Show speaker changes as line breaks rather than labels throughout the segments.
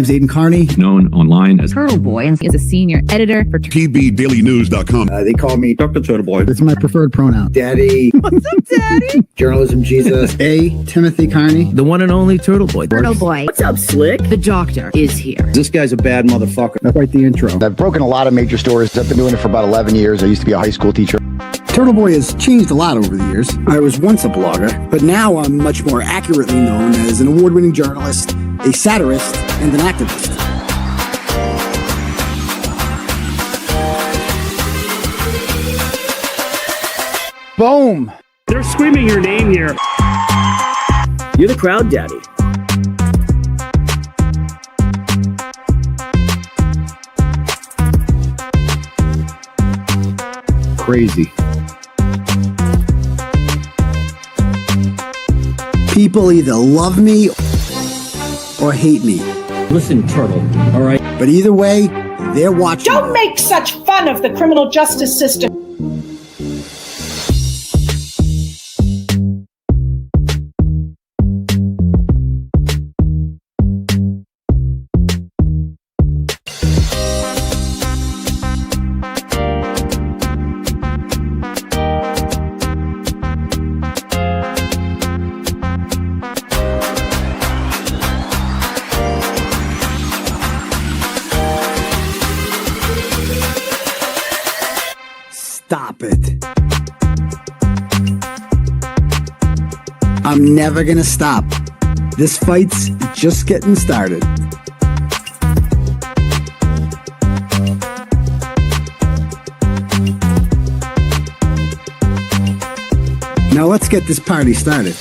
name's Aiden Carney.
Known online as
Turtle Boy and is a senior editor for
TBDailyNews.com.
They call me Dr. Turtle Boy.
That's my preferred pronoun.
Daddy.
What's up, Daddy?
Journalism Jesus.
A. Timothy Carney.
The one and only Turtle Boy.
Turtle Boy.
What's up, Slick?
The doctor is here.
This guy's a bad motherfucker.
That's quite the intro.
I've broken a lot of major stories. I've been doing it for about 11 years. I used to be a high school teacher.
Turtle Boy has changed a lot over the years. I was once a blogger, but now I'm much more accurately known as an award-winning journalist, a satirist, and an activist. Boom!
They're screaming your name here.
You're the crowd daddy.
Crazy.
People either love me or hate me.
Listen, Turtle, all right?
But either way, they're watching.
Don't make such fun of the criminal justice system.
Stop it. I'm never gonna stop. This fight's just getting started. Now let's get this party started.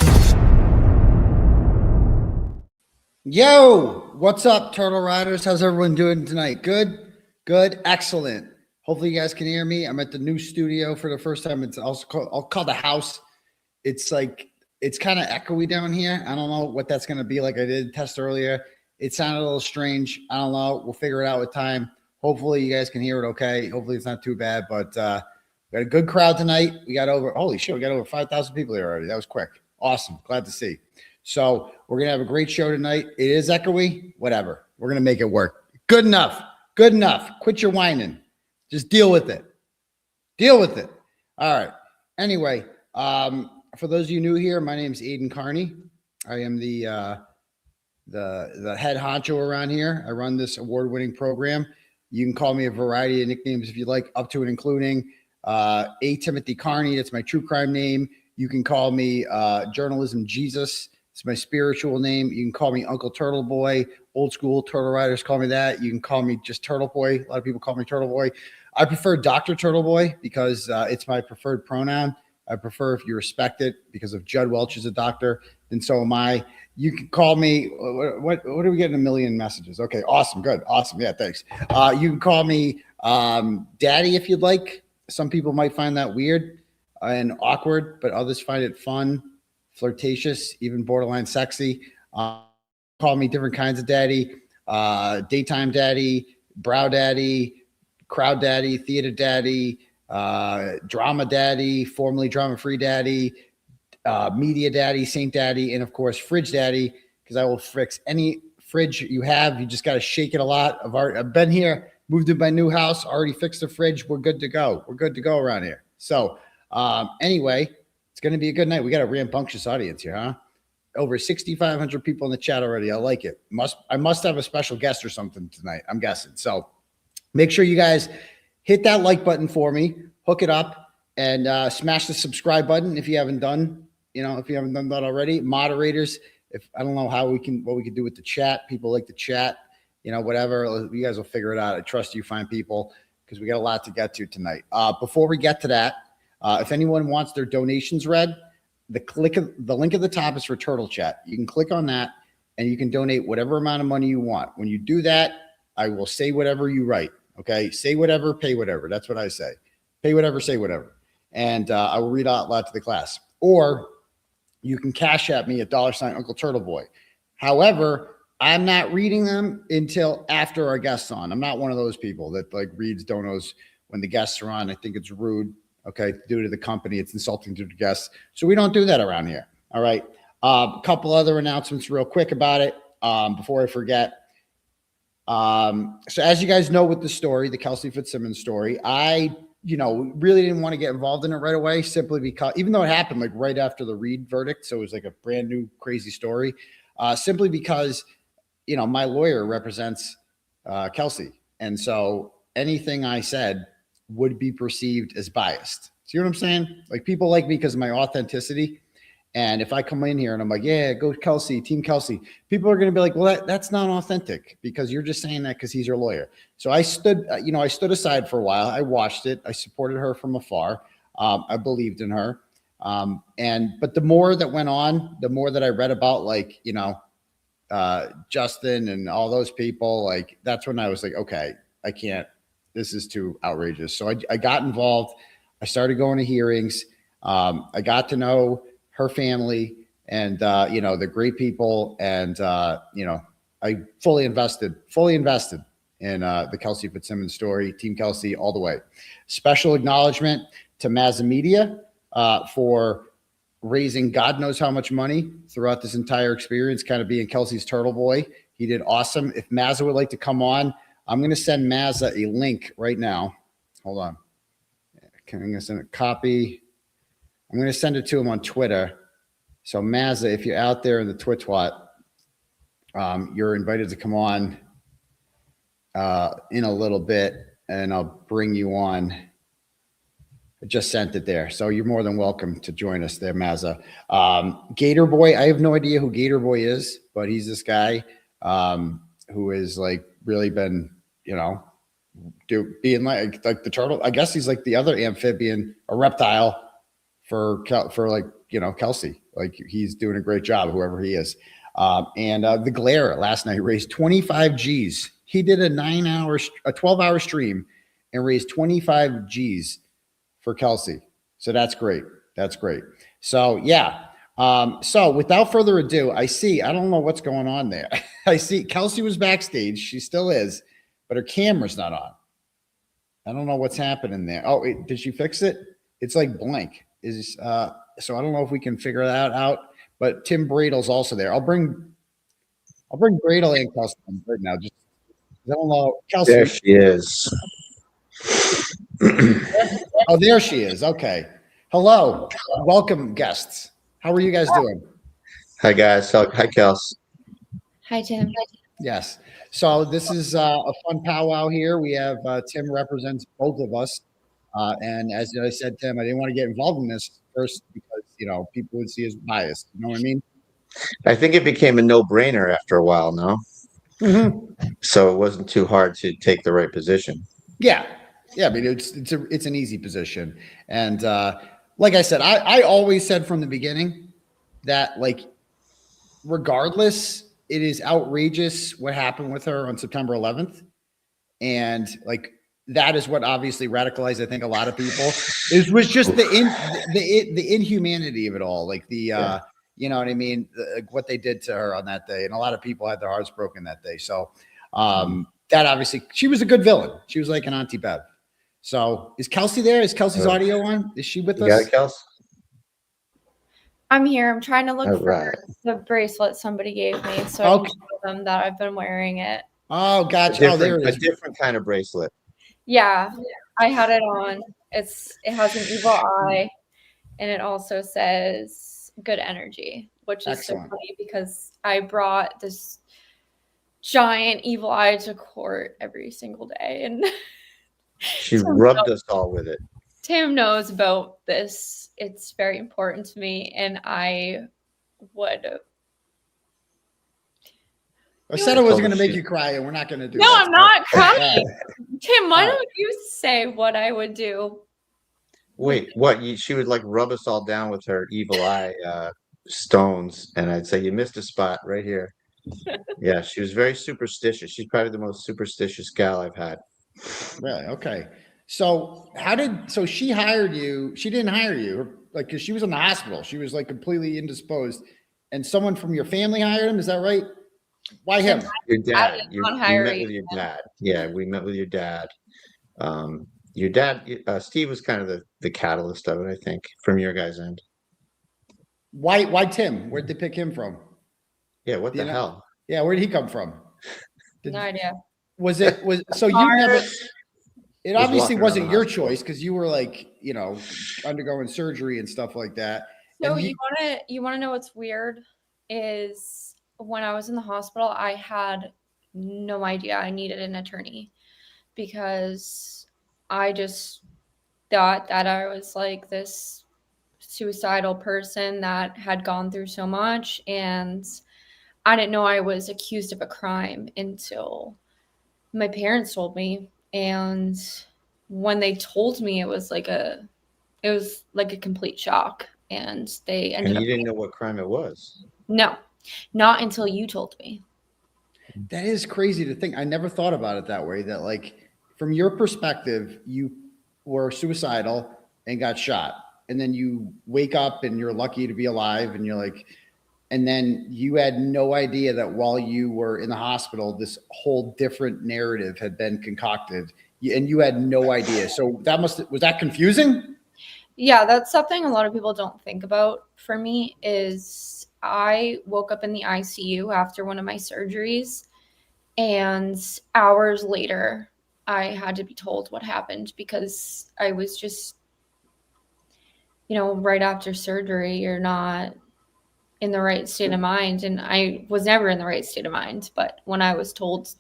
Yo, what's up, Turtle Riders? How's everyone doing tonight? Good? Good? Excellent. Hopefully you guys can hear me. I'm at the new studio for the first time. It's also I'll call the house. It's like, it's kind of echoey down here. I don't know what that's going to be like. I did test earlier. It sounded a little strange. I don't know. We'll figure it out with time. Hopefully you guys can hear it okay. Hopefully it's not too bad, but we got a good crowd tonight. We got over, holy shit, we got over 5,000 people here already. That was quick. Awesome. Glad to see. So we're going to have a great show tonight. It is echoey. Whatever. We're going to make it work. Good enough. Good enough. Quit your whining. Just deal with it. Deal with it. All right. Anyway, for those of you new here, my name is Aiden Carney. I am the head honcho around here. I run this award-winning program. You can call me a variety of nicknames if you like, up to and including A. Timothy Carney. That's my true crime name. You can call me Journalism Jesus. It's my spiritual name. You can call me Uncle Turtle Boy. Old school Turtle Riders call me that. You can call me just Turtle Boy. A lot of people call me Turtle Boy. I prefer Dr. Turtle Boy because it's my preferred pronoun. I prefer if you respect it because if Judd Welch is a doctor, then so am I. You can call me, what are we getting? 1 million messages? Okay, awesome, good, awesome. Yeah, thanks. You can call me Daddy if you'd like. Some people might find that weird and awkward, but others find it fun, flirtatious, even borderline sexy. Call me different kinds of daddy, daytime daddy, brow daddy, crowd daddy, theater daddy, drama daddy, formerly drama-free daddy, media daddy, saint daddy, and of course, fridge daddy, because I will fix any fridge you have. You just got to shake it a lot. I've been here, moved to my new house, already fixed the fridge. We're good to go. We're good to go around here. So anyway, it's going to be a good night. We got a rambunctious audience here, huh? Over 6,500 people in the chat already. I like it. I must have a special guest or something tonight, I'm guessing. So make sure you guys hit that like button for me, hook it up, and smash the subscribe button if you haven't done, if you haven't done that already. Moderators, if I don't know what we can do with the chat. People like to chat, whatever. You guys will figure it out. I trust you find people because we got a lot to get to tonight. Before we get to that, if anyone wants their donations read, the link at the top is for Turtle Chat. You can click on that and you can donate whatever amount of money you want. When you do that, I will say whatever you write. Okay. Say whatever, pay whatever. That's what I say. Pay whatever, say whatever. And I will read out loud to the class. Or you can cash at me at $ Uncle Turtle Boy. However, I'm not reading them until after our guest's on. I'm not one of those people that reads donos when the guests are on. I think it's rude. Okay, due to the company, it's insulting to the guests. So we don't do that around here. All right. A couple other announcements real quick about it before I forget. So as you guys know with the story, the Kelsey Fitzsimmons story, I, really didn't want to get involved in it right away, simply because, even though it happened like right after the Reed verdict, so it was like a brand new crazy story, simply because, my lawyer represents Kelsey. And so anything I said would be perceived as biased. See what I'm saying? Like, people like me because of my authenticity. And if I come in here and I'm like, yeah, go Kelsey, Team Kelsey, people are going to be like, well, that's not authentic because you're just saying that because he's your lawyer. So I stood aside for a while. I watched it. I supported her from afar. I believed in her. But the more that went on, the more that I read about, like, Justin and all those people, like, that's when I was like, okay, I can't, this is too outrageous. So I got involved. I started going to hearings. I got to know her family and, the great people. And, I fully invested in the Kelsey Fitzsimmons story, Team Kelsey all the way. Special acknowledgement to Mazza Media for raising God knows how much money throughout this entire experience, kind of being Kelsey's turtle boy. He did awesome. If Mazza would like to come on, I'm going to send Mazza a link right now. Hold on. Can I send a copy? I'm going to send it to him on Twitter. So Mazza, if you're out there in the Twitwat, you're invited to come on in a little bit, and I'll bring you on. I just sent it there. So you're more than welcome to join us there, Mazza. Gator Boy, I have no idea who Gator Boy is, but he's this guy who has like really been, being like the turtle. I guess he's like the other amphibian, a reptile for Kelsey. Like, he's doing a great job, whoever he is. The Glare last night raised 25 G's. He did a 12-hour stream and raised 25 G's for Kelsey. So that's great. That's great. So yeah. So without further ado, I don't know what's going on there. I see Kelsey was backstage. She still is, but her camera's not on. I don't know what's happening there. Oh, did she fix it? It's like blank. So I don't know if we can figure that out, but Tim Bradl's also there. I'll bring Bradl and Kelsey right now. Just, I don't know. Kelsey.
There she is.
Oh, there she is. Okay. Hello. Welcome, guests. How are you guys doing?
Hi, guys. Hi, Kels.
Hi, Tim.
Yes. So this is a fun powwow here. We have Tim represents both of us. And as I said, Tim, I didn't want to get involved in this first because, people would see as biased. You know what I mean?
I think it became a no-brainer after a while, no?
Mm-hmm.
So it wasn't too hard to take the right position.
Yeah. Yeah. I mean, it's an easy position. And like I said, I always said from the beginning that, like, regardless, it is outrageous what happened with her on September 11th. And like, that is what obviously radicalized, I think, a lot of people. It was just the inhumanity of it all. Like you know what I mean? What they did to her on that day. And a lot of people had their hearts broken that day. So that obviously, she was a good villain. She was like an Auntie Bev. So is Kelsey there? Is Kelsey's audio on? Is she with us?
Got it, Kels?
I'm here. I'm trying to look for
Right.
the bracelet somebody gave me, so I can show them that I've been wearing it.
Oh, gotcha. There it
A
is.
different kind of bracelet.
Yeah, I had it on. It has an evil eye, and it also says good energy, which is
Excellent.
so funny because I brought this giant evil eye to court every single day, and
She rubbed us all with it.
Tim knows about this. It's very important to me, and I would.
I said I was going to make you cry, and we're not going to do
No,
that.
I'm not crying. Tim, why
All right.
don't you say what I would do?
Wait, what? She would like rub us all down with her evil eye stones, and I'd say, you missed a spot right here. Yeah, she was very superstitious. She's probably the most superstitious gal I've had.
Really? Okay. So so she hired you? She didn't hire you, like, because she was in the hospital. She was like completely indisposed, and someone from your family hired him. Is that right? Why him?
Your dad.
did
You
not
met
hire
with
you.
your dad. Yeah, we met with your dad. Your dad, Steve, was kind of the catalyst of it, I think, from your guys' end.
Why Tim? Where'd they pick him from?
Yeah, what
Do
the
you know?
hell?
Yeah, where'd he come from?
No idea.
Was so you
Hard.
never? It
Was
obviously
walking around
wasn't
the
your
hospital.
choice because you were like, undergoing surgery and stuff like that.
So
And
you want to know what's weird is when I was in the hospital, I had no idea I needed an attorney because I just thought that I was like this suicidal person that had gone through so much, and I didn't know I was accused of a crime until my parents told me. And when they told me, it was like a complete shock. And they
And
ended
you
up
didn't know what crime it was.
no, not until you told me.
that is crazy to think. I never thought about it that way. That like from your perspective, you were suicidal and got shot, and then you wake up and you're lucky to be alive, and you're like, and then you had no idea that while you were in the hospital, this whole different narrative had been concocted, and you had no idea. So was that confusing?
Yeah, that's something a lot of people don't think about. For me, is I woke up in the ICU after one of my surgeries, and hours later, I had to be told what happened because I was just, right after surgery, you're not in the right state of mind. And I was never in the right state of mind. But when I was told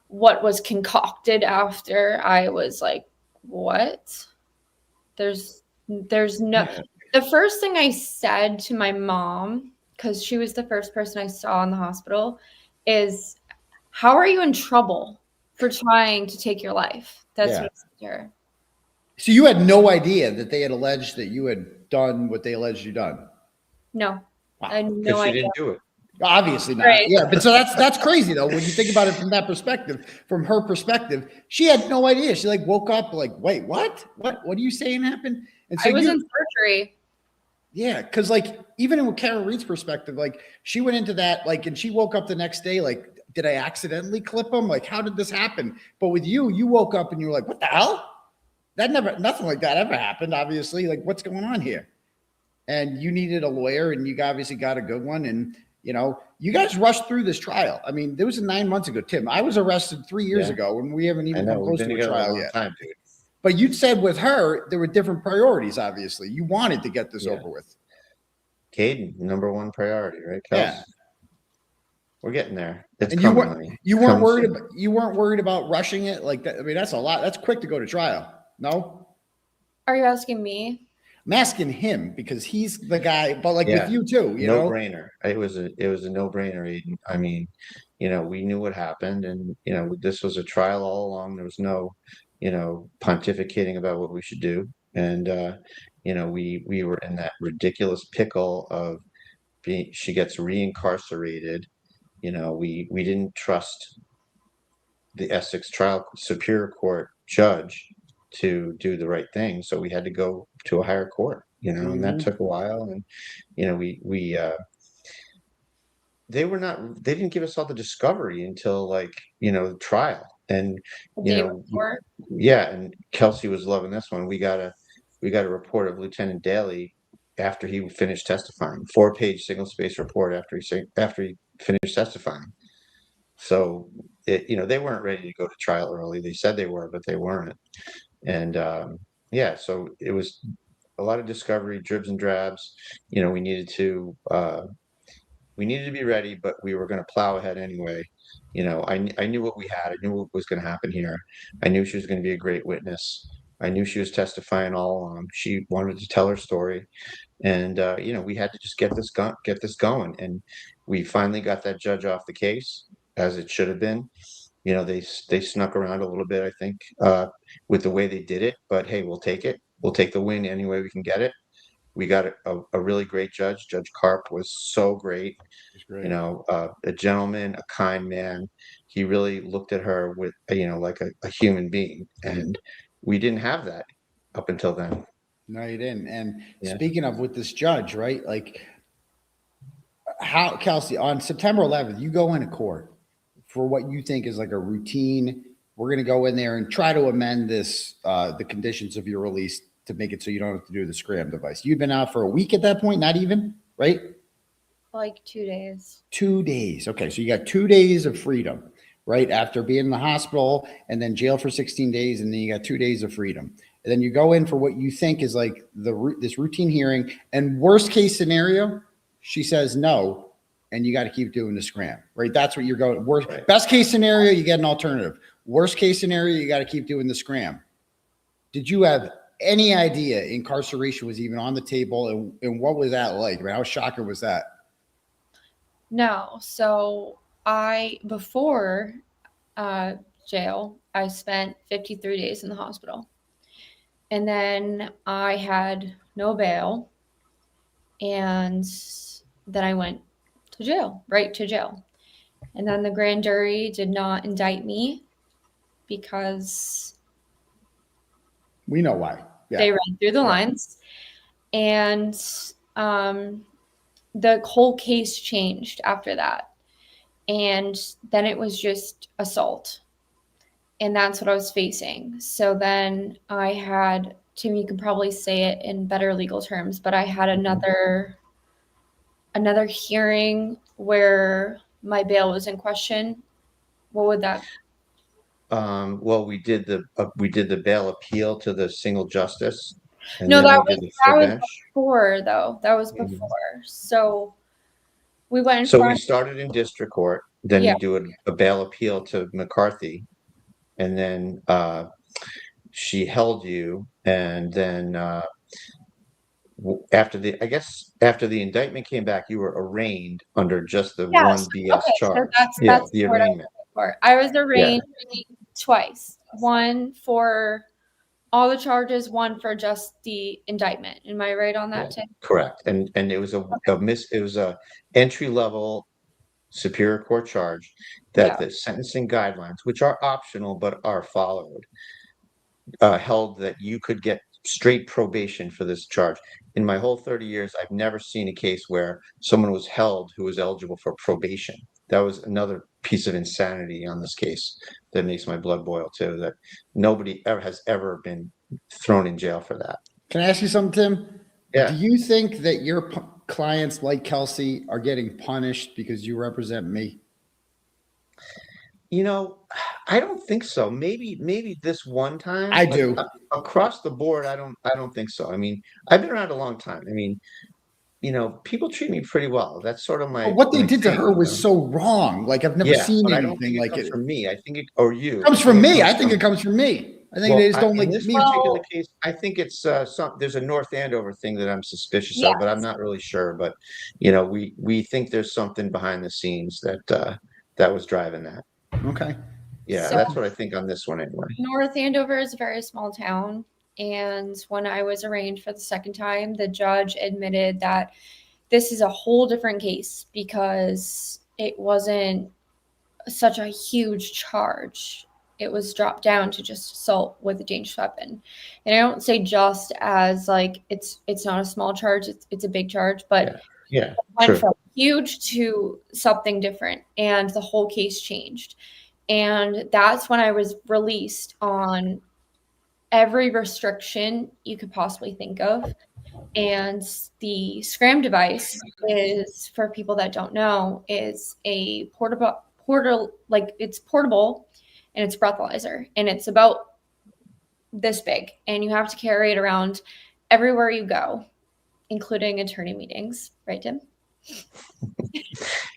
what was concocted after, I was like, what? There's no. The first thing I said to my mom, because she was the first person I saw in the hospital, is, how are you in trouble for trying to take your life? That's what I said to her.
So you had no idea that they had alleged that you had done what they alleged you done?
No.
Wow.
I had no
Because she
idea.
didn't do it.
Obviously not.
Right.
Yeah, but so that's crazy though. When you think about it from that perspective, from her perspective, she had no idea. She like woke up like, wait, what are you saying happened? And so
I was in surgery.
Yeah, because like even with Karen Reed's perspective, like she went into that like, and she woke up the next day like, did I accidentally clip him? Like, how did this happen? But with you woke up and you were like, what the hell? Nothing like that ever happened. Obviously, like what's going on here? And you needed a lawyer, and you obviously got a good one. And you guys rushed through this trial. I mean, there was 9 months ago, Tim. I was arrested 3 years ago, and we haven't even come close to a trial yet.
Time, dude.
But you said with her, there were different priorities. Obviously, you wanted to get this over with.
Caden, number one priority, right, Kels?
Yeah.
We're getting there. It's
And
coming.
you weren't worried about rushing it like that. I mean, that's a lot. That's quick to go to trial. No,
Are you asking me?
I'm asking him because he's the guy. But like with you too,
no brainer. It was a no brainer, Aiden. I mean, we knew what happened, and this was a trial all along. There was no, pontificating about what we should do, and we were in that ridiculous pickle of she gets reincarcerated. We didn't trust the Essex Trial Superior Court judge to do the right thing, so we had to go to a higher court, and that took a while. And they didn't give us all the discovery until the trial. And and Kelsey was loving this one. We got a report of Lieutenant Daly after he finished testifying, 4-page single-space report after he finished testifying. So they weren't ready to go to trial early. They said they were, but they weren't. And so it was a lot of discovery, dribs and drabs. We needed to be ready, but we were going to plow ahead anyway. I knew what we had. I knew what was going to happen here. I knew she was going to be a great witness. I knew she was testifying all along. She wanted to tell her story, and we had to just get this going. And we finally got that judge off the case, as it should have been. They snuck around a little bit, I think, with the way they did it. But hey, we'll take it. We'll take the win any way we can get it. We got a really great judge. Judge Karp was so great. A gentleman, a kind man. He really looked at her with, like a human being. And we didn't have that up until then.
No, you didn't. And speaking of with this judge, right? Like how, Kelsey, on September 11th, you go into court for what you think is like a routine. We're going to go in there and try to amend this, the conditions of your release to make it so you don't have to do the Scram device. You'd been out for a week at that point, not even, right?
Like 2 days.
2 days. Okay. So you got 2 days of freedom. right? After being in the hospital and then jail for 16 days, and then you got 2 days of freedom. And then you go in for what you think is like this routine hearing, and worst case scenario, she says no, and you got to keep doing the scram, right? That's what you're going. Best case scenario, you get an alternative. Worst case scenario, you got to keep doing the scram. Did you have any idea incarceration was even on the table, and what was that like? I mean, how shocking was that?
No. So before jail, I spent 53 days in the hospital. And then I had no bail. And then I went to jail, right to jail. And then the grand jury did not indict me because
we know why. Yeah.
They ran through the lines. And the whole case changed after that. And then it was just assault. And that's what I was facing. So then I had, Tim, you could probably say it in better legal terms, but I had another hearing where my bail was in question. What would that?
Well, we did the bail appeal to the single justice.
No, that was before, though. That was before.
Mm-hmm.
So we went.
So we started in district court. Then
Yeah.
you do a bail appeal to McCarthy, and then she held you, and then after the indictment came back, you were arraigned under just the one BS charge.
So that's
the
what
arraignment.
I was arraigned twice. One for all the charges, one for just the indictment. Am I right on that, Tim?
Correct. And it was it was a entry level Superior Court charge that the sentencing guidelines, which are optional but are followed, held that you could get straight probation for this charge. In my whole 30 years, I've never seen a case where someone was held who was eligible for probation. That was another piece of insanity on this case that makes my blood boil too, that nobody has ever been thrown in jail for that.
Can I ask you something, Tim?
Yeah.
Do you think that your clients like Kelsey are getting punished because you represent me?
You know, I don't think so. Maybe this one time.
I do.
Across the board, I don't think so. I mean, I've been around a long time. I mean, you know, people treat me pretty well. That's sort of my.
But what they
my
did to
thing,
her was
you know?
so wrong. Like I've never seen
but I
anything
don't think
like
comes
it.
from me. I think it or you.
It comes from me. I think
from-
it comes from me. I think they just don't like
in this
me.
particular case, I think it's there's a North Andover thing that I'm suspicious of, but I'm not really sure. But you know, we think there's something behind the scenes that was driving that.
Okay.
Yeah,
So-
that's what I think on this one anyway.
North Andover is a very small town. And when I was arraigned for the second time, the judge admitted that this is a whole different case because it wasn't such a huge charge. It was dropped down to just assault with a dangerous weapon. And I don't say just as like it's not a small charge, it's a big charge, but
Yeah,
it went
true.
from huge to something different, and the whole case changed. And that's when I was released on every restriction you could possibly think of. And the Scram device is, for people that don't know, is a portable, it's portable and it's breathalyzer, and it's about this big, and you have to carry it around everywhere you go, including attorney meetings, right, Tim?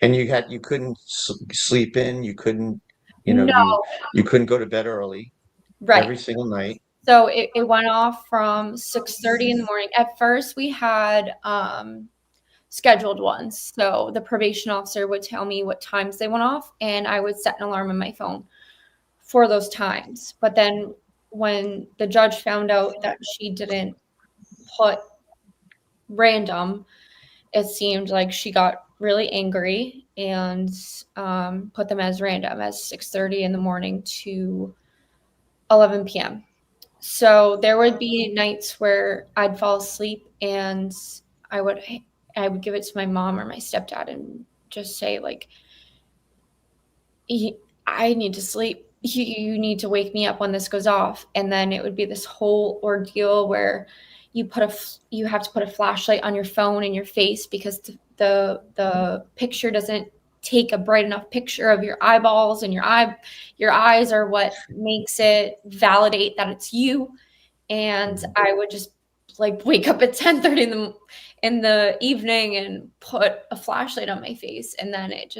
And you couldn't sleep in, you couldn't, you know,
No.
you couldn't go to bed early,
Right.
every single night.
So it went off from 6:30 in the morning. At first, we had scheduled ones. So the probation officer would tell me what times they went off, and I would set an alarm on my phone for those times. But then when the judge found out that she didn't put random, it seemed like she got really angry and put them as random, as 6:30 in the morning to 11 p.m. So there would be nights where I'd fall asleep, and I would give it to my mom or my stepdad and just say, like, I need to sleep. You need to wake me up when this goes off. And then it would be this whole ordeal where you have to put a flashlight on your phone in your face because the picture doesn't take a bright enough picture of your eyeballs, and your eyes are what makes it validate that it's you. And I would just like wake up at 10:30 in the evening and put a flashlight on my face, and then it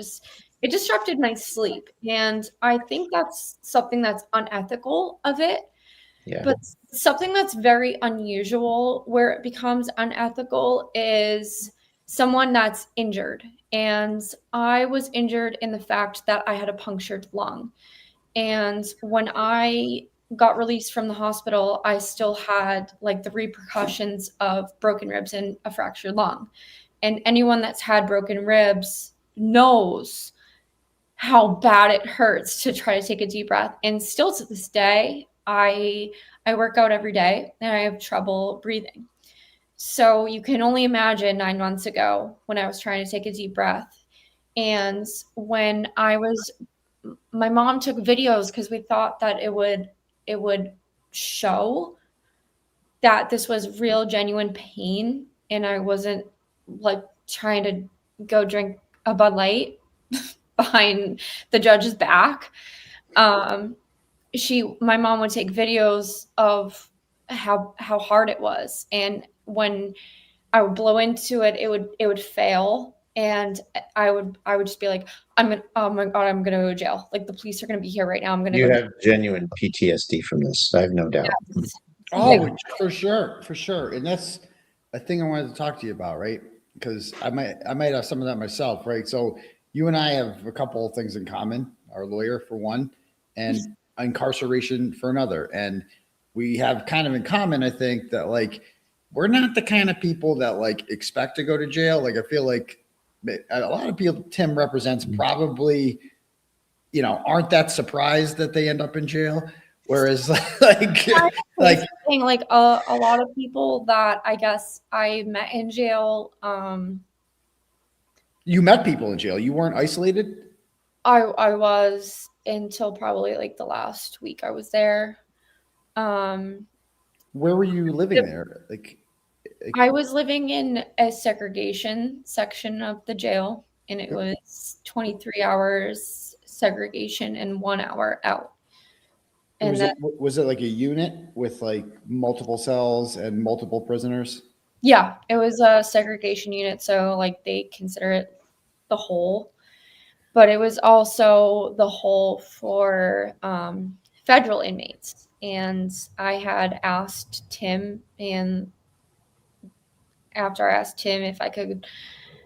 disrupted my sleep. And I think that's something that's unethical of it.
Yeah.
But something that's very unusual where it becomes unethical is someone that's injured. And I was injured in the fact that I had a punctured lung. And when I got released from the hospital, I still had like the repercussions of broken ribs and a fractured lung. And anyone that's had broken ribs knows how bad it hurts to try to take a deep breath. And still to this day, I work out every day and I have trouble breathing. So you can only imagine 9 months ago when I was trying to take a deep breath. And when my mom took videos because we thought that it would show that this was real, genuine pain. And I wasn't like trying to go drink a Bud Light behind the judge's back. My mom would take videos of how hard it was. And when I would blow into it, it would fail. And I would just be like, oh my God, I'm going to go to jail. Like the police are going to be here right now. I'm going to
You have genuine PTSD from this. I have no doubt.
Yes.
Oh, yeah. For sure. And that's a thing I wanted to talk to you about, right? Because I might have some of that myself, right? So you and I have a couple of things in common. Our lawyer for one, and incarceration for another. And we have kind of in common, I think, that like we're not the kind of people that like expect to go to jail. Like I feel like a lot of people Tim represents probably, aren't that surprised that they end up in jail. Whereas like a
lot of people that I guess I met in jail.
You met people in jail. You weren't isolated?
I was until probably like the last week I was there.
Where were you living there? Like
I was living in a segregation section of the jail, and it was 23 hours segregation and 1 hour out. And
was it like a unit with like multiple cells and multiple prisoners?
Yeah, it was a segregation unit. So like they consider it the whole, but it was also the whole for federal inmates. And I had asked Tim, and after I asked Tim if I could,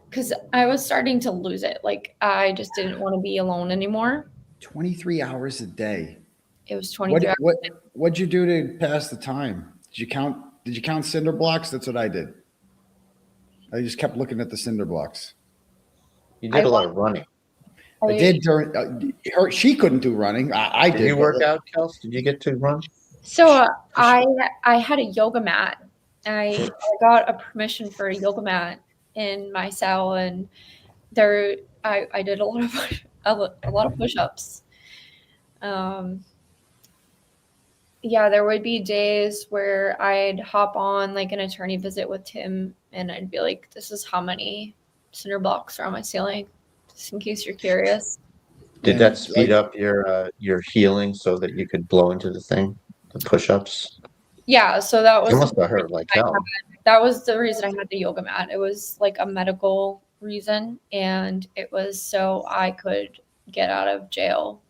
because I was starting to lose it. Like I just didn't want to be alone anymore.
23 hours a day.
It was 23 hours.
What'd you do to pass the time? Did you count cinder blocks? That's what I did. I just kept looking at the cinder blocks.
You did a lot of running.
I did during she couldn't do running. I did.
Did you work out, Kelsey? Did you get to run?
So I had a yoga mat. I got a permission for a yoga mat in my cell, and I did a lot of push-ups. Yeah, there would be days where I'd hop on like an attorney visit with Tim, and I'd be like, this is how many cinder blocks are on my ceiling, just in case you're curious.
Did that speed up your healing so that you could blow into the thing, the push-ups?
Yeah, so that was.
It must have hurt like hell.
That was the reason I had the yoga mat. It was like a medical reason, and it was so I could get out of jail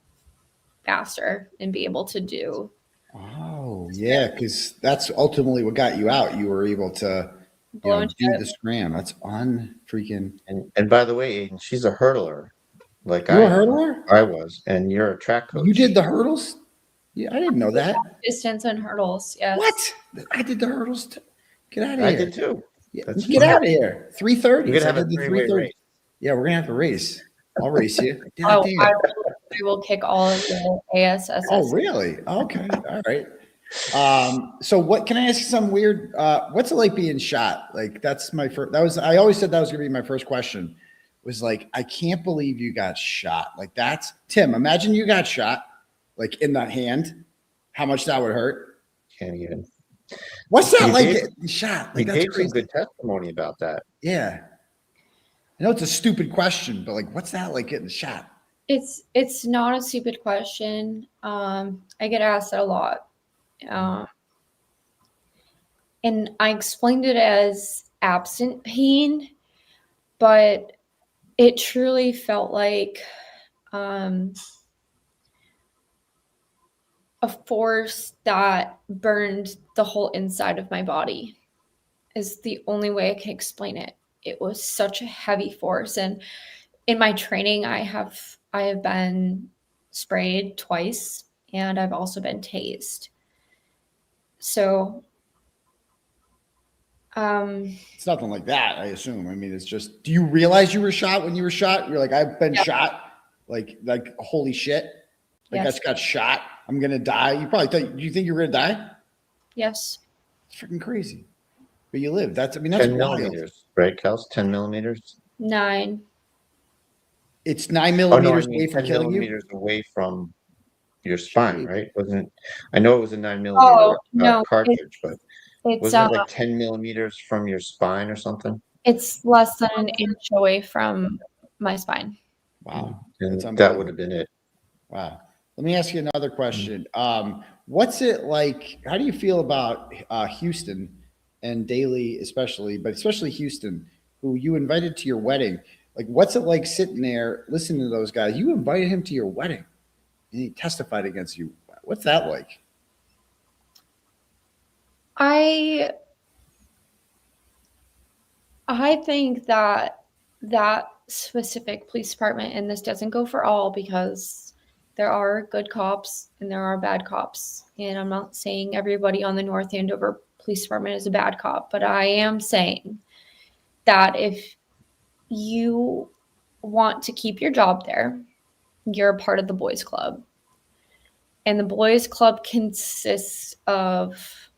faster and be able to do.
Oh, yeah, because that's ultimately what got you out. You were able to do the Scram. That's unfreaking.
And by the way, Aiden, she's a hurdler. Like
you're a hurdler?
I was, and you're a track coach.
You did the hurdles? Yeah, I didn't know that.
Distance and hurdles, yes.
What? I did the hurdles too. Get out of here.
I did too.
Yeah, get out of here. 3:30.
You're gonna have a 3-way race.
Yeah, we're gonna have a race. I'll race you.
I will kick all of the ASS.
Oh, really? Okay. All right. So what can I ask you some weird what's it like being shot? Like that's my first I always said that was gonna be my first question. Was like, I can't believe you got shot. Like that's Tim, imagine you got shot like in that hand, how much that would hurt.
Can't even.
What's that like getting shot? Like
he gave some good testimony about that.
Yeah. I know it's a stupid question, but like, what's that like getting shot?
It's not a stupid question. I get asked that a lot. And I explained it as absent pain, but it truly felt like a force that burned the whole inside of my body is the only way I can explain it. It was such a heavy force. And in my training, I have been sprayed twice, and I've also been tased. So
It's nothing like that, I assume. I mean, it's just, do you realize you were shot when you were shot? You're like, I've been shot. Like, holy shit. Like, I
Yes.
just got shot. I'm going to die. You probably thought, do you think you were going to die?
yes.
It's freaking crazy. But you lived. That's
10
wild.
millimeters, right, Kels? 10 millimeters?
9.
It's 9
Oh,
millimeters
no, I
away
mean
from
10
killing you.
millimeters away from your spine, right? Wasn't I know it was a 9 millimeter
Oh, no,
cartridge, but
It's
wasn't it like 10 millimeters from your spine or something?
it's less than an inch away from my spine.
Wow.
And
That's
that
unbelievable.
would have been it.
Wow. Let me ask you another question. What's it like? How do you feel about Houston and Daly, especially, but especially Houston, who you invited to your wedding? Like, what's it like sitting there listening to those guys? You invited him to your wedding and he testified against you. What's that like?
I think that specific police department, and this doesn't go for all because there are good cops and there are bad cops. And I'm not saying everybody on the North Andover Police Department is a bad cop, but I am saying that if you want to keep your job there, you're a part of the boys club. And the boys club consists of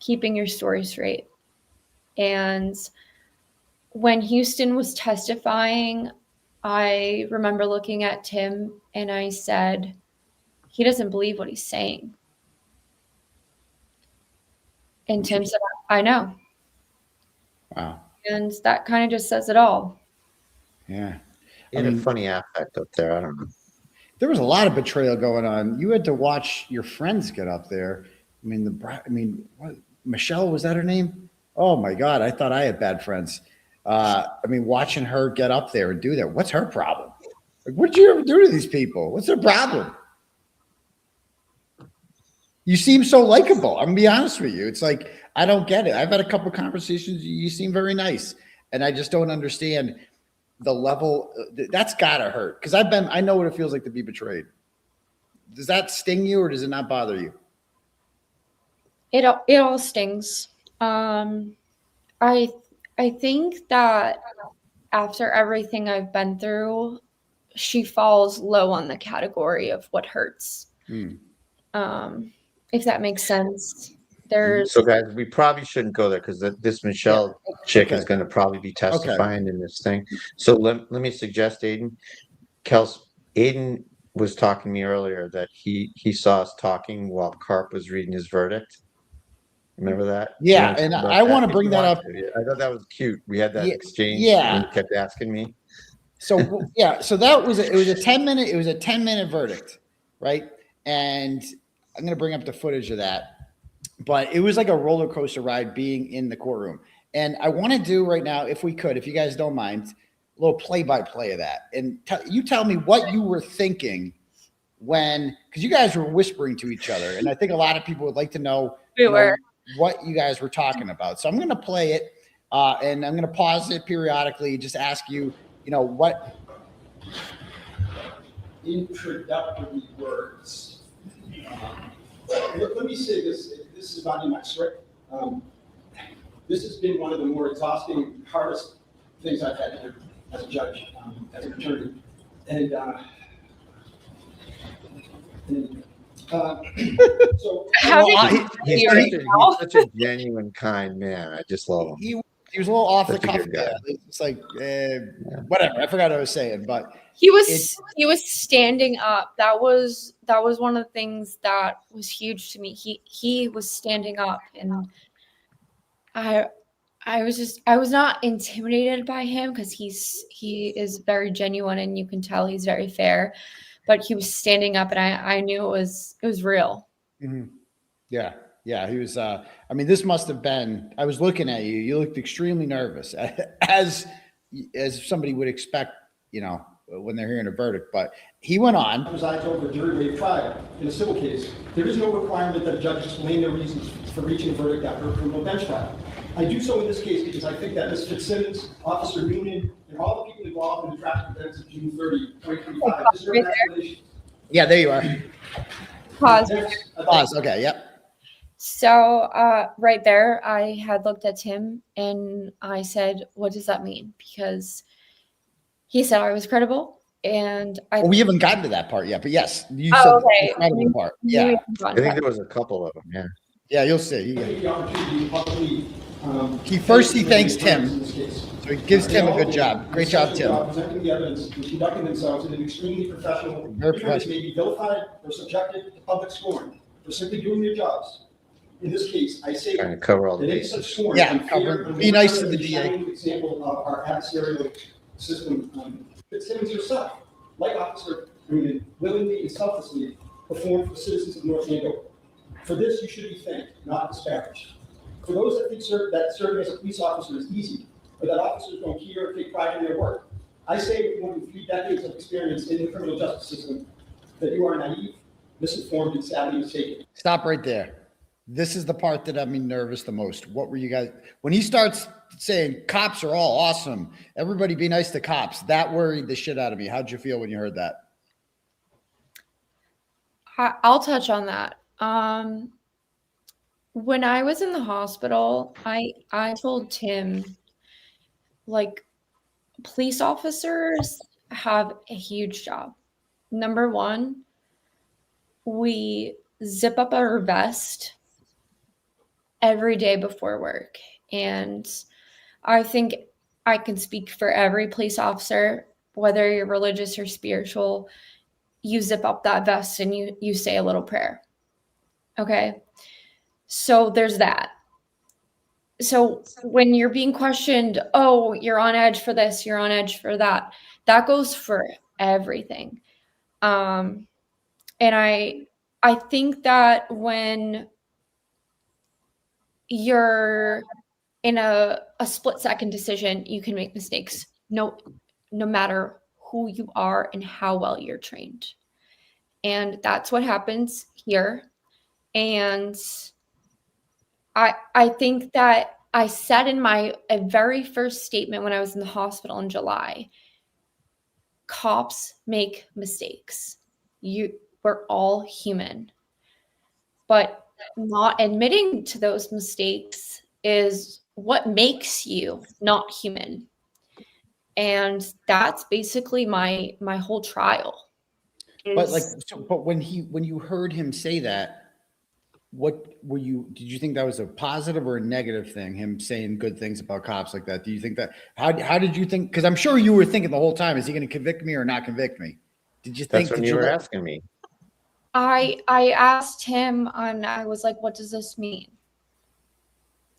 keeping your story straight. And when Houston was testifying, I remember looking at Tim and I said, he doesn't believe what he's saying. And Tim said, I know.
Wow.
And that kind of just says it all.
Yeah.
He had a funny affect up there. I don't know.
There was a lot of betrayal going on. You had to watch your friends get up there. I mean, what, Michelle, was that her name? Oh my God. I thought I had bad friends. I mean, watching her get up there and do that. What's her problem? Like, what did you ever do to these people? What's their problem? You seem so likable. I'm gonna be honest with you. It's like, I don't get it. I've had a couple of conversations. You seem very nice. And I just don't understand the level. That's gotta hurt. Cause I know what it feels like to be betrayed. Does that sting you or does it not bother you?
It all stings. I think that after everything I've been through, she falls low on the category of what hurts. If that makes sense.
So guys, we probably shouldn't go there because this Michelle chick is going to probably be testifying in this thing. So let me suggest, Aiden. Aiden was talking to me earlier that he saw us talking while Carp was reading his verdict. Remember that?
Yeah, and I want to bring that up.
I thought that was cute. We had that exchange.
Yeah.
And he kept asking me.
So yeah, so it was a 10-minute verdict, right? And I'm gonna bring up the footage of that, but it was like a roller coaster ride being in the courtroom. And I want to do right now, if we could, if you guys don't mind, a little play-by-play of that. And you tell me what you were thinking when, because you guys were whispering to each other, and I think a lot of people would like to know. What you guys were talking about. So I'm going to play it and I'm going to pause it periodically, just ask you, what introductory words.
Let me say this. This is not in my script. This has been one of the more exhausting, hardest things I've had to do as a judge, as an attorney. So
he's such a genuine, kind man. I just love him.
He was a little off the cuff. It's like whatever. I forgot what I was saying, but
he was standing up. That was one of the things that was huge to me. He was standing up, and I I was not intimidated by him because he is very genuine and you can tell he's very fair, but he was standing up and I knew it was real.
Mm-hmm. Yeah. He was, I mean, this must've been, I was looking at you. You looked extremely nervous as somebody would expect, you know, when they're hearing a verdict, but he went on.
Presides over a jury trial in a civil case. There is no requirement that judges explain their reasons for reaching a verdict after a criminal bench trial. I do so in this case because I think that Ms. Fitzsimmons, Officer Newman, and all the people involved in the traffic events of June 30, 2025 deserve an explanation.
Yeah, there you are.
Pause.
Pause. Okay. Yep.
So right there, I had looked at Tim and I said, what does that mean? Because he said I was credible. And
we haven't gotten to that part yet, but yes, you said
okay.
the credible part. Yeah.
I think there was a couple of them. Yeah.
Yeah, you'll see.
The opportunity to publicly,
He thanks Tim. So he gives Tim a good job. Great job, Tim.
Presenting the evidence and conducting themselves in an extremely professional,
Very professional.
may be vilified or subjected to public scorn for simply doing their jobs. In this case, I say
Trying to cover all the
that any
bases.
such scorn
Yeah,
is unfair and
be nice to
one
the DA.
shining example of our adversarial system. Fitzsimmons herself, like Officer Newman, willingly and selflessly performed for citizens of North Andover. For this, you should be thanked, not disparaged. For those that think that serving as a police officer is easy, or that officers don't care or take pride in their work, I say with more than 3 decades of experience in the criminal justice system that you are naive, misinformed, and sadly mistaken.
Stop right there. This is the part that I'm nervous the most. What were you guys, when he starts saying cops are all awesome, everybody be nice to cops, that worried the shit out of me. How'd you feel when you heard that?
I'll touch on that. When I was in the hospital, I told Tim, like, police officers have a huge job. Number one, we zip up our vest every day before work. And I think I can speak for every police officer, whether you're religious or spiritual, you zip up that vest and you say a little prayer. Okay. So there's that. So when you're being questioned, oh, you're on edge for this, you're on edge for that, that goes for everything. And I think that when you're in a split-second decision, you can make mistakes, no matter who you are and how well you're trained. And that's what happens here. And I think that I said in my very first statement when I was in the hospital in July, cops make mistakes. We're all human. But not admitting to those mistakes is what makes you not human. And that's basically my whole trial.
But when you heard him say that, did you think that was a positive or a negative thing, him saying good things about cops like that? Do you think that, how did you think, because I'm sure you were thinking the whole time, is he going to convict me or not convict me? Did you think?
That's what you were asking me.
I asked him and I was like, what does this mean?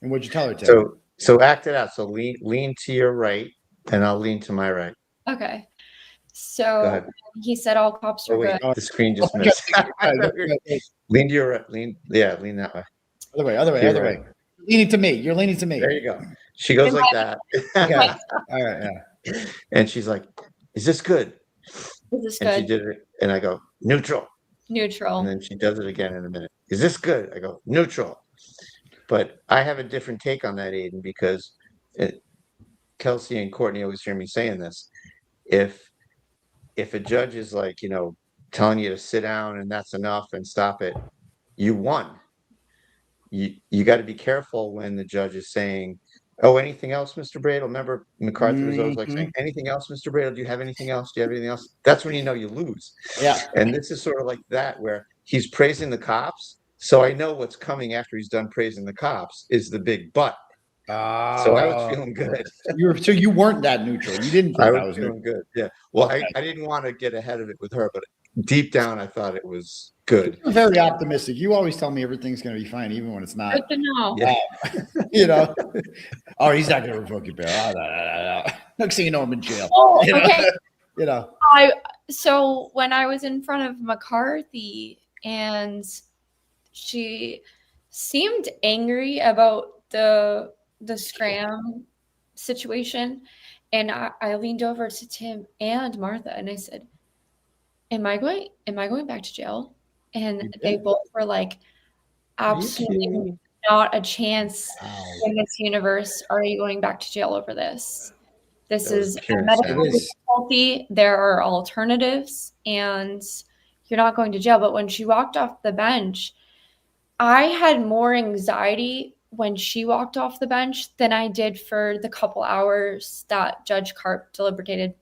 And what'd you tell her, Tim?
So act it out. So lean to your right and I'll lean to my right.
Okay. So he said all cops are good.
The screen just missed. Lean to your right. Lean that way.
Other way. Leaning to me. You're leaning to me.
There you go. She goes like that.
Okay. All right. Yeah.
And she's like, is this good?
Is this
and
good?
She did it. And I go, neutral.
Neutral.
And then she does it again in a minute. Is this good? I go, neutral. But I have a different take on that, Aiden, because Kelsey and Courtney always hear me saying this. If a judge is like, telling you to sit down and that's enough and stop it, you won. You got to be careful when the judge is saying, oh, anything else, Mr. Bradl? Remember, McCarthy was always like saying, anything else, Mr. Bradl? Do you have anything else? Do you have anything else? That's when you know you lose.
Yeah.
And this is sort of like that, where he's praising the cops. So I know what's coming after he's done praising the cops is the big but. So I was feeling good.
So you weren't that neutral. You didn't think
I
was
feeling good. Yeah. Well, okay. I didn't want to get ahead of it with her, but deep down I thought it was Good.
You're very optimistic. You always tell me everything's going to be fine, even when it's not.
Good to know.
Yeah.
You know, oh, he's not going to revoke your bail. Next thing you know, I'm in jail.
Oh,
You know?
okay.
You know,
So when I was in front of McCarthy and she seemed angry about the Scram situation, and I leaned over to Tim and Martha and I said, Am I going back to jail? And they both were like, absolutely not a chance in this universe are you going back to jail over this. This is a medical difficulty. There are alternatives, and you're not going to jail. But when she walked off the bench, I had more anxiety when she walked off the bench than I did for the couple hours that Judge Karp deliberated.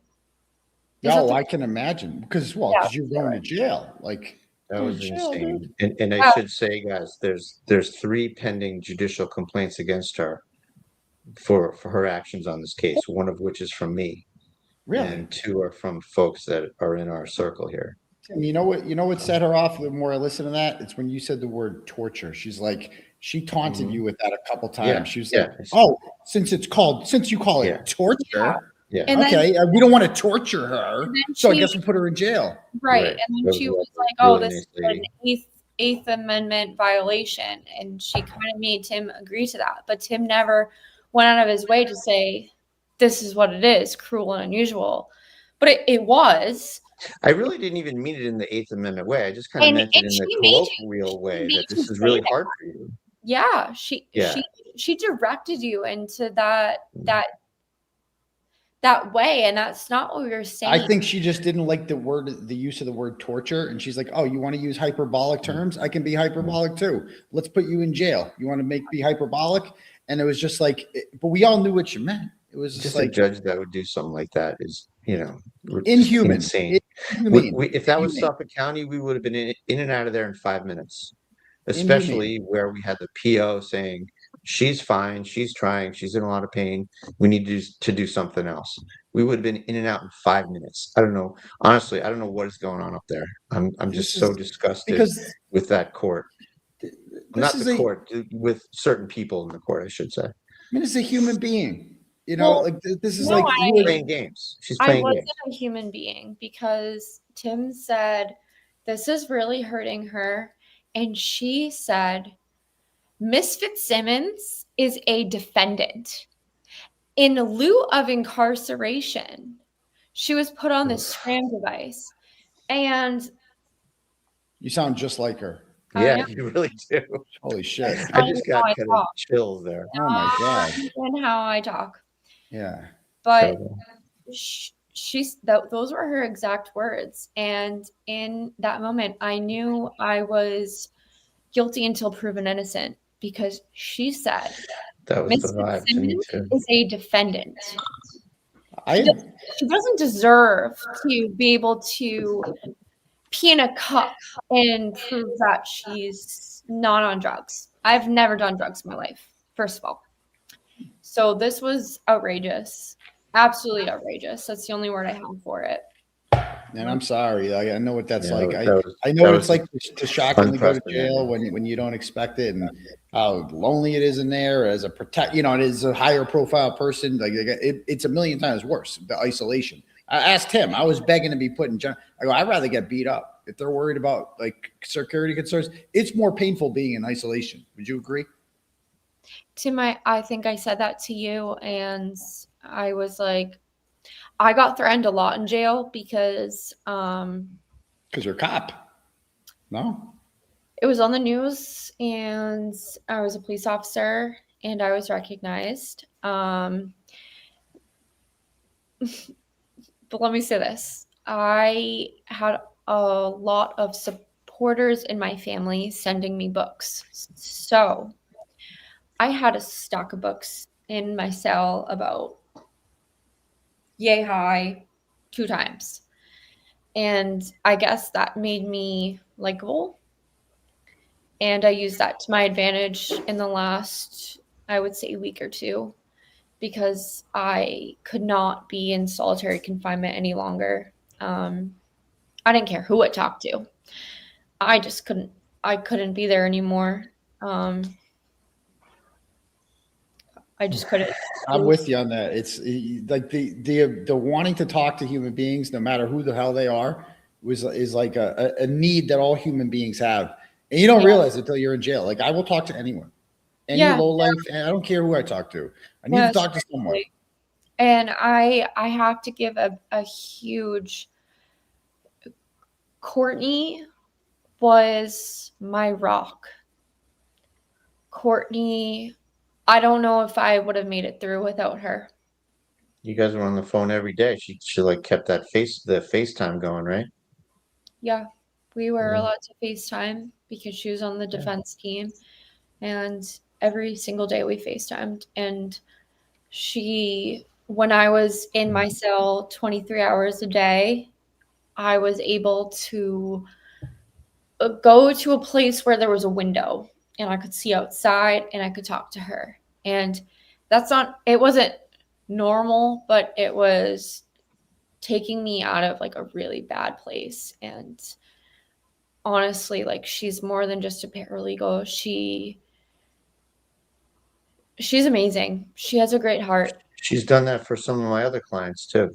no, I can imagine because you're going to jail. Like
That was
jail,
insane. And I should say, guys, there's 3 pending judicial complaints against her for her actions on this case, one of which is from me.
Really?
And 2 are from folks that are in our circle here.
Tim, you know what set her off the more I listen to that? It's when you said the word torture. She's like, she taunted you with that a couple times.
Yeah,
She was
yeah.
like, oh, since you call it torture.
Yeah.
And
Okay, we don't want to torture her, so I
she-
guess we'll put her in jail.
Right.
Right.
And
That
then she
was
was like,
really
oh, this
nice
is
lady.
an eighth Amendment violation. And she kind of made Tim agree to that. But Tim never went out of his way to say, this is what it is, cruel and unusual. But it was.
I really didn't even mean it in the 8th Amendment way. I just kind of
And-
meant it
and
in
she
the
made
colloquial way
made
that
you
this is
say
really
that.
hard for you.
Yeah.
Yeah.
She directed you into that way. And that's not what we were saying.
I think she just didn't like the use of the word torture, and she's like, "Oh, you want to use hyperbolic terms? I can be hyperbolic too. Let's put you in jail. You want to be hyperbolic?" And it was just like, but we all knew what you meant. It was just
Just
like
a judge that would do something like that is,
inhuman.
insane.
Inhumane.
If that was
Inhumane.
Suffolk County, we would have been in and out of there in 5 minutes. Especially where we had the PO saying she's fine, she's trying, she's in a lot of pain. We need to do something else. We would have been in and out in 5 minutes. I don't know. Honestly, I don't know what is going on up there. I'm just so disgusted with that court. Not the court, with certain people in the court, I should say.
I mean, it's a human being. You know,
Well,
like this is
no,
like
She's playing games. She's
I
playing
wasn't
games.
a human being because Tim said, this is really hurting her. And she said, Miss Fitzsimmons is a defendant. In lieu of incarceration, she was put on this Scram device. And
you sound just like her.
Yeah, you really do.
Holy shit!
I just got
how I
kind of
talk.
chills there.
Oh my god!
And how I talk.
Yeah.
But those were her exact words. And in that moment, I knew I was guilty until proven innocent because she said,
that was
Miss
the vibe to me
Fitzsimmons
too.
is a defendant.
I
She doesn't deserve to be able to pee in a cup and prove that she's not on drugs. I've never done drugs in my life, first of all. So this was outrageous. Absolutely outrageous. That's the only word I have for it.
And I'm sorry. I know what that's like. I
that
know what
was
it's like to shockingly go to
unprecedented.
jail when you don't expect it, and how lonely it is in there as a it is a higher profile person. Like it's a million times worse. The isolation. I asked him. I was begging to be put in jail. I go, I'd rather get beat up. If they're worried about like security concerns, it's more painful being in isolation. Would you agree?
Tim, I think I said that to you, and I was like, I got threatened a lot in jail because
you're a cop. No,
it was on the news, and I was a police officer, and I was recognized. But let me say this: I had a lot of supporters in my family sending me books, so I had a stock of books in my cell about yay high 2 times. And I guess that made me likable. And I used that to my advantage in the last, I would say, week or 2, because I could not be in solitary confinement any longer. I didn't care who I talked to. I just couldn't be there anymore. I just couldn't.
I'm with you on that. It's like the wanting to talk to human beings, no matter who the hell they are, is like a need that all human beings have, and you don't realize it until you're in jail. Like I will talk to anyone, any low life, and I don't care who I talk to. I need to talk to someone.
And I have to give a huge. Courtney was my rock. Courtney, I don't know if I would have made it through without her.
You guys were on the phone every day. She like kept the FaceTime going, right?
Yeah, we were allowed to FaceTime because she was on the defense team, and every single day we FaceTimed. And when I was in my cell 23 hours a day, I was able to go to a place where there was a window and I could see outside and I could talk to her. And it wasn't normal, but it was taking me out of like a really bad place. And honestly, like she's more than just a paralegal. She's amazing. She has a great heart.
She's done that for some of my other clients too.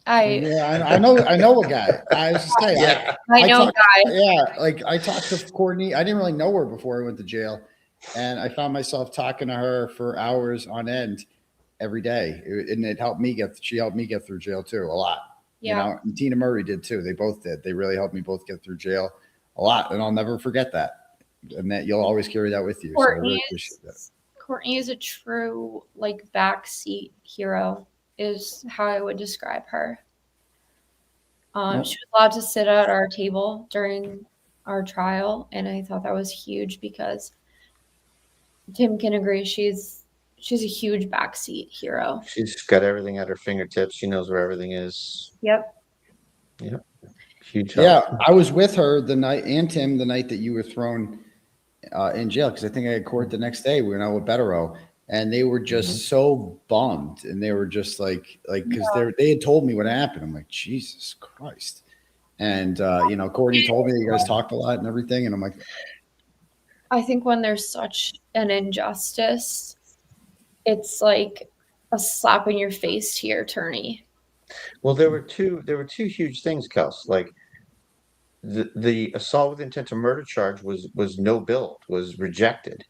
I know a guy. I was just saying.
I know a guy.
Yeah, like I talked to Courtney. I didn't really know her before I went to jail, and I found myself talking to her for hours on end every day, and it helped me she helped me get through jail too a lot.
Yeah.
You know, and Tina Murray did too. They both did. They really helped me both get through jail a lot, and I'll never forget that. And that you'll always carry that with you. So I really appreciate that.
Courtney is a true like backseat hero, is how I would describe her. She was allowed to sit at our table during our trial, and I thought that was huge because Tim can agree she's a huge backseat hero.
She's got everything at her fingertips. She knows where everything is.
Yep.
Huge help.
Yeah, I was with her the night, and Tim, the night that you were thrown in jail, because I think I had court the next day. We went out with Betrayal, and they were just so bummed, and they were just like because they had told me what happened. I'm like, Jesus Christ. And Courtney told me that you guys talked a lot and everything, and I'm like,
I think when there's such an injustice, it's like a slap in your face to your attorney.
Well, there were two huge things, Kels. Like the assault with intent to murder charge was no billed, was rejected,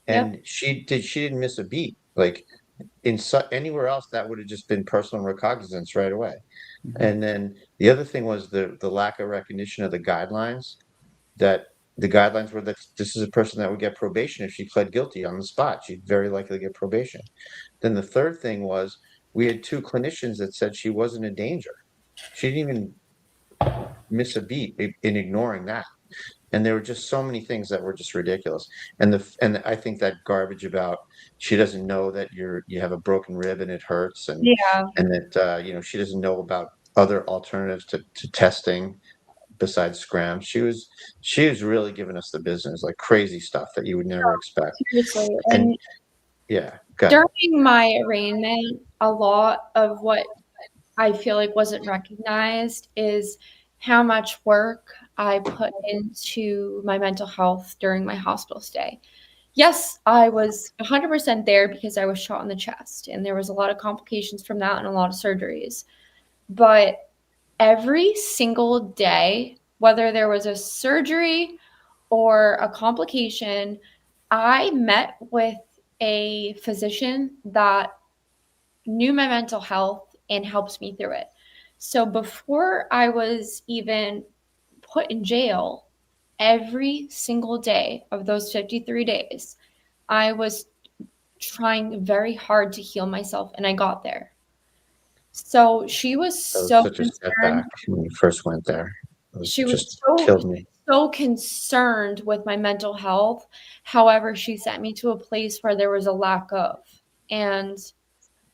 and she didn't miss a beat. Like anywhere else, that would have just been personal recognizance right away. Mm-hmm. And then the other thing was the lack of recognition of the guidelines. That the guidelines were that this is a person that would get probation if she pled guilty on the spot. She'd very likely get probation. Then the third thing was we had two clinicians that said she wasn't a danger. She didn't even miss a beat in ignoring that. And there were just so many things that were just ridiculous. And I think that garbage about she doesn't know that you have a broken rib and it hurts, and that she doesn't know about other alternatives to testing besides Scram. She was really giving us the business, like crazy stuff that you would never expect.
Seriously.
And
during my arraignment, a lot of what I feel like wasn't recognized is how much work I put into my mental health during my hospital stay. Yes, I was 100% there because I was shot in the chest, and there was a lot of complications from that and a lot of surgeries. But every single day, whether there was a surgery or a complication, I met with a physician that knew my mental health and helped me through it. So before I was even put in jail, every single day of those 53 days, I was trying very hard to heal myself, and I got there. So she was so
such a setback when you first went there.
She was
killed me.
So concerned with my mental health. However, she sent me to a place where there was a lack of, and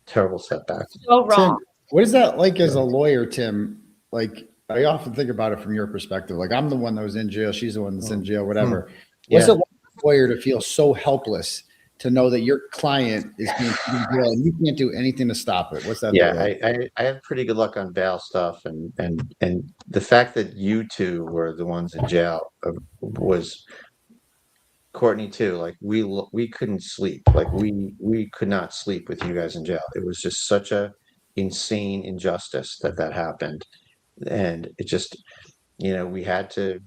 terrible setback.
So wrong.
Tim, what is that like as a lawyer, Tim? Like, I often think about it from your perspective. Like, I'm the one that was in jail. She's the one that's in jail, whatever. What's it like as a lawyer to feel so helpless to know that your client is being put in jail and you can't do anything to stop it. What's that?
I had pretty good luck on bail stuff, and the fact that you two were the ones in jail was Courtney too. Like we couldn't sleep. Like we could not sleep with you guys in jail. It was just such a insane injustice that happened, and it just, we had to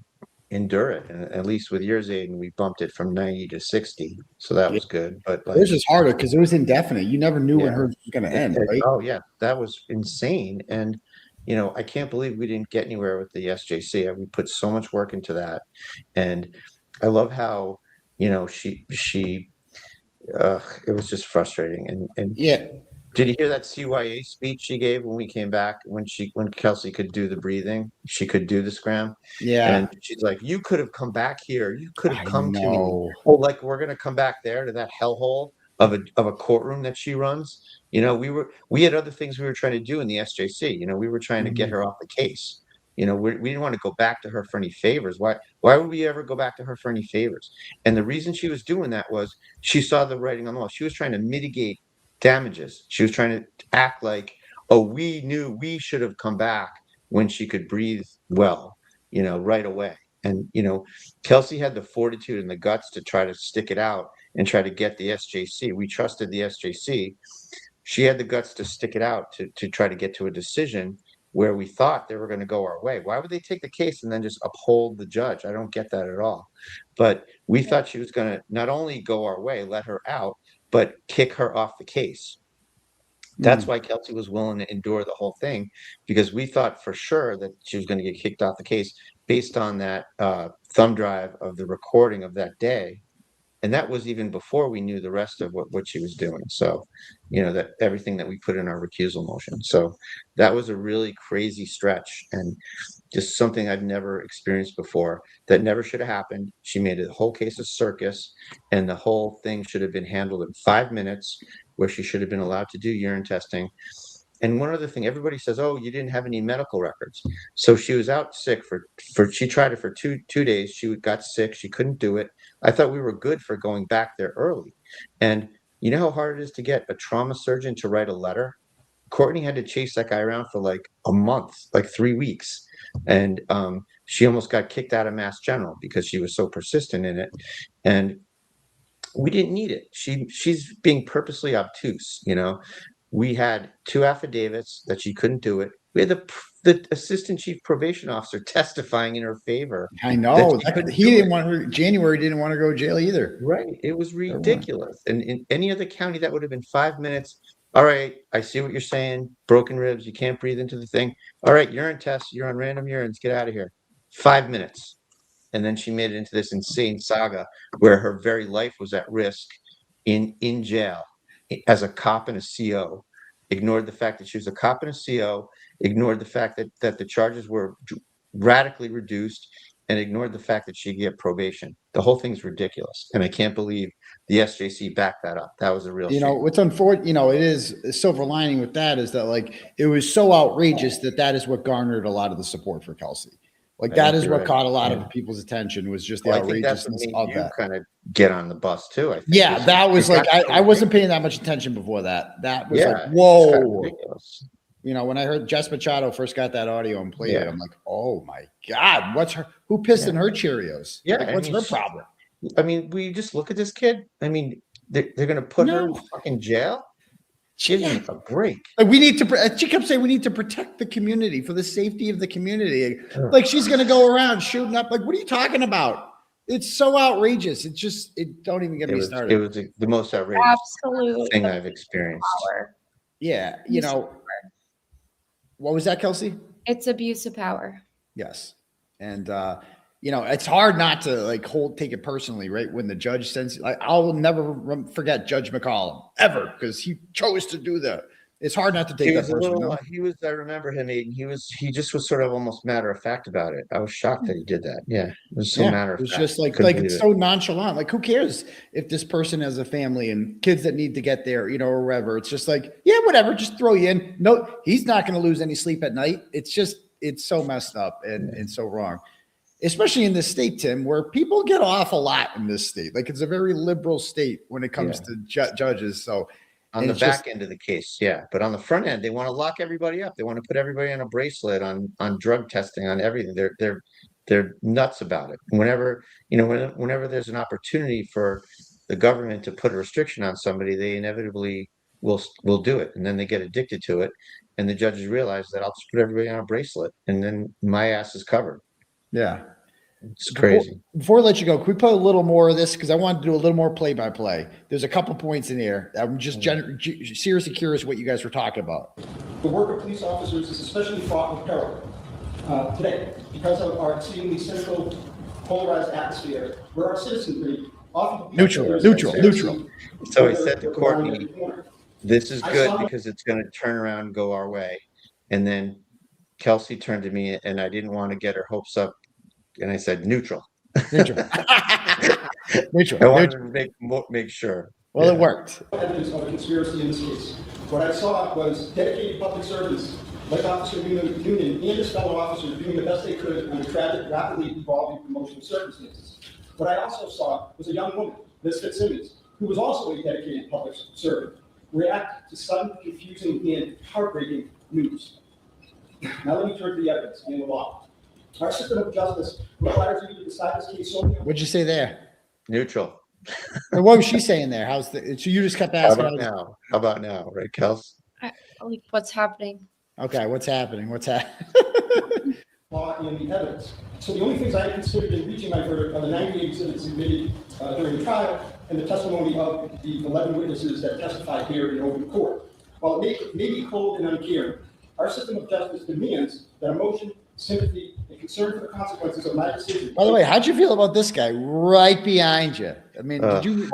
endure it. And at least with yours, Aiden, we bumped it from 90 to 60, so that was good. But like,
this is harder because it was indefinite. You never knew when hers was going to end, right?
Oh yeah, that was insane. And I can't believe we didn't get anywhere with the SJC. We put so much work into that, and I love how she it was just frustrating. And
yeah.
Did you hear that CYA speech she gave when we came back, when Kelsey could do the breathing, she could do the scram?
Yeah.
And she's like, you could have come back here. You could have come to me. Oh, like we're going to come back there to that hellhole of a courtroom that she runs. We had other things we were trying to do in the SJC. We were trying to get her off the case. We didn't want to go back to her for any favors. Why would we ever go back to her for any favors? And the reason she was doing that was she saw the writing on the wall. She was trying to mitigate damages. She was trying to act like, oh, we knew we should have come back when she could breathe well, right away. And, Kelsey had the fortitude and the guts to try to stick it out and try to get the SJC. We trusted the SJC. She had the guts to stick it out to try to get to a decision where we thought they were going to go our way. Why would they take the case and then just uphold the judge? I don't get that at all. But we thought she was going to not only go our way, let her out, but kick her off the case. That's why Kelsey was willing to endure the whole thing, because we thought for sure that she was going to get kicked off the case based on that thumb drive of the recording of that day. And that was even before we knew the rest of what she was doing. So, that everything that we put in our recusal motion. So that was a really crazy stretch and just something I've never experienced before. That never should have happened. She made a whole case of circus, and the whole thing should have been handled in 5 minutes, where she should have been allowed to do urine testing. And one other thing, everybody says, oh, you didn't have any medical records. So she was out sick she tried it for two days. She got sick. She couldn't do it. I thought we were good for going back there early. And you know how hard it is to get a trauma surgeon to write a letter? Courtney had to chase that guy around for like a month, like 3 weeks. And she almost got kicked out of Mass General because she was so persistent in it. And we didn't need it. She's being purposely obtuse, We had 2 affidavits that she couldn't do it. We had the assistant chief probation officer testifying in her favor.
I know. He didn't want her. January didn't want to go to jail either.
Right. It was ridiculous. And in any other county, that would have been 5 minutes. All right, I see what you're saying. Broken ribs. You can't breathe into the thing. All right, urine test. You're on random urines. Get out of here. 5 minutes. And then she made it into this insane saga where her very life was at risk in jail as a cop and a CO. Ignored the fact that she was a cop and a CO, ignored the fact that the charges were radically reduced, and ignored the fact that she could get probation. The whole thing's ridiculous. And I can't believe the SJC backed that up. That was a real shame.
What's unfortunate, it is a silver lining with that is that like, it was so outrageous that is what garnered a lot of the support for Kelsey. Like that is what caught a lot of people's attention, was just the outrageousness of that.
Kind of get on the bus too. I think.
Yeah, that was like I wasn't paying that much attention before that. That was like, whoa. When I heard Jess Machado first got that audio and played it, I'm like, oh my God, who pissed in her Cheerios?
Yeah,
like, what's her problem?
I mean, we just look at this kid. I mean, they're gonna put her in fucking jail. Give me a break.
Like she kept saying we need to protect the community for the safety of the community. Like she's going to go around shooting up. Like, what are you talking about? It's so outrageous. Don't even get me started.
It was the most outrageous thing I've experienced.
Yeah. What was that, Kelsey?
It's abuse of power.
Yes. And, it's hard not to take it personally, right? When the judge sends, I'll never forget Judge McCollum ever, because he chose to do that. It's hard not to take that personally.
I remember him, Aiden. He just was sort of almost matter of fact about it. I was shocked that he did that. Yeah. It was so matter of fact.
It was just it's so nonchalant. Like, who cares if this person has a family and kids that need to get there, or wherever. It's just like, yeah, whatever, just throw you in. No, he's not going to lose any sleep at night. It's so messed up and so wrong. especially in this state, Tim, where people get off a lot in this state. Like it's a very liberal state when it comes to judges. So
on the back end of the case, yeah, but on the front end, they want to lock everybody up. They want to put everybody on a bracelet on drug testing, on everything. They're nuts about it. Whenever whenever there's an opportunity for the government to put a restriction on somebody, they inevitably will do it, and then they get addicted to it, and the judges realize that I'll just put everybody on a bracelet, and then my ass is covered.
Yeah.
It's crazy.
Before I let you go, can we put a little more of this? Because I wanted to do a little more play-by-play. There's a couple points in here. I'm just seriously curious what you guys were talking about.
The work of police officers is especially fraught with peril today because of our exceedingly cynical, polarized atmosphere, where our citizenry often
neutral.
So he said to Courtney, "This is good because it's going to turn around and go our way." And then Kelsey turned to me, and I didn't want to get her hopes up. And I said, neutral.
Neutral.
I wanted to make sure.
Well, it worked.
Evidence of a conspiracy in this case. What I saw was dedicated public servants like Officer Newman and his fellow officers doing the best they could under tragic, rapidly evolving promotional circumstances. What I also saw was a young woman, Ms. Fitzsimmons, who was also a dedicated public servant, react to sudden, confusing, and heartbreaking news. Now let me turn to the evidence and the law. Our system of justice requires you to decide this case solely on—
What'd you say there?
Neutral.
And what was she saying there? So you just kept asking.
How about now? Right, Kels?
Like, what's happening?
Okay, what's happening?
Law and the evidence. So the only things I considered in reaching my verdict are the 98 exhibits submitted during the trial and the testimony of the 11 witnesses that testified here in open court. While it may be cold and uncaring, our system of justice demands that emotion, sympathy, and concern for the consequences of my decision.
By the way, how'd you feel about this guy right behind you? I mean, did you?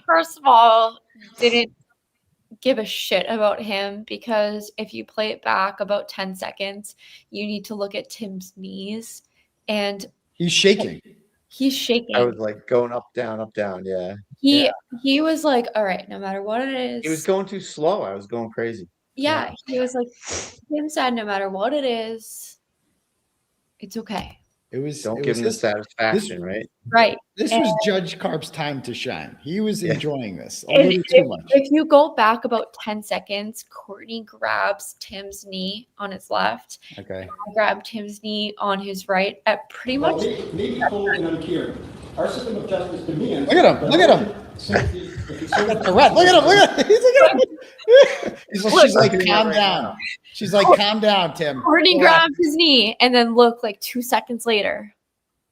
First of all, didn't give a shit about him, because if you play it back about 10 seconds, you need to look at Tim's knees, and
he's shaking.
I was like going up, down, yeah.
He was like, all right, no matter what it is.
He was going too slow. I was going crazy.
Yeah, he was like, Tim said, no matter what it is, it's okay.
Don't give him the satisfaction, right?
Right.
This was Judge Carp's time to shine. He was enjoying this a little too much.
If you go back about 10 seconds, Courtney grabs Tim's knee on his left.
Okay.
I grabbed Tim's knee on his right at pretty much.
Maybe cold and uncaring. Our system of justice demands.
Look at him.
Sympathy,
the red. Look at him. She's like, calm down. She's like, calm down, Tim.
Courtney grabs his knee and then look like 2 seconds later.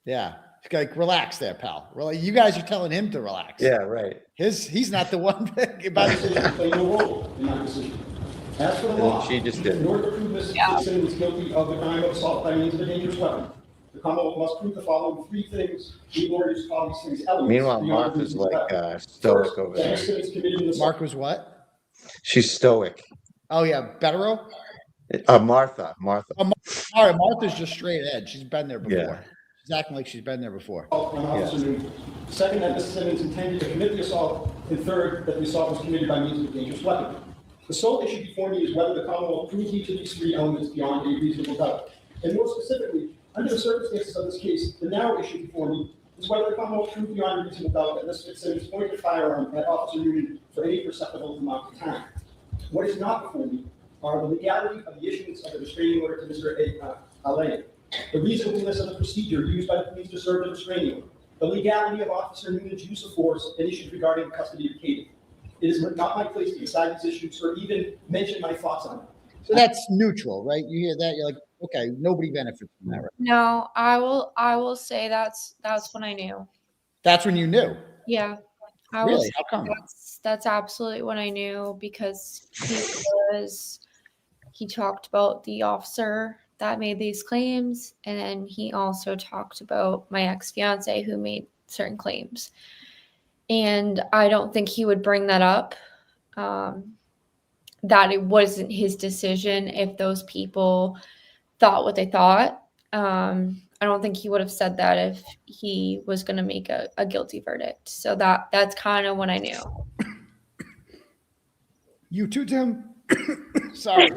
Yeah. Like, relax there, pal. You guys are telling him to relax.
Yeah, right.
He's not the one.
Play no role in my decision. As for the law,
she just did.
In order to prove Mrs. Fitzsimmons was guilty of the crime of assault by means of a dangerous weapon, the Commonwealth must prove the following 3 things. We lawyers call these things elements.
Meanwhile, Martha's like stoic over there.
Mark was what?
She's stoic.
Oh yeah, Betrayal?
Martha.
All right, Martha's just straight ahead. She's been there before.
Yeah.
She's acting like she's been there before.
Second, that Mrs. Simmons intended to commit the assault. And third, that the assault was committed by means of a dangerous weapon. The sole issue before me is whether the Commonwealth proves each of these 3 elements beyond a reasonable doubt. And more specifically, under the circumstances of this case, the narrow issue before me is whether the Commonwealth proved beyond a reasonable doubt that Mrs. Fitzsimmons pointed a firearm at Officer Newman for any perceptible amount of time. What is not before me are the legality of the issuance of a restraining order to Mr. Alain, the reasonableness of the procedure used by the police to serve the restraining order, the legality of Officer Newman's use of force, and issues regarding the custody of Katie. It is not my place to decide these issues or even mention my thoughts on them.
So that's neutral, right? You hear that, you're like, okay, nobody benefits from that, right?
No, I will say that's when I knew.
That's when you knew.
Yeah.
Really? How come?
That's absolutely when I knew, because he talked about the officer that made these claims, and then he also talked about my ex-fiance who made certain claims. And I don't think he would bring that up, that it wasn't his decision if those people thought what they thought. I don't think he would have said that if he was going to make a guilty verdict. So that's kind of when I knew.
You too, Tim? Sorry.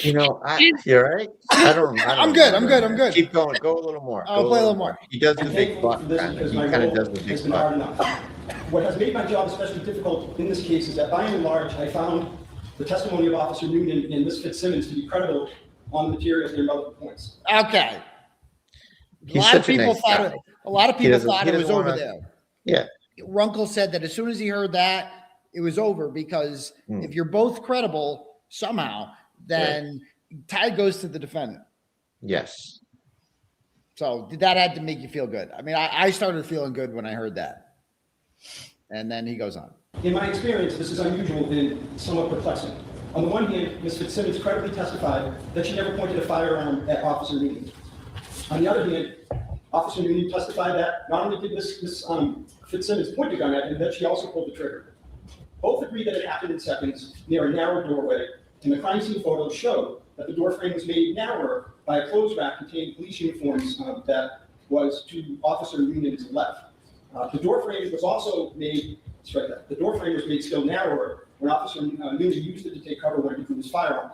You know, you're right. I don't
I'm good. I'm good. I'm good.
Keep going. Go a little more.
I'll play a little more.
He does the
I'm
big
thankful
buck
for this
kind of.
because
He
my
kind of
role
does the
has
big
been hard
buck.
enough. What has made my job especially difficult in this case is that by and large, I found the testimony of Officer Newman and Ms. Fitzsimmons to be credible on the materials and relevant points.
Okay. A
He's
lot of
such a
people
nice
thought
guy.
it, a lot of people
doesn't-
thought
he
it was
doesn't
over
wanna-
there.
Yeah.
Runkle said that as soon as he heard that, it was over because if you're both credible somehow, then tie goes to the defendant.
Yes.
So that had to make you feel good. I mean, I started feeling good when I heard that. And then he goes on.
In my experience, this is unusual and somewhat perplexing. On the one hand, Ms. Fitzsimmons credibly testified that she never pointed a firearm at Officer Newman. On the other hand, Officer Newman testified that not only did Ms. Fitzsimmons point the gun at him, that she also pulled the trigger. Both agreed that it happened in seconds near a narrow doorway, and the crime scene photos showed that the door frame was made narrower by a clothes rack containing police uniforms that was to Officer Newman's left. The door frame was also made, the door frame was made still narrower when Officer Newman used it to take cover when he drew his firearm.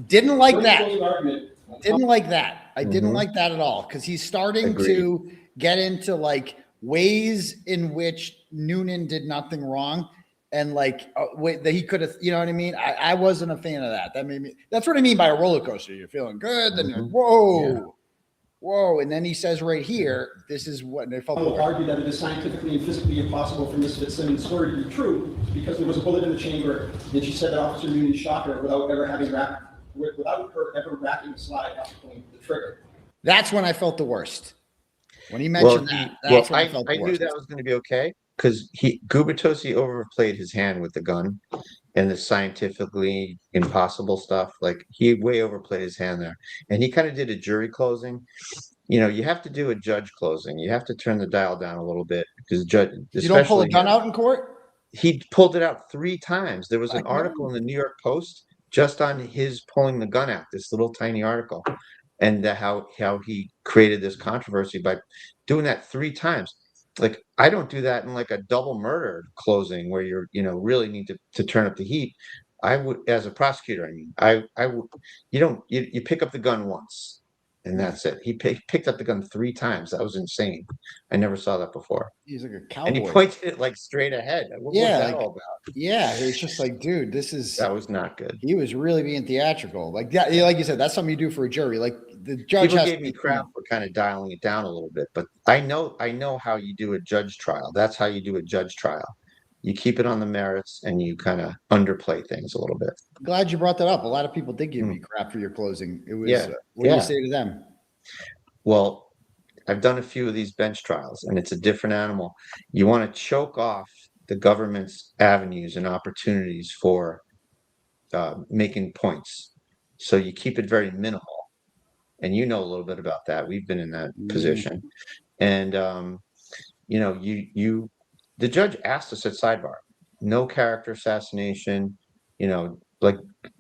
Didn't like
During the
that.
closing argument,
Didn't like that. I didn't like that at all because he's starting
Agreed.
to get into like ways in which Noonan did nothing wrong and like that he could have, you know what I mean? I wasn't a fan of that. That made me. That's what I mean by a roller coaster. You're feeling good, then you're whoa, whoa, and then he says right here, this is what they felt.
I will argue that it is scientifically and physically impossible for Ms. Fitzsimmons' story to be true because there was a bullet in the chamber, and she said that Officer Newman shot her without her ever wrapping the slide after pulling the trigger.
That's when I felt the worst. When he mentioned that's when I felt the
I knew
worst.
that was going to be okay because Gubitosi overplayed his hand with the gun and the scientifically impossible stuff. Like he way overplayed his hand there, and he kind of did a jury closing. You know, you have to do a judge closing. You have to turn the dial down a little bit because judge.
You don't pull a gun out in court.
He pulled it out 3 times. There was an article in the New York Post just on his pulling the gun out. This little tiny article. And how he created this controversy by doing that 3 times. Like I don't do that in like a double murder closing where you're really need to turn up the heat. I would, as a prosecutor, I mean, I would. You pick up the gun once, and that's it. He picked up the gun 3 times. That was insane. I never saw that before.
He's like a cowboy.
And he pointed it like straight ahead. What was that all about?
Yeah, it's just like, dude,
that was not good.
He was really being theatrical. Like that, like you said, that's something you do for a jury. Like the judge
People
has
gave me crap for kind of dialing it down a little bit, but I know how you do a judge trial. That's how you do a judge trial. You keep it on the merits and you kind of underplay things a little bit.
Glad you brought that up. A lot of people did give me crap for your closing. It was what do you say to them?
Well, I've done a few of these bench trials and it's a different animal. You want to choke off the government's avenues and opportunities for making points. So you keep it very minimal. And you know a little bit about that. We've been in that position. And, the judge asked us at sidebar, no character assassination, like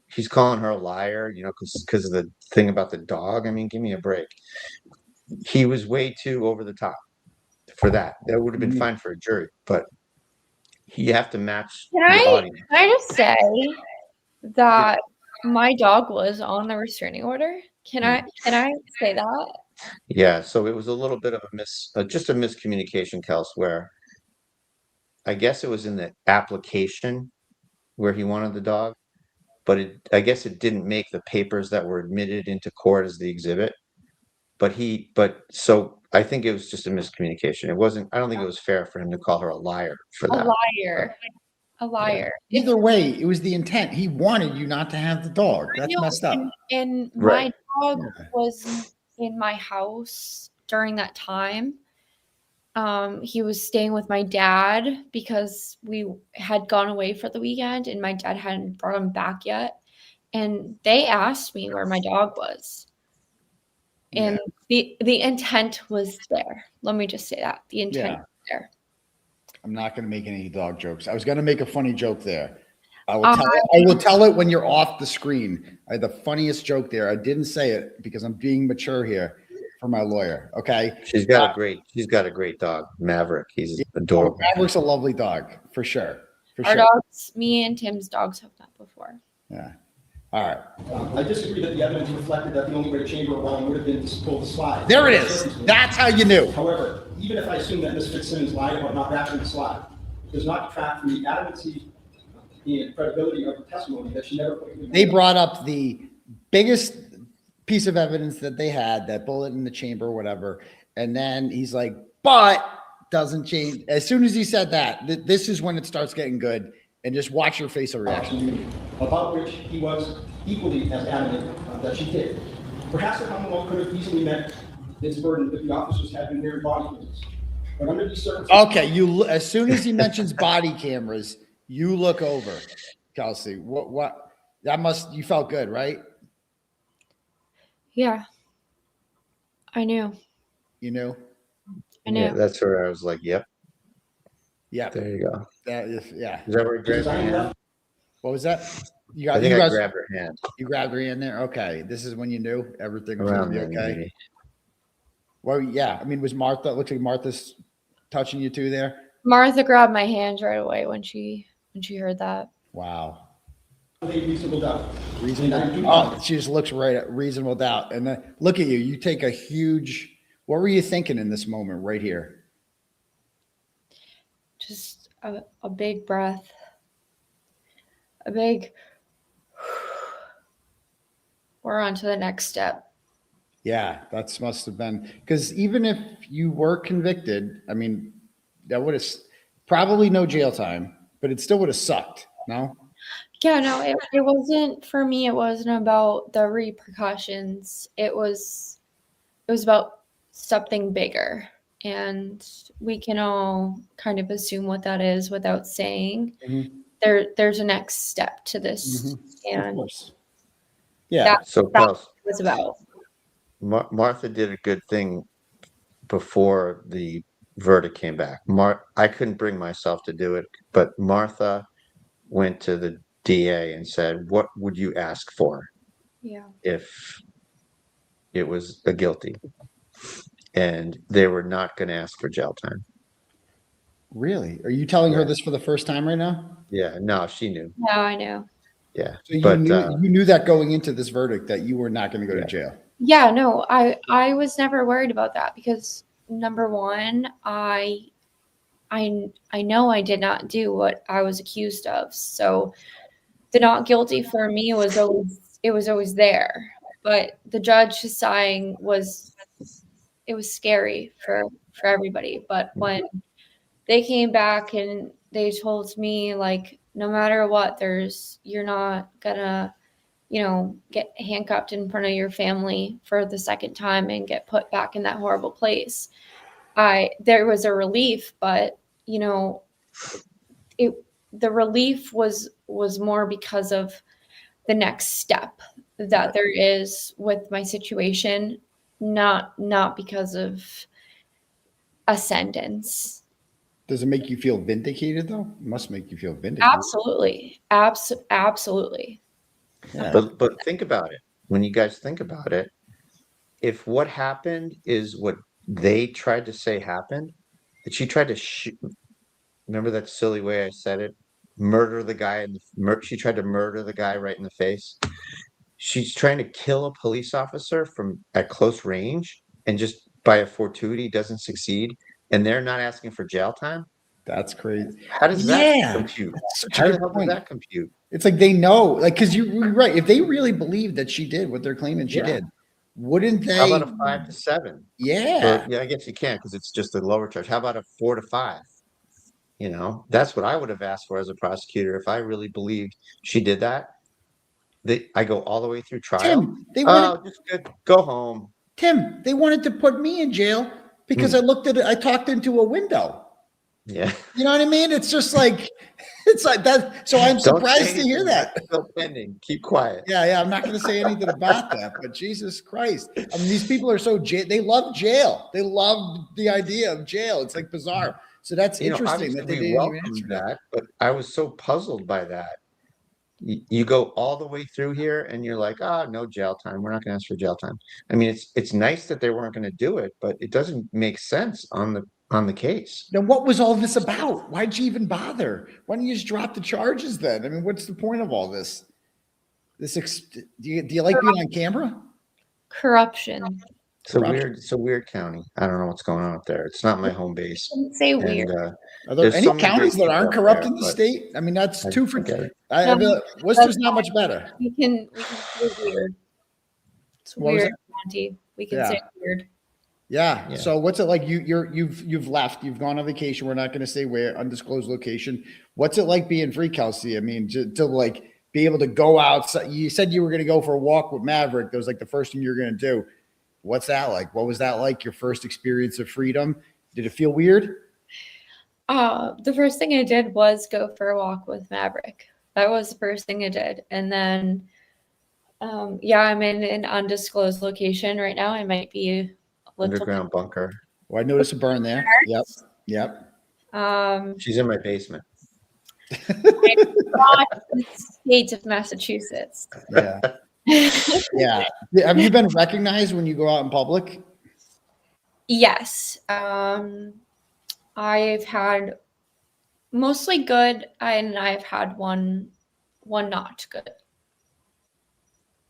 he's calling her a liar, because of the thing about the dog. I mean, give me a break. He was way too over the top for that. That would have been fine for a jury, but you have to match the audience.
Can I just say that my dog was on the restraining order? Can I say that?
Yeah, so it was a little bit of just a miscommunication, Kels, where I guess it was in the application where he wanted the dog, but I guess it didn't make the papers that were admitted into court as the exhibit. So I think it was just a miscommunication. I don't think it was fair for him to call her a liar for that.
A liar.
Either way, it was the intent. He wanted you not to have the dog. That's messed up.
And my dog was in my house during that time. He was staying with my dad because we had gone away for the weekend and my dad hadn't brought him back yet. And they asked me where my dog was. And the intent was there. Let me just say that. The intent was there.
I'm not going to make any dog jokes. I was going to make a funny joke there. I will tell it when you're off the screen. I had the funniest joke there. I didn't say it because I'm being mature here for my lawyer. Okay.
She's got a great dog, Maverick. He's adorable.
Maverick's a lovely dog for sure.
Our dogs, me and Tim's dogs have met before.
Yeah. All right.
I disagree that the evidence reflected that the only way to chamber a line would have been to pull the slide.
There it is. That's how you knew.
However, even if I assume that Ms. Fitzsimmons lied about not wrapping the slide, it does not detract from the adamancy and credibility of her testimony that she never put it in.
They brought up the biggest piece of evidence that they had, that bullet in the chamber or whatever. And then he's like, but doesn't change. As soon as he said that, this is when it starts getting good. And just watch your facial reaction.
About which he was equally as adamant that she did. Perhaps the Commonwealth could have easily met its burden if the officers had been wearing body cameras. But under these circumstances.
Okay, as soon as he mentions body cameras, you look over, Kelsey. What? You felt good, right?
Yeah. I knew.
You knew?
I knew.
Yeah, that's where I was like, yep.
Yeah.
There you go.
Yeah.
Is that where you grabbed her hand?
What was that?
I think I grabbed her hand.
You grabbed her hand there? Okay. This is when you knew everything was
Around
going to be
there,
okay.
maybe.
Well, yeah. I mean, was Martha, it looks like Martha's touching you too there?
Martha grabbed my hand right away when she heard that.
Wow.
Reasonable doubt.
Oh, she just looks right at reasonable doubt. And then look at you. You take a huge, what were you thinking in this moment right here?
Just a big breath. A big, we're on to the next step.
Yeah, that must have been, because even if you were convicted, I mean, that would have probably no jail time, but it still would have sucked. No?
Yeah, no, it wasn't for me. It wasn't about the repercussions. It was about something bigger, and we can all kind of assume what that is without saying.
Mm-hmm.
There's a next step to this, and
of course. Yeah.
So
that's what
Kelsey,
it was about.
Martha did a good thing before the verdict came back. I couldn't bring myself to do it, but Martha went to the DA and said, what would you ask for if it was a guilty? And they were not going to ask for jail time.
Really? Are you telling her this for the first time right now?
Yeah, no, she knew.
No, I knew.
Yeah.
So
but
you knew that going into this verdict that you were not going to go to jail.
Yeah, no, I was never worried about that because number one, I know I did not do what I was accused of. So the not guilty for me was always there. But the judge deciding was scary for everybody. But when they came back and they told me, like, no matter what, you're not gonna, get handcuffed in front of your family for the second time and get put back in that horrible place. There was a relief, but the relief was more because of the next step that there is with my situation, not because of a sentence.
Does it make you feel vindicated though? It must make you feel vindicated.
Absolutely. Absolutely.
Yeah.
But think about it. When you guys think about it, if what happened is what they tried to say happened, that she tried to remember that silly way I said it? Murder the guy she tried to murder the guy right in the face. She's trying to kill a police officer at close range, and just by a fortuity doesn't succeed, and they're not asking for jail time.
That's crazy.
How does that compute? How the hell does that compute?
It's like they know, like, because you're right. If they really believe that she did what they're claiming she did, wouldn't they?
How about a 5 to 7?
Yeah.
I guess you can't because it's just a lower charge. How about a 4 to 5? That's what I would have asked for as a prosecutor if I really believed she did that. I go all the way through trial.
Tim, just
good. Go home.
Tim, they wanted to put me in jail because I talked into a window.
Yeah.
You know what I mean? It's just like, it's like that. So I'm surprised to hear that.
Still pending. Keep quiet.
Yeah. I'm not going to say anything about that, but Jesus Christ. I mean, these people are they love jail. They love the idea of jail. It's like bizarre. So that's interesting that they didn't even answer that.
But I was so puzzled by that. You go all the way through here and you're like, no jail time. We're not going to ask for jail time. I mean, it's nice that they weren't going to do it, but it doesn't make sense on the case.
Then what was all this about? Why'd you even bother? Why don't you just drop the charges then? I mean, what's the point of all this? Do you like being on camera?
Corruption.
It's a weird county. I don't know what's going on up there. It's not my home base.
Don't say weird.
And
Are there
there's
any
so many
counties
great
that aren't
people up
corrupt
there,
in the
but
state? I mean, that's
I
two for.
get it.
I feel like Worcester's not much better.
We can say weird. It's
What was
weird, Monty. We can say weird.
Yeah.
Yeah.
So what's it like? You've left. You've gone on vacation. We're not going to say where, undisclosed location. What's it like being free, Kelsey? I mean, to like be able to go outside. You said you were going to go for a walk with Maverick. That was like the first thing you were going to do. What's that like? What was that like? Your first experience of freedom? Did it feel weird?
The first thing I did was go for a walk with Maverick. That was the first thing I did. And then, I'm in an undisclosed location right now. I might be a little
Underground bunker.
Well, I noticed a burn there. Yep.
She's in my basement.
State of Massachusetts.
Yeah. Yeah. Have you been recognized when you go out in public?
Yes. I've had mostly good, and I've had one not good.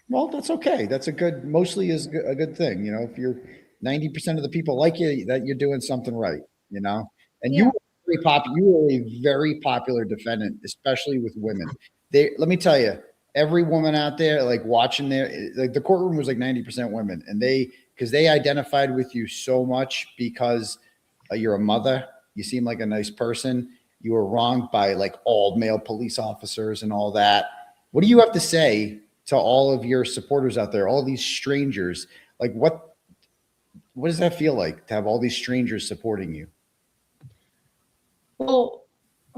Well, that's okay. That's mostly is a good thing. You know, if you're 90% of the people like you, that you're doing something right, you know, and you were a very popular defendant, especially with women. Let me tell you, every woman out there, like watching the courtroom was like 90% women, and because they identified with you so much because you're a mother, you seem like a nice person. You were wronged by like all male police officers and all that. What do you have to say to all of your supporters out there, all these strangers? Like what does that feel like to have all these strangers supporting you?
Well,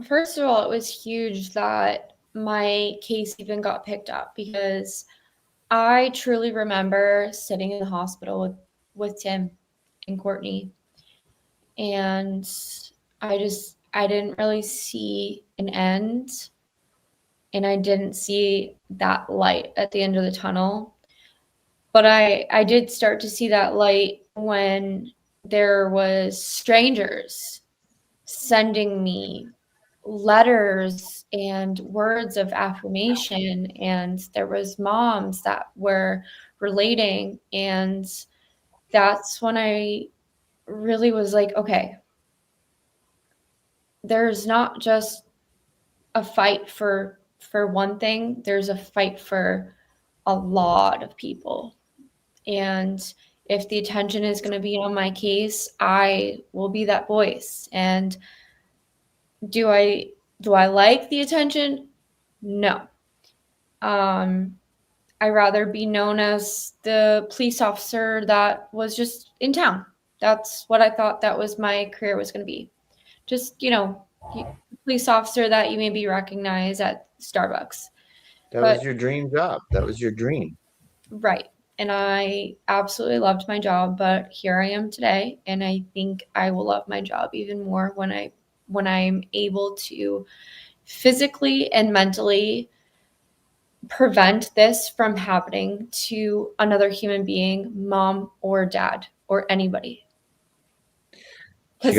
first of all, it was huge that my case even got picked up, because I truly remember sitting in the hospital with Tim and Courtney, and I didn't really see an end, and I didn't see that light at the end of the tunnel. But I did start to see that light when there was strangers sending me letters and words of affirmation, and there was moms that were relating, and that's when I really was like, okay, there's not just a fight for one thing, there's a fight for a lot of people. And if the attention is going to be on my case, I will be that voice. And do I like the attention? No. I'd rather be known as the police officer that was just in town. That's what I thought that was my career was going to be. Just, police officer that you maybe recognize at Starbucks.
That was your dream job. That was your dream.
Right. And I absolutely loved my job, but here I am today. And I think I will love my job even more when I'm able to physically and mentally prevent this from happening to another human being, mom or dad or anybody. Because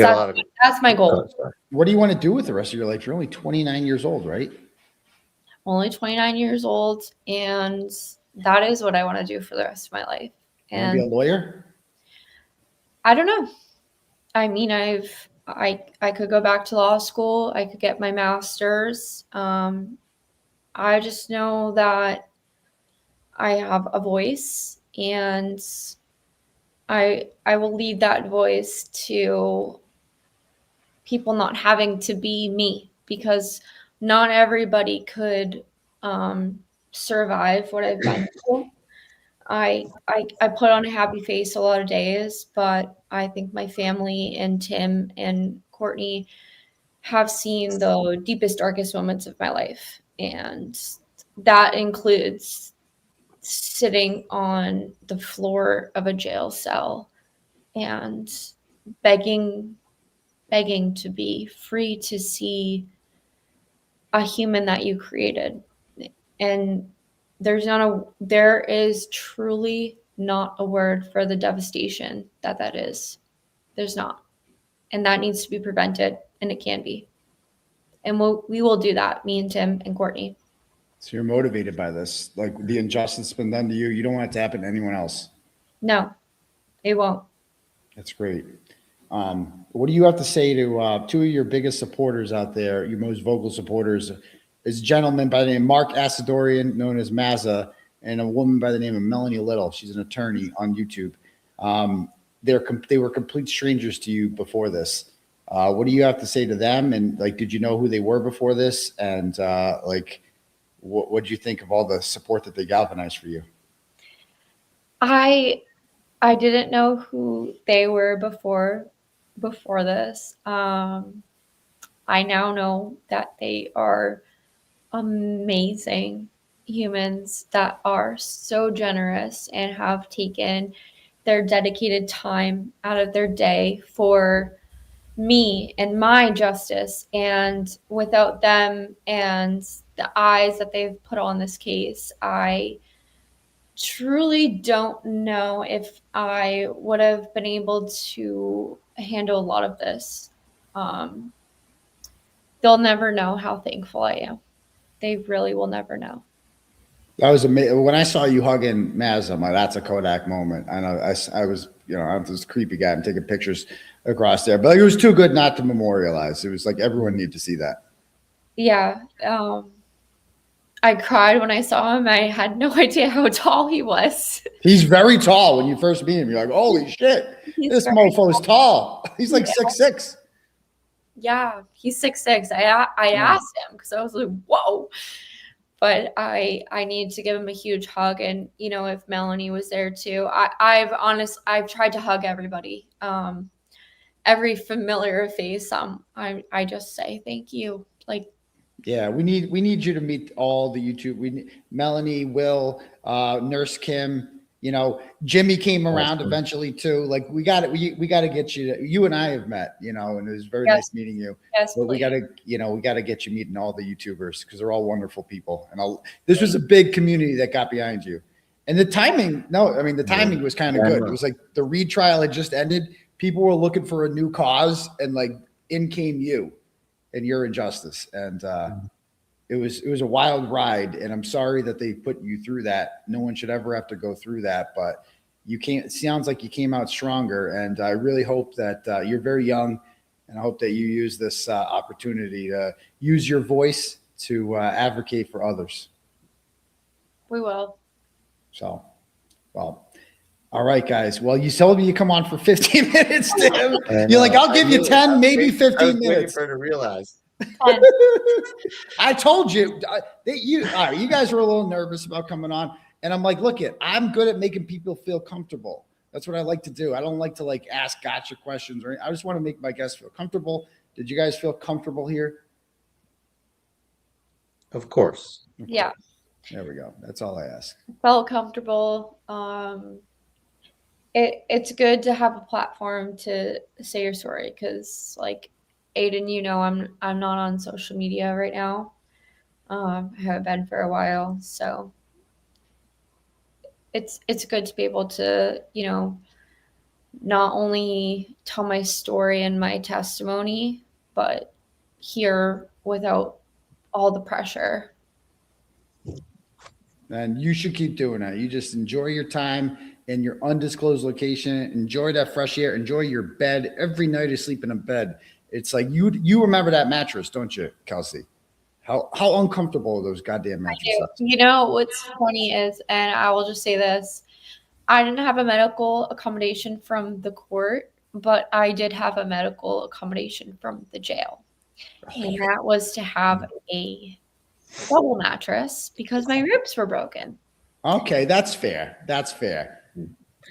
that's my goal.
What do you want to do with the rest of your life? You're only 29 years old, right?
Only 29 years old, and that is what I want to do for the rest of my life. And
be a lawyer?
I don't know. I mean, I could go back to law school. I could get my master's. I just know that I have a voice, and I will lead that voice to people not having to be me, because not everybody could survive what I've been through. I put on a happy face a lot of days, but I think my family and Tim and Courtney have seen the deepest, darkest moments of my life. And that includes sitting on the floor of a jail cell and begging to be free to see a human that you created. And there is truly not a word for the devastation that is. There's not. And that needs to be prevented, and it can be. And we will do that, me and Tim and Courtney.
So you're motivated by this, like the injustice been done to you. You don't want it to happen to anyone else.
No, it won't.
That's great. What do you have to say to two of your biggest supporters out there, your most vocal supporters? Is a gentleman by the name of Mark Asadorian, known as Mazza, and a woman by the name of Melanie Little. She's an attorney on YouTube. They were complete strangers to you before this. What do you have to say to them? And like, did you know who they were before this? And like, what do you think of all the support that they galvanized for you?
I didn't know who they were before this. I now know that they are amazing humans that are so generous and have taken their dedicated time out of their day for me and my justice. And without them and the eyes that they've put on this case, I truly don't know if I would have been able to handle a lot of this. They'll never know how thankful I am. They really will never know.
That was amazing. When I saw you hugging Maz, I'm like, that's a Kodak moment. I know I was, I'm this creepy guy. I'm taking pictures across there, but it was too good not to memorialize. It was like everyone needed to see that.
Yeah. I cried when I saw him. I had no idea how tall he was.
He's very tall. When you first meet him, you're like, holy shit, this mofo's tall. He's like 6'6".
Yeah, he's 6'6". I asked him because I was like, whoa. But I need to give him a huge hug. And, if Melanie was there too, I've tried to hug everybody. Every familiar face. I just say thank you. Like,
yeah, we need you to meet all the YouTube. We need Melanie, Will, Nurse Kim. Jimmy came around eventually too. Like we got to get you. You and I have met. And it was very nice meeting you.
Yes,
but we got to get you meeting all the YouTubers because they're all wonderful people. And this was a big community that got behind you. And the timing. The timing was kind of good. It was like the Reed trial had just ended. People were looking for a new cause, and like in came you and your injustice. And it was a wild ride, and I'm sorry that they put you through that. No one should ever have to go through that, but it sounds like you came out stronger. And I really hope that you're very young, and I hope that you use this opportunity to use your voice to advocate for others.
We will.
So, well, all right, guys. Well, you told me you come on for 15 minutes, Tim. You're like, I'll give you 10, maybe 15 minutes.
For her to realize.
I told you that you guys were a little nervous about coming on, and I'm like, I'm good at making people feel comfortable. That's what I like to do. I don't like to ask gotcha questions, or I just want to make my guests feel comfortable. Did you guys feel comfortable here?
Of course.
Yeah.
There we go. That's all I ask.
Felt comfortable. It's good to have a platform to say your story because, Aiden, I'm not on social media right now. I haven't been for a while, so it's good to be able to, not only tell my story and my testimony, but hear without all the pressure.
And you should keep doing that. You just enjoy your time in your undisclosed location. Enjoy that fresh air. Enjoy your bed. Every night you sleep in a bed. It's like you remember that mattress, don't you, Kelsey? How uncomfortable are those goddamn mattresses?
I do. What's funny is, and I will just say this, I didn't have a medical accommodation from the court, but I did have a medical accommodation from the jail. And that was to have a double mattress because my ribs were broken.
Okay, that's fair. That's fair.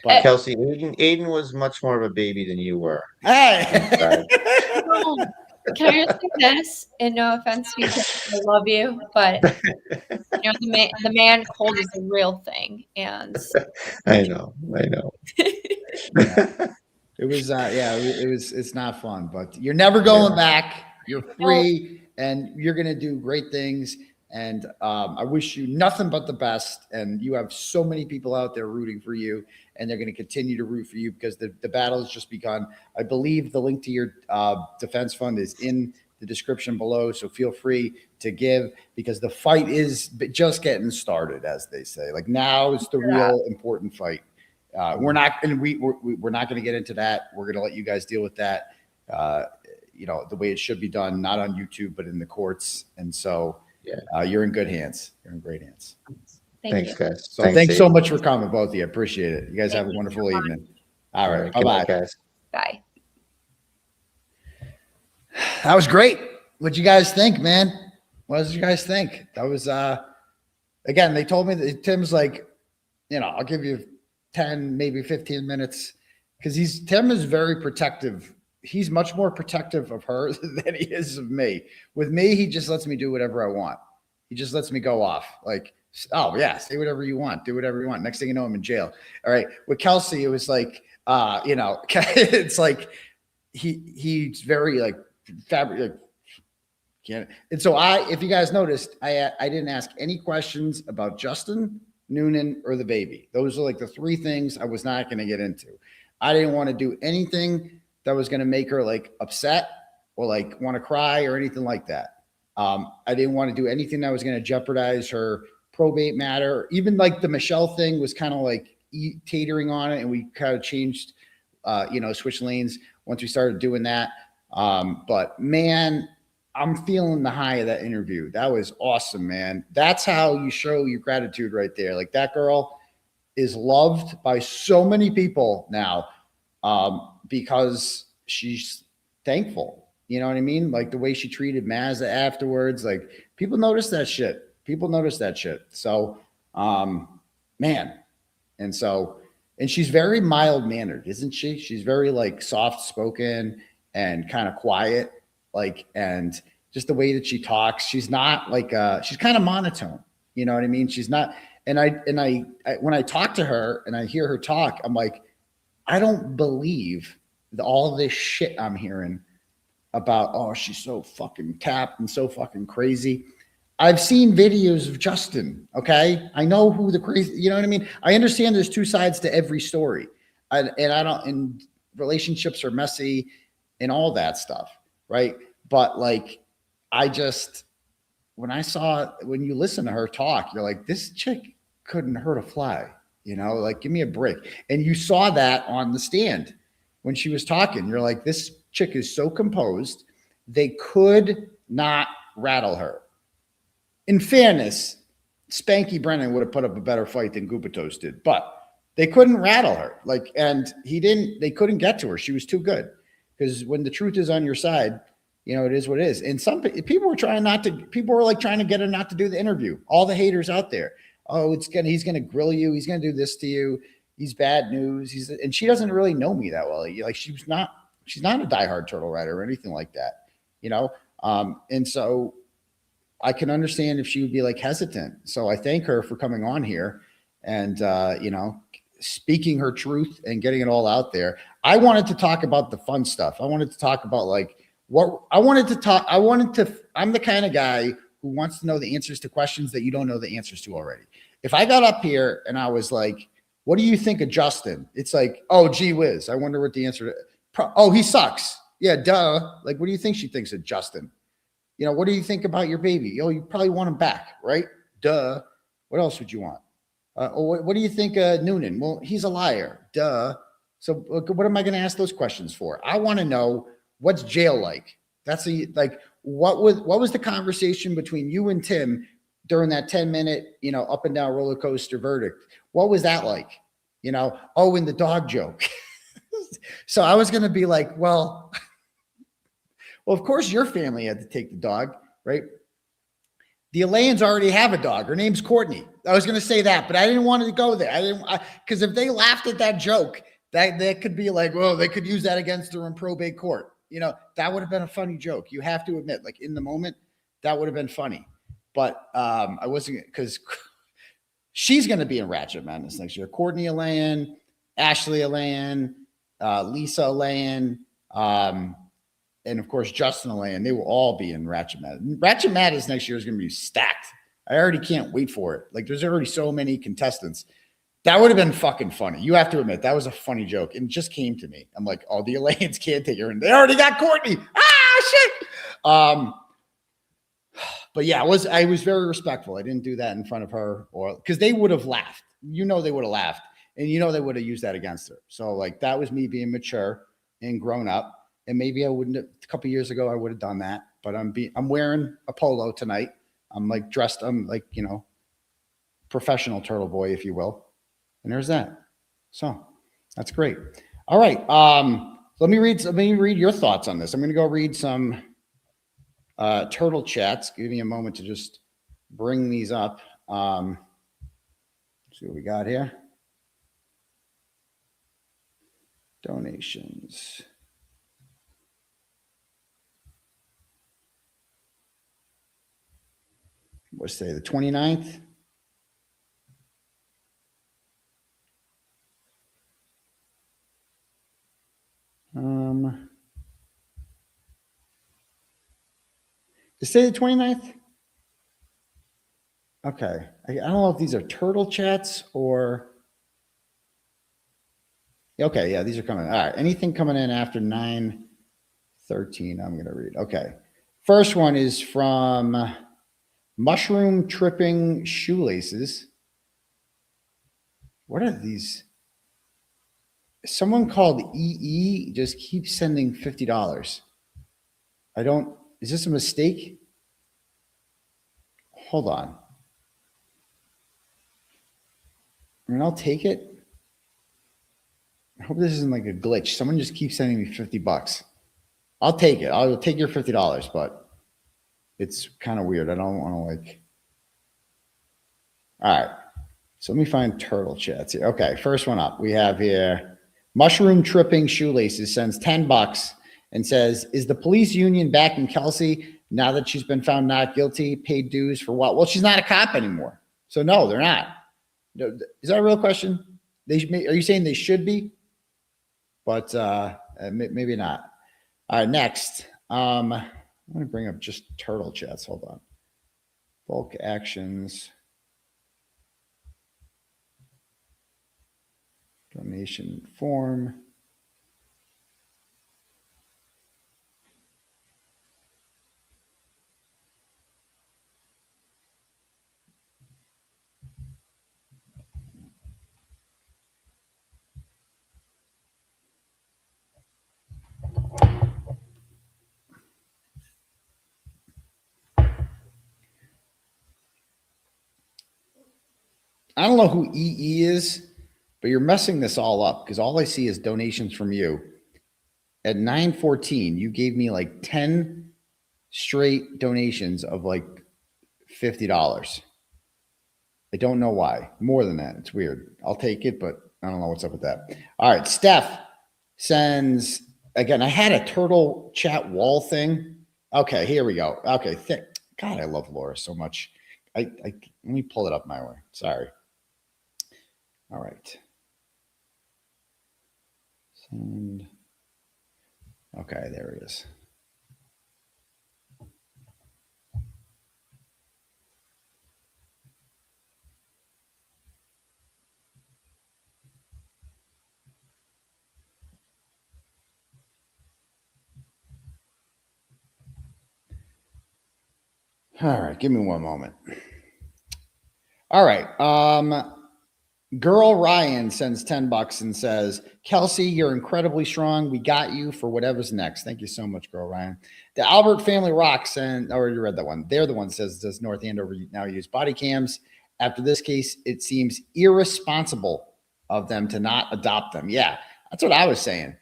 But Kelsey, Aiden was much more of a baby than you were.
Hey!
Can I just say this? And no offense to you, I love you, but the man cold is a real thing, and
I know.
Yeah. It was it's not fun, but you're never going back. You're free, and you're gonna do great things. And I wish you nothing but the best. And you have so many people out there rooting for you, and they're going to continue to root for you because the battle has just begun. I believe the link to your defense fund is in the the description below. So feel free to give, because the fight is just getting started, as they say. Like, now is the real important fight. We're not going to get into that. We're going to let you guys deal with that. The way it should be done, not on YouTube, but in the courts. And so you're in good hands. You're in great hands.
Thanks, guys.
So thanks so much for coming, both of you. I appreciate it. You guys have a wonderful evening. All right. Bye-bye,
guys.
Bye.
That was great. What'd you guys think, man? What did you guys think? That was, again, they told me that Tim's like, I'll give you 10, maybe 15 minutes, because Tim is very protective. He's much more protective of her than he is of me. With me, he just lets me do whatever I want. He just lets me go off. Like, oh yeah, say whatever you want, do whatever you want. Next thing you know, I'm in jail. All right. With Kelsey, it was like, it's like he's very like fabric. And so if you guys noticed, I didn't ask any questions about Justin, Noonan, or the baby. Those are like the three things I was not going to get into. I didn't want to do anything that was going to make her like upset or like want to cry or anything like that. I didn't want to do anything that was going to jeopardize her probate matter. Even like the Michelle thing was kind of like teetering on it, and we kind of changed, switch lanes once we started doing that. But man, I'm feeling the high of that interview. That was awesome, man. That's how you show your gratitude right there. Like, that girl is loved by so many people now, because she's thankful. You know what I mean? Like, the way she treated Mazda afterwards, like, people notice that shit. So, man. And she's very mild mannered, isn't she? She's very like soft spoken and kind of quiet. Like, and just the way that she talks, she's not like, she's kind of monotone. You know what I mean? She's not. And I when I talk to her and I hear her talk, I'm like, I don't believe all this shit I'm hearing about, oh, she's so fucking tapped and so fucking crazy. I've seen videos of Justin. Okay. I know who the crazy, you know what I mean? I understand there's two sides to every story. And relationships are messy and all that stuff. Right. But like, when you listen to her talk, you're like, this chick couldn't hurt a fly, like, give me a break. And you saw that on the stand when she was talking. You're like, this chick is so composed, they could not rattle her. In fairness, Spanky Brennan would have put up a better fight than Gupatos did, but they couldn't rattle her. Like, and they couldn't get to her. She was too good, because when the truth is on your side, it is what it is. And some people were trying to get her not to do the interview. All the haters out there. Oh, he's going to grill you. He's going to do this to you. He's bad news. And she doesn't really know me that well. Like, she's not a diehard turtle rider or anything like that, and so I can understand if she would be like hesitant. So I thank her for coming on here and, speaking her truth and getting it all out there. I wanted to talk about the fun stuff. I wanted to talk about like I'm the kind of guy who wants to know the answers to questions that you don't know the answers to already. If I got up here and I was like, what do you think of Justin? It's like, oh, gee whiz. I wonder what the answer to, oh, he sucks. Yeah, duh. Like, what do you think she thinks of Justin? What do you think about your baby? Oh, you probably want him back, right? Duh. What else would you want? What do you think of Noonan? Well, he's a liar. Duh. So what am I going to ask those questions for? I want to know, what's jail like? What was the conversation between you and Tim during that 10-minute, up and down roller coaster verdict? What was that like? And the dog joke. So I was going to be like, well, of course your family had to take the dog, right? The Alayans already have a dog. Her name's Courtney. I was going to say that, but I didn't want to go there. Because if they laughed at that joke, that could be like, well, they could use that against her in probate court. That would have been a funny joke. You have to admit, like, in the moment, that would have been funny. But I wasn't, because she's going to be in Ratchet Madness next year. Courtney Alayan, Ashley Alayan, Lisa Alayan, and of course, Justin Alayan. They will all be in Ratchet Madness. Ratchet Madness next year is going to be stacked. I already can't wait for it. Like, there's already so many contestants. That would have been fucking funny. You have to admit, that was a funny joke. And it just came to me. I'm like, oh, the Alayans can't take her in. They already got Courtney. Ah, shit. But yeah, I was very respectful. I didn't do that in front of her, or because they would have laughed. They would have laughed, and they would have used that against her. So like that was me being mature and grown up. And maybe I wouldn't have, a couple years ago I would have done that. But I'm wearing a polo tonight. I'm like dressed. I'm like professional turtle boy, if you will. And there's that. So that's great. All right. Let me read your thoughts on this. I'm going to go read some turtle chats. Give me a moment to just bring these up. See what we got here. Donations. What's today, the 29th? Is today the 29th? Okay. I don't know if these are turtle chats or... Okay, yeah, these are coming. All right, anything coming in after 9:13, I'm going to read. Okay. First one is from Mushroom Tripping Shoelaces. What are these? Someone called EE just keeps sending $50. Is this a mistake? Hold on. I mean, I'll take it. I hope this isn't like a glitch. Someone just keeps sending me $50. I'll take it. I'll take your $50, but it's kind of weird. I don't want to like. All right. So let me find turtle chats here. Okay. First one up. We have here Mushroom Tripping Shoelaces sends $10 and says, is the police union backing Kelsey now that she's been found not guilty? Paid dues for what? Well, she's not a cop anymore. So no, they're not. Is that a real question? Are you saying they should be? But maybe not. All right, next. I'm going to bring up just turtle chats. Hold on. Bulk actions. Donation form. I don't know who EE is, but you're messing this all up because all I see is donations from you. At 9:14, you gave me like 10 straight donations of like $50. I don't know why. More than that. It's weird. I'll take it, but I don't know what's up with that. All right. Steph sends, again, I had a turtle chat wall thing. Okay, here we go. Okay. God, I love Laura so much. Let me pull it up my way. Sorry. All right. Send. Okay, there it is. All right, give me one moment. All right. Girl Ryan sends $10 and says, Kelsey, you're incredibly strong. We got you for whatever's next. Thank you so much, Girl Ryan. The Albert Family Rocks, and I already read that one. They're the one that says, does North Andover now use body cams? After this case, it seems irresponsible of them to not adopt them. Yeah, that's what I was saying.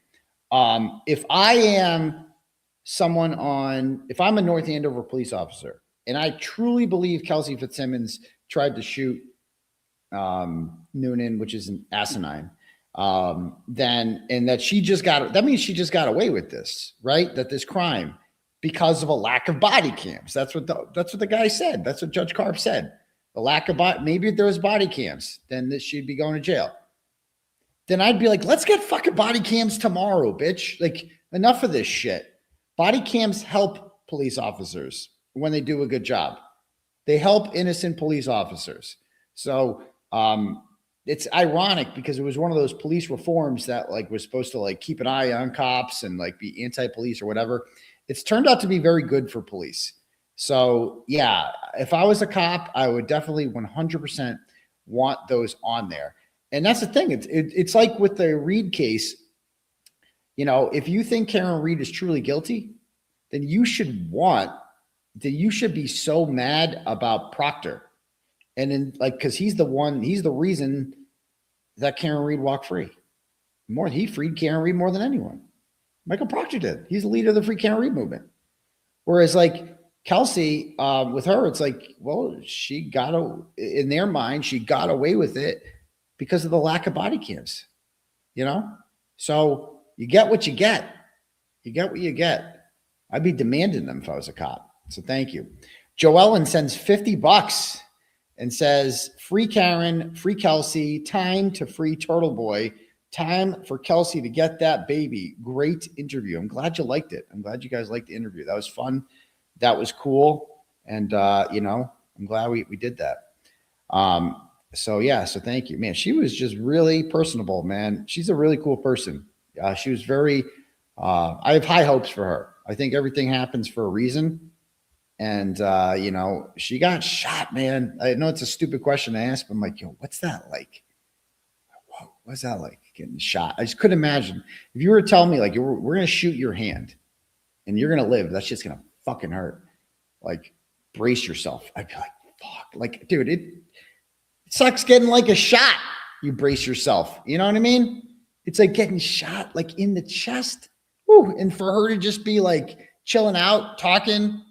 If I am if I'm a North Andover police officer, and I truly believe Kelsey Fitzsimmons tried to shoot Noonan, which is an asinine, that means she just got away with this, right? That this crime because of a lack of body cams. That's what the guy said. That's what Judge Karp said. The lack of maybe if there was body cams, then she'd be going to jail. Then I'd be like, let's get fucking body cams tomorrow, bitch. Like, enough of this shit. Body cams help police officers when they do a good job. They help innocent police officers. So it's ironic because it was one of those police reforms that like was supposed to like keep an eye on cops and like be anti-police or whatever. it's turned out to be very good for police. So yeah, if I was a cop, I would definitely 100% want those on there. And that's the thing. It's like with the Reed case, you know, if you think Karen Reed is truly guilty, then you should be so mad about Proctor. And then like, cause he's the reason that Karen Reed walked free. He freed Karen Reed more than anyone. Michael Proctor did. He's the leader of the Free Karen Reed movement. Whereas like Kelsey, with her, it's like, well, in their mind, she got away with it because of the lack of body cams, you know? So you get what you get. You get what you get. I'd be demanding them if I was a cop. So thank you. Joellen sends $50 and says, free Karen, free Kelsey, time to free Turtle Boy, time for Kelsey to get that baby. Great interview. I'm glad you liked it. I'm glad you guys liked the interview. That was fun. That was cool. And, you know, I'm glad we did that. So yeah, so thank you, man. She was just really personable, man. She's a really cool person. She was very, I have high hopes for her. I think everything happens for a reason. And, you know, she got shot, man. I know it's a stupid question to ask, but I'm like, yo, what's that like? Whoa, what's that like, getting shot? I just couldn't imagine. If you were to tell me, like, we're going to shoot your hand and you're going to live, that's just going to fucking hurt. Like, brace yourself. I'd be like, fuck. Like, dude, it sucks getting like a shot. You brace yourself. You know what I mean? It's like getting shot like in the chest. Woo. And for her to just be like chilling out, talking,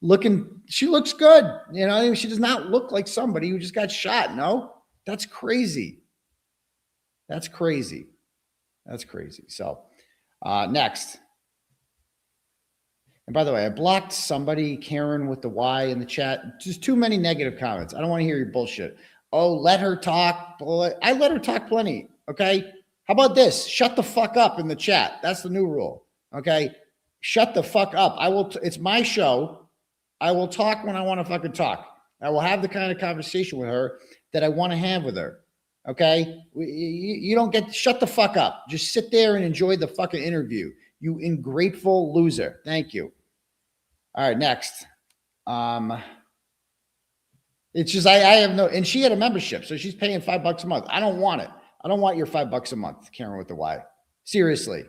looking, she looks good. You know what I mean? She does not look like somebody who just got shot. No, that's crazy. That's crazy. That's crazy. So next. And by the way, I blocked somebody, Karen with the Y in the chat. Just too many negative comments. I don't want to hear your bullshit. Oh, let her talk. I let her talk plenty. Okay. How about this? Shut the fuck up in the chat. That's the new rule. Okay. Shut the fuck up. It's my show. I will talk when I want to fucking talk. I will have the kind of conversation with her that I want to have with her. Okay. You don't get, shut the fuck up. Just sit there and enjoy the fucking interview. You ungrateful loser. Thank you. All right, next. It's just I have no, and she had a membership, so she's paying $5 a month. I don't want it. I don't want your $5 a month, Karen with the Y. Seriously,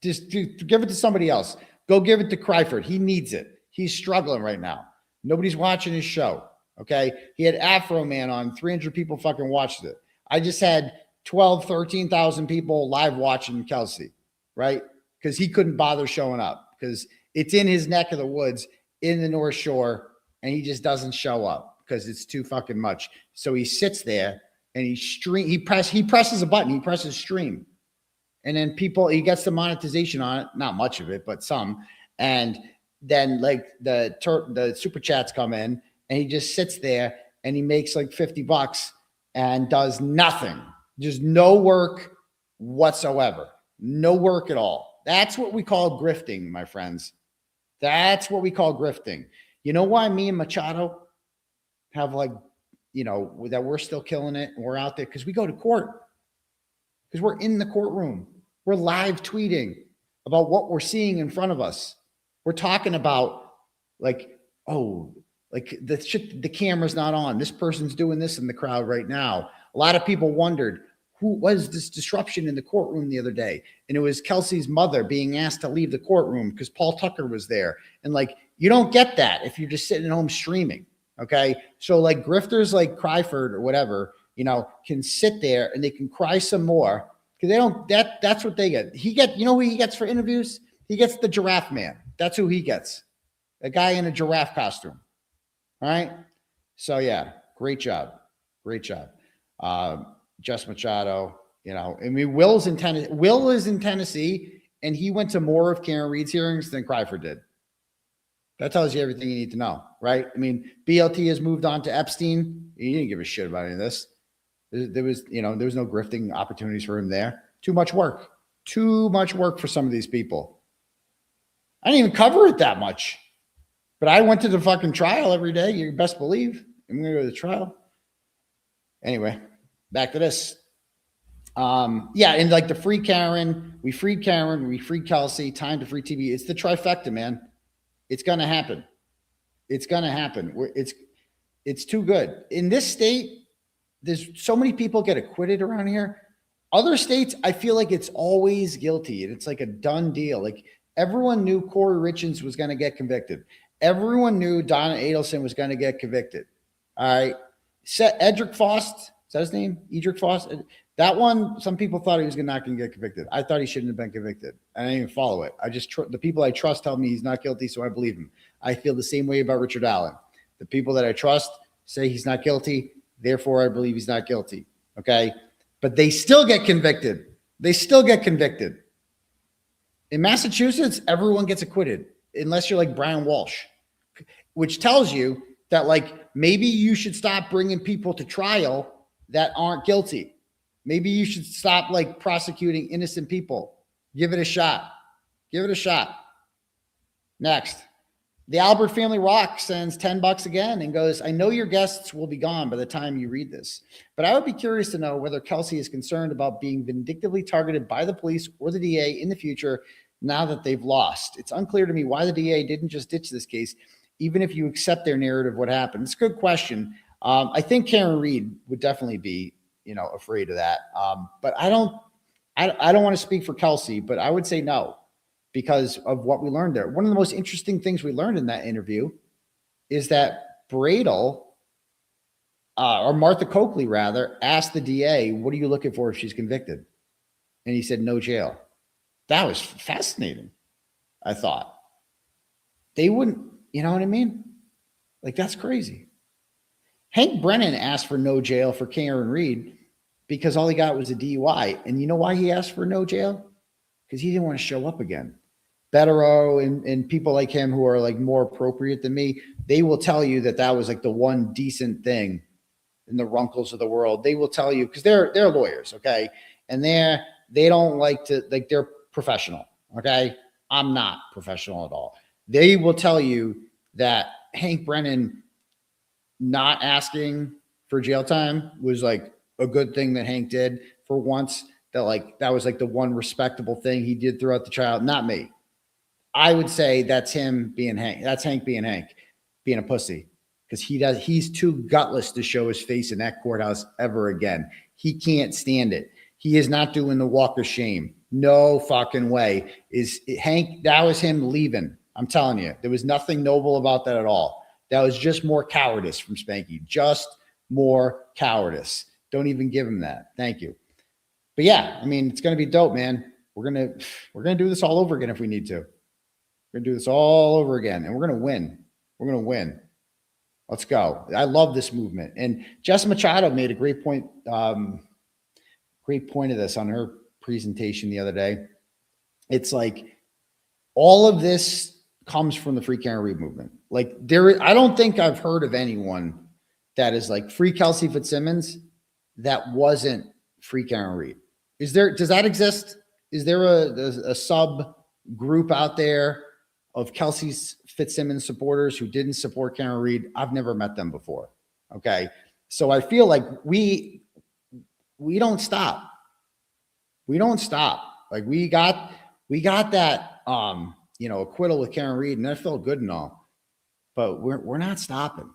just give it to somebody else. Go give it to Cryford. He needs it. He's struggling right now. Nobody's watching his show. Okay, he had Afro Man on. 300 people fucking watched it. I just had 13,000 people live watching Kelsey, right? Because he couldn't bother showing up because it's in his neck of the woods in the North Shore, and he just doesn't show up because it's too fucking much. So he sits there and he presses a button, he presses stream. And then he gets the monetization on it, not much of it, but some. And then like the super chats come in and he just sits there and he makes like $50 and does nothing. Just no work whatsoever. No work at all. That's what we call grifting, my friends. That's what we call grifting. You know why me and Machado have like, you know, that we're still killing it and we're out there? Because we go to court. Because we're in the courtroom. We're live tweeting about what we're seeing in front of us. We're talking about like, oh, like the camera's not on. This person's doing this in the crowd right now. A lot of people wondered, who was this disruption in the courtroom the other day? And it was Kelsey's mother being asked to leave the courtroom because Paul Tucker was there. And like, you don't get that if you're just sitting at home streaming. Okay. So like grifters like Cryford or whatever, you know, can sit there and they can cry some more because they don't, that's what they get. You know who he gets for interviews? He gets the giraffe man. That's who he gets. A guy in a giraffe costume. All right. So yeah, great job. Great job. Just Machado, you know, I mean, Will is in Tennessee, and he went to more of Karen Reed's hearings than Cryford did. That tells you everything you need to know, right? I mean, BLT has moved on to Epstein. He didn't give a shit about any of this. There was no grifting opportunities for him there. Too much work for some of these people. I didn't even cover it that much, but I went to the fucking trial every day. You best believe I'm going to go to the trial. Anyway. Back to this. Yeah, and like the free Karen, we freed Kelsey, time to free TV. It's the trifecta, man. It's gonna happen. It's gonna happen. It's too good. In this state, there's so many people get acquitted around here. Other states, I feel like it's always guilty, and it's like a done deal. Like everyone knew Corey Richards was gonna get convicted. Everyone knew Donna Adelson was gonna get convicted. All right. Edric Faust, is that his name? Edric Faust. That one, some people thought he was not going to get convicted. I thought he shouldn't have been convicted. I didn't even follow it. I just, the people I trust tell me he's not guilty, so I believe him. I feel the same way about Richard Allen. The people that I trust say he's not guilty, therefore I believe he's not guilty. Okay? But they still get convicted. They still get convicted. In Massachusetts, everyone gets acquitted, unless you're like Brian Walsh, which tells you that like maybe you should stop bringing people to trial that aren't guilty. Maybe you should stop like prosecuting innocent people. Give it a shot. Give it a shot. Next, the Albert Family Rock sends $10 again and goes, I know your guests will be gone by the time you read this, but I would be curious to know whether Kelsey is concerned about being vindictively targeted by the police or the DA in the future now that they've lost. It's unclear to me why the DA didn't just ditch this case, even if you accept their narrative of what happened. It's a good question. I think Karen Reed would definitely be, afraid of that. But I don't want to speak for Kelsey, but I would say no, because of what we learned there. One of the most interesting things we learned in that interview is that Bradl, or Martha Coakley rather, asked the DA, what are you looking for if she's convicted? And he said, no jail. That was fascinating. I thought they wouldn't, you know what I mean? Like, that's crazy. Hank Brennan asked for no jail for Karen Reed because all he got was a DUI. And you know why he asked for no jail? Because he didn't want to show up again. Bettero and people like him who are like more appropriate than me, they will tell you that that was like the one decent thing in the Runkles of the world. They will tell you, because they're lawyers, okay? And they don't like to, like, they're professional, okay? I'm not professional at all. They will tell you that Hank Brennan not asking for jail time was like a good thing that Hank did for once, that like that was like the one respectable thing he did throughout the trial. Not me. I would say that's him being Hank. That's Hank being a pussy, because he's too gutless to show his face in that courthouse ever again. He can't stand it. He is not doing the walk of shame. No fucking way. Hank, that was him leaving. I'm telling you, there was nothing noble about that at all. That was just more cowardice from Spanky. Just more cowardice. Don't even give him that. Thank you. But yeah, I mean, it's going to be dope, man. We're going to do this all over again if we need to. We're going to do this all over again, and we're going to win. We're going to win. Let's go. I love this movement. And Jess Machado made a great point of this on her presentation the other day. It's like all of this comes from the Free Karen Reed movement. Like I don't think I've heard of anyone that is like Free Kelsey Fitzsimmons that wasn't Free Karen Reed. Does that exist? Is there a sub group out there of Kelsey Fitzsimmons supporters who didn't support Karen Reed? I've never met them before. Okay. So I feel like we don't stop. We don't stop. Like we got that, acquittal with Karen Reed, and that felt good and all, but we're not stopping.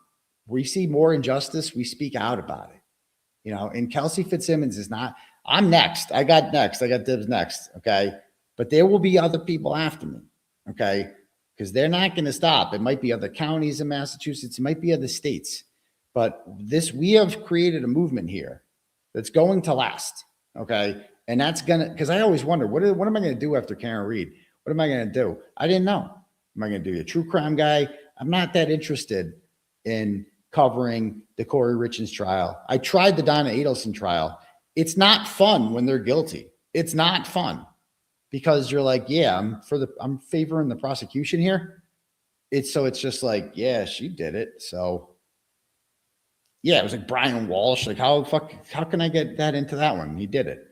We see more injustice, we speak out about it, and Kelsey Fitzsimmons is not, I'm next. I got dibs next. Okay. But there will be other people after me. Okay. Because they're not going to stop. It might be other counties in Massachusetts. It might be other states, but we have created a movement here that's going to last. Okay. And that's because I always wonder, what am I going to do after Karen Reed? What am I going to do? I didn't know. Am I going to do a true crime guy? I'm not that interested in covering the Corey Richards trial. I tried the Donna Adelson trial. It's not fun when they're guilty. It's not fun because you're like, yeah, I'm favoring the prosecution here. It's just like, yeah, she did it. So yeah, it was like Brian Walsh. Like how can I get that into that one? He did it,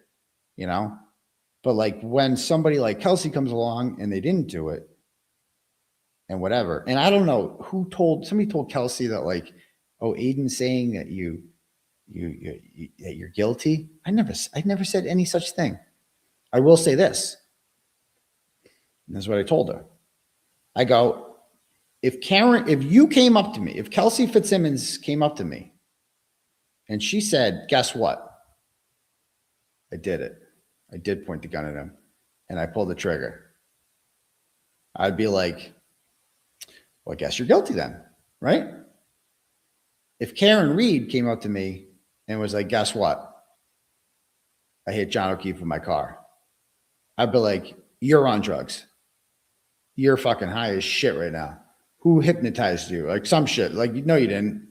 But like when somebody like Kelsey comes along and they didn't do it and whatever. And I don't know somebody told Kelsey that like, oh, Aiden's saying that you you're guilty. I never said any such thing. I will say this. And this is what I told her. I go, if you came up to me, if Kelsey Fitzsimmons came up to me and she said, guess what? I did it. I did point the gun at him and I pulled the trigger. I'd be like, well, I guess you're guilty then, right? If Karen Reed came up to me and was like, guess what? I hit John O'Keefe with my car. I'd be like, you're on drugs. You're fucking high as shit right now. Who hypnotized you? Like some shit. Like, no, you didn't.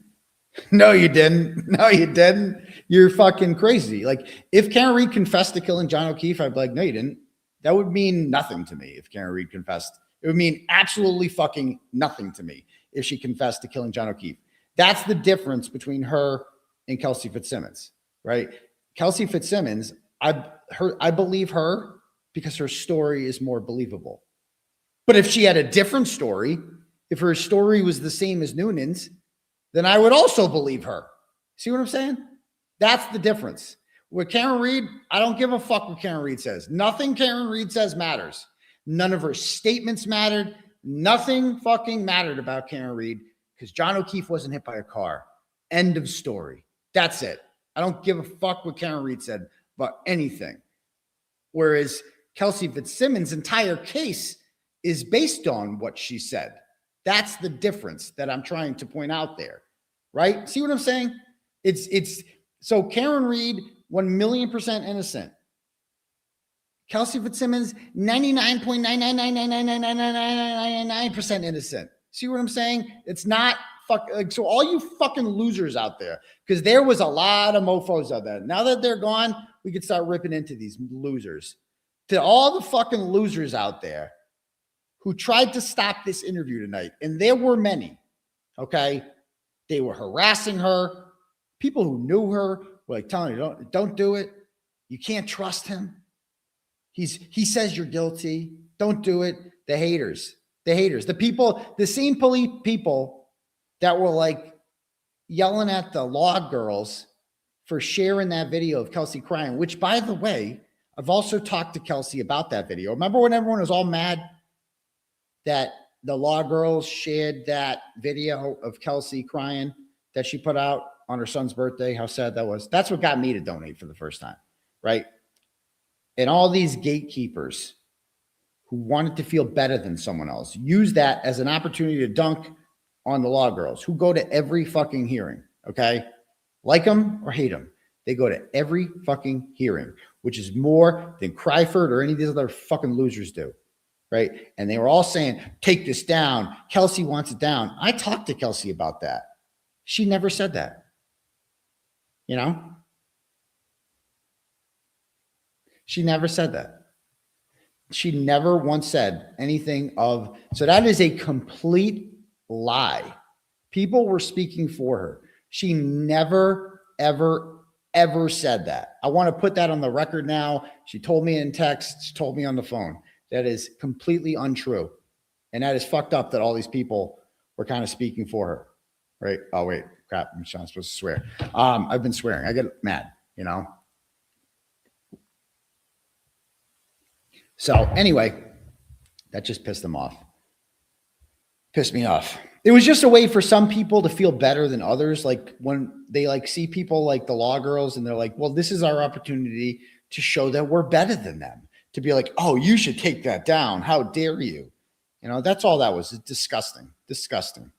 No, you didn't. No, you didn't. You're fucking crazy. Like if Karen Reed confessed to killing John O'Keefe, I'd be like, no, you didn't. That would mean nothing to me if Karen Reed confessed. It would mean absolutely fucking nothing to me if she confessed to killing John O'Keefe. That's the difference between her and Kelsey Fitzsimmons, right? Kelsey Fitzsimmons, I believe her because her story is more believable. But if she had a different story, if her story was the same as Noonan's, then I would also believe her. See what I'm saying? That's the difference. With Karen Reed, I don't give a fuck what Karen Reed says. Nothing Karen Reed says matters. None of her statements mattered. Nothing fucking mattered about Karen Reed because John O'Keefe wasn't hit by a car. End of story. That's it. I don't give a fuck what Karen Reed said about anything. Whereas Kelsey Fitzsimmons' entire case is based on what she said. That's the difference that I'm trying to point out there, right? See what I'm saying? It's so Karen Reed, 1,000,000% innocent. Kelsey Fitzsimmons, 99.999999999% innocent. See what I'm saying? It's not so all you fucking losers out there, because there was a lot of mofos out there. Now that they're gone, we can start ripping into these losers. To all the fucking losers out there who tried to stop this interview tonight, and there were many, okay? They were harassing her. People who knew her were like telling her, don't do it. You can't trust him. He says you're guilty. Don't do it. The haters, the people, the same police people that were like yelling at the law girls for sharing that video of Kelsey crying, which by the way, I've also talked to Kelsey about that video. Remember when everyone was all mad that the law girls shared that video of Kelsey crying that she put out on her son's birthday? How sad that was. That's what got me to donate for the first time, right? And all these gatekeepers who wanted to feel better than someone else use that as an opportunity to dunk on the law girls who go to every fucking hearing, okay? Like them or hate them. They go to every fucking hearing, which is more than Cryford or any of these other fucking losers do, right? And they were all saying, take this down. Kelsey wants it down. I talked to Kelsey about that. She never said that, you know? She never said that. She never once said anything of, so that is a complete lie. People were speaking for her. She never, ever, ever said that. I want to put that on the record now. She told me in text, she told me on the phone. That is completely untrue. And that is fucked up that all these people were kind of speaking for her, right? Oh, wait, crap, I'm not supposed to swear. I've been swearing. I get mad, you know? So anyway, that just pissed them off. Pissed me off. It was just a way for some people to feel better than others. Like when they like see people like the law girls and they're like, well, this is our opportunity to show that we're better than them. To be like, oh, you should take that down. How dare you? You know, that's all that was. It's disgusting. Disgusting.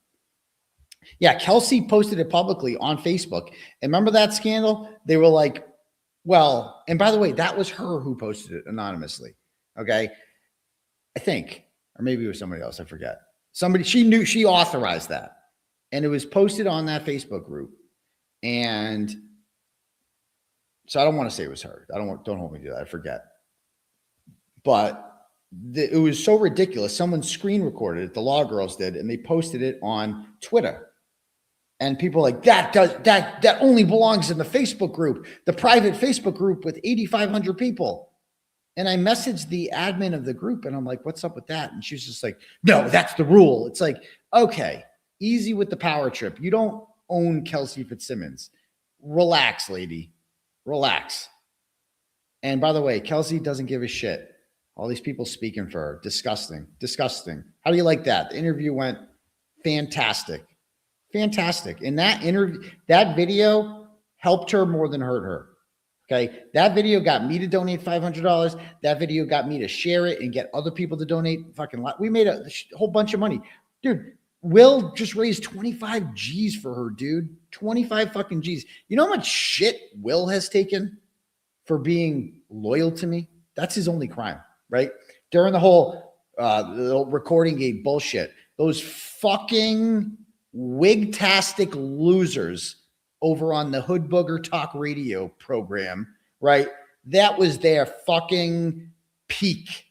Yeah, Kelsey posted it publicly on Facebook. And remember that scandal? They were like, well, and by the way, that was her who posted it anonymously. Okay. I think, or maybe it was somebody else. I forget. Somebody, she knew, she authorized that. And it was posted on that Facebook group. And so I don't want to say it was her. Don't hold me to that. I forget. But it was so ridiculous. Someone screen recorded it. The law girls did, and they posted it on Twitter. And people are like, that only belongs in the Facebook group, the private Facebook group with 8,500 people. And I messaged the admin of the group and I'm like, what's up with that? And she's just like, no, that's the rule. It's like, okay, easy with the power trip. You don't own Kelsey Fitzsimmons. relax, lady. Relax. And by the way, Kelsey doesn't give a shit. All these people speaking for her. Disgusting. Disgusting. How do you like that? The interview went fantastic. Fantastic. And that interview, that video helped her more than hurt her. Okay. That video got me to donate $500. That video got me to share it and get other people to donate fucking lot. We made a whole bunch of money. Dude, Will just raised 25 G's for her, dude. 25 fucking G's. You know how much shit Will has taken for being loyal to me? That's his only crime, right? During the whole recording game bullshit, those fucking wig-tastic losers over on the Hood Booger Talk Radio program, right? That was their fucking peak.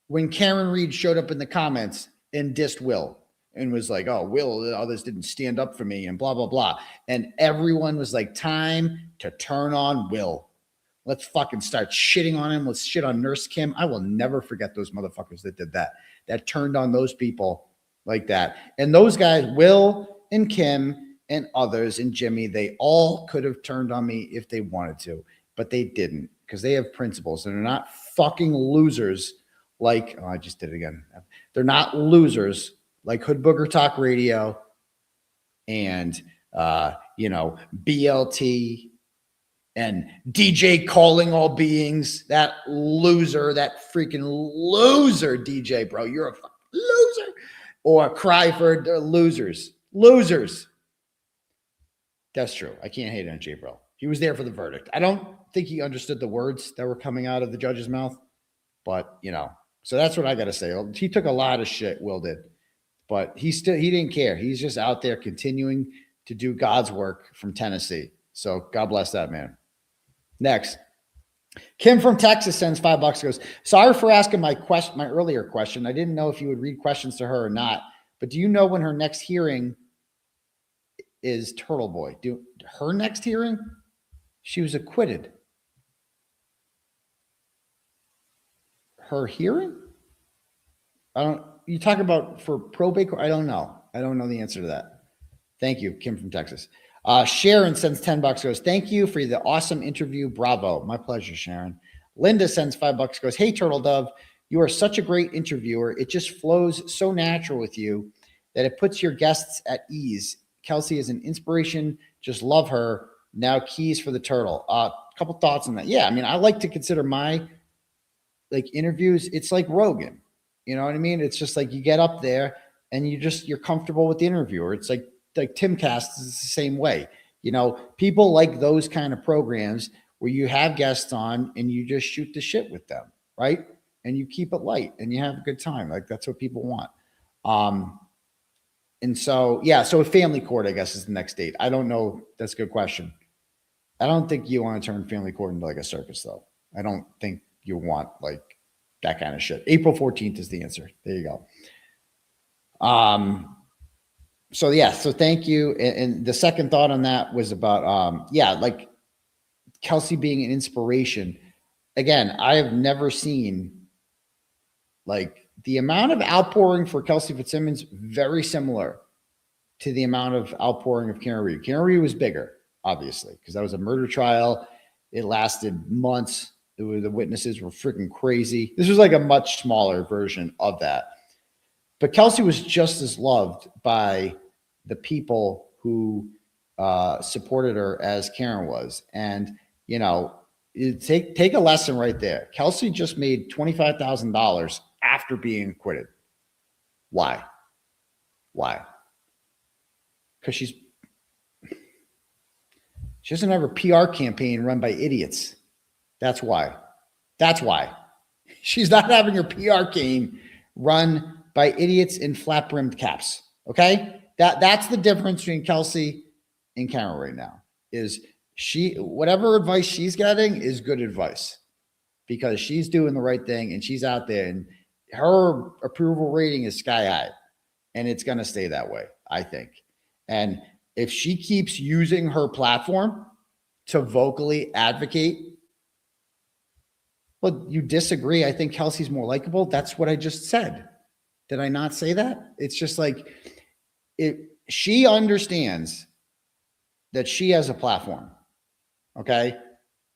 When Karen Reed showed up in the comments and dissed Will and was like, oh, Will, others didn't stand up for me and blah, blah, blah. And everyone was like, time to turn on Will. Let's fucking start shitting on him. Let's shit on Nurse Kim. I will never forget those motherfuckers that did that, that turned on those people like that. And those guys, Will and Kim and others and Jimmy, they all could have turned on me if they wanted to, but they didn't because they have principles. They're not fucking losers like, oh, I just did it again. They're not losers like Hood Booger Talk Radio and, BLT and DJ Calling All Beings, that loser, that freaking loser DJ, bro. You're a fucking loser. Or Cry for losers. Losers. That's true. I can't hate on Jay Bro. He was there for the verdict. I don't think he understood the words that were coming out of the judge's mouth, but so that's what I got to say. He took a lot of shit, Will did, but he didn't care. He's just out there continuing to do God's work from Tennessee. So God bless that man. Next, Kim from Texas sends $5, goes, sorry for asking my earlier question. I didn't know if you would read questions to her or not, but do you know when her next hearing is Turtle Boy? Her next hearing? She was acquitted. Her hearing? You talk about for probate? I don't know. I don't know the answer to that. Thank you, Kim from Texas. Sharon sends $10, goes, thank you for the awesome interview. Bravo. My pleasure, Sharon. Linda sends $5, goes, hey, Turtle Dove, you are such a great interviewer. It just flows so natural with you that it puts your guests at ease. Kelsey is an inspiration. Just love her. Now keys for the turtle. A couple thoughts on that. Yeah, I mean, I like to consider my interviews. It's like Rogan. You know what I mean? It's just like you get up there and you're comfortable with the interviewer. It's like Timcast is the same way. People like those kind of programs where you have guests on and you just shoot the shit with them, right? And you keep it light and you have a good time. Like that's what people want. And so, so a family court, I guess, is the next date. I don't know. That's a good question. I don't think you want to turn family court into like a circus, though. I don't think you want like that kind of shit. April 14th is the answer. There you go. So thank you. And the second thought on that was about, like Kelsey being an inspiration. Again, I have never seen like the amount of outpouring for Kelsey Fitzsimmons, very similar to the amount of outpouring of Karen Reed. Karen Reed was bigger, obviously, because that was a murder trial. It lasted months. The witnesses were freaking crazy. This was like a much smaller version of that. But Kelsey was just as loved by the people who supported her as Karen was. And, take a lesson right there. Kelsey just made $25,000 after being acquitted. Why? Because she doesn't have a PR campaign run by idiots. That's why. She's not having her PR campaign run by idiots in flat-brimmed caps. Okay? That's the difference between Kelsey and Karen right now. Is whatever advice she's getting is good advice because she's doing the right thing and she's out there and her approval rating is sky high and it's going to stay that way, I think. And if she keeps using her platform to vocally advocate, well, you disagree. I think Kelsey's more likable. That's what I just said. Did I not say that? It's just like she understands that she has a platform, okay?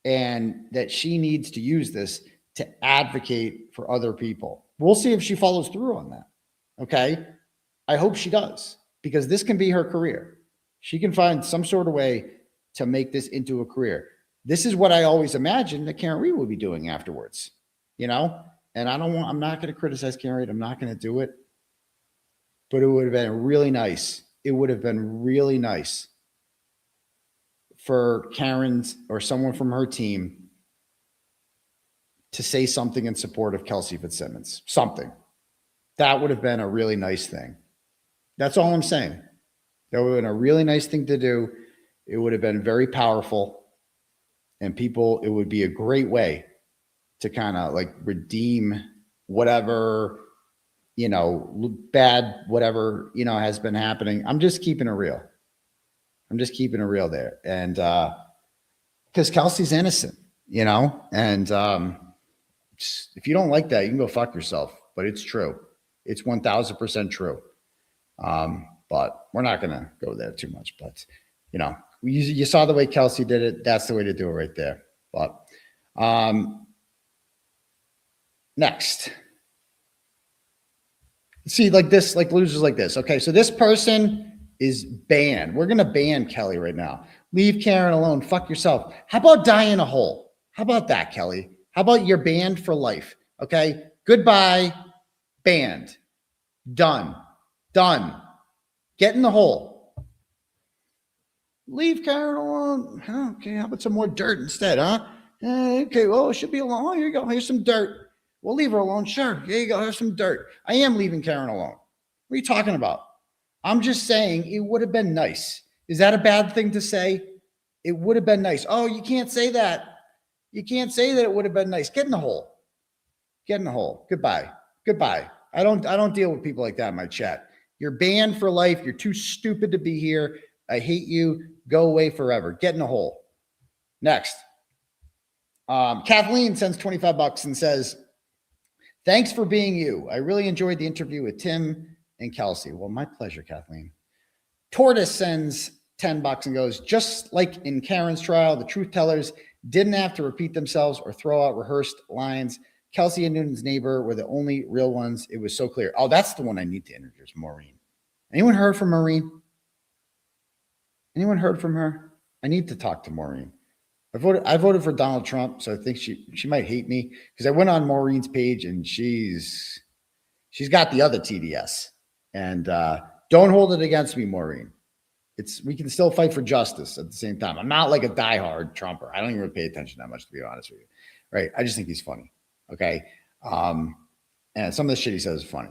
And that she needs to use this to advocate for other people. We'll see if she follows through on that, okay? I hope she does, because this can be her career. She can find some sort of way to make this into a career. This is what I always imagined that Karen Reed would be doing afterwards, you know? And I'm not going to criticize Karen Reed. I'm not going to do it. But it would have been really nice. It would have been really nice for Karen's or someone from her team to say something in support of Kelsey Fitzsimmons. Something. That would have been a really nice thing. That's all I'm saying. That would have been a really nice thing to do. It would have been very powerful. And people, it would be a great way to kind of like redeem whatever, you know, bad, whatever, you know, has been happening. I'm just keeping it real. I'm just keeping it real there. And because Kelsey's innocent, you know, and if you don't like that, you can go fuck yourself, but it's true. It's 1000% true. But we're not going to go there too much, but you know, you saw the way Kelsey did it. That's the way to do it right there. But next, see, like this, like losers like this. Okay, so this person is banned. We're going to ban Kelly right now. Leave Karen alone. Fuck yourself. How about die in a hole? How about that, Kelly? How about you're banned for life? Okay, goodbye, banned, done. Get in the hole. Leave Karen alone. Okay, how about some more dirt instead, huh? Okay, well, it should be alone. Here you go. Here's some dirt. We'll leave her alone. Sure. Here you go. Here's some dirt. I am leaving Karen alone. What are you talking about? I'm just saying it would have been nice. Is that a bad thing to say? It would have been nice. Oh, you can't say that. You can't say that it would have been nice. Get in the hole. Get in the hole. Goodbye. I don't deal with people like that in my chat. You're banned for life. You're too stupid to be here. I hate you. Go away forever. Get in the hole. Next. Kathleen sends $25 and says, thanks for being you. I really enjoyed the interview with Tim and Kelsey. Well, my pleasure, Kathleen. Tortoise sends $10 and goes, just like in Karen's trial, the truth tellers didn't have to repeat themselves or throw out rehearsed lines. Kelsey and Newton's neighbor were the only real ones. It was so clear. Oh, that's the one I need to introduce, Maureen. Anyone heard from Maureen? Anyone heard from her? I need to talk to Maureen. I voted for Donald Trump, so I think she might hate me because I went on Maureen's page and she's got the other TDS. And don't hold it against me, Maureen. We can still fight for justice at the same time. I'm not like a diehard Trumper. I don't even pay attention that much, to be honest with you. Right? I just think he's funny. Okay. And some of the shit he says is funny.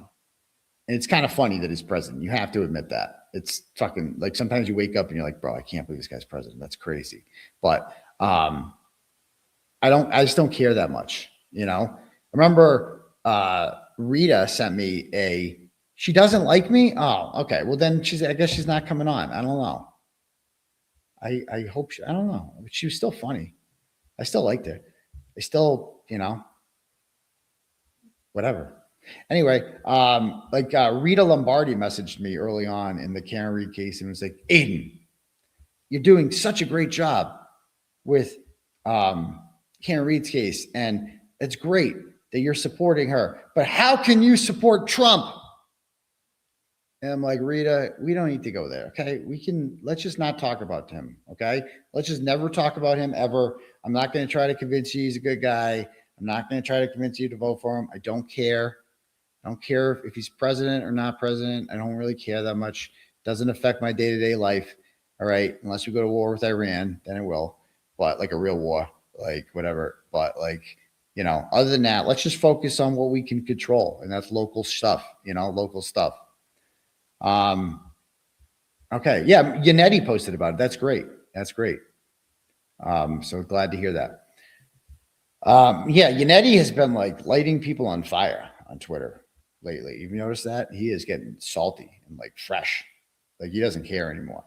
And it's kind of funny that he's president. You have to admit that. It's fucking like sometimes you wake up and you're like, bro, I can't believe this guy's president. That's crazy. But I just don't care that much. You know, I remember Rita sent me she doesn't like me. Oh, okay. Well then I guess she's not coming on. I don't know. I hope I don't know. But she was still funny. I still liked her. I still, you know, whatever. Anyway, Rita Lombardi messaged me early on in the Karen Reed case and was like, Aiden, you're doing such a great job with Karen Reed's case. And it's great that you're supporting her, but how can you support Trump? And I'm like, Rita, we don't need to go there. Okay. Let's just not talk about him. Okay. Let's just never talk about him ever. I'm not going to try to convince you he's a good guy. I'm not going to try to convince you to vote for him. I don't care. I don't care if he's president or not president. I don't really care that much. It doesn't affect my day-to-day life. All right. Unless we go to war with Iran, then it will. But like a real war, like whatever. But like, you know, other than that, let's just focus on what we can control. And that's local stuff, local stuff. Okay. Yeah. Yannetti posted about it. That's great. That's great. So glad to hear that. Yeah. Yannetti has been like lighting people on fire on Twitter lately. You've noticed that? He is getting salty and like fresh. Like he doesn't care anymore.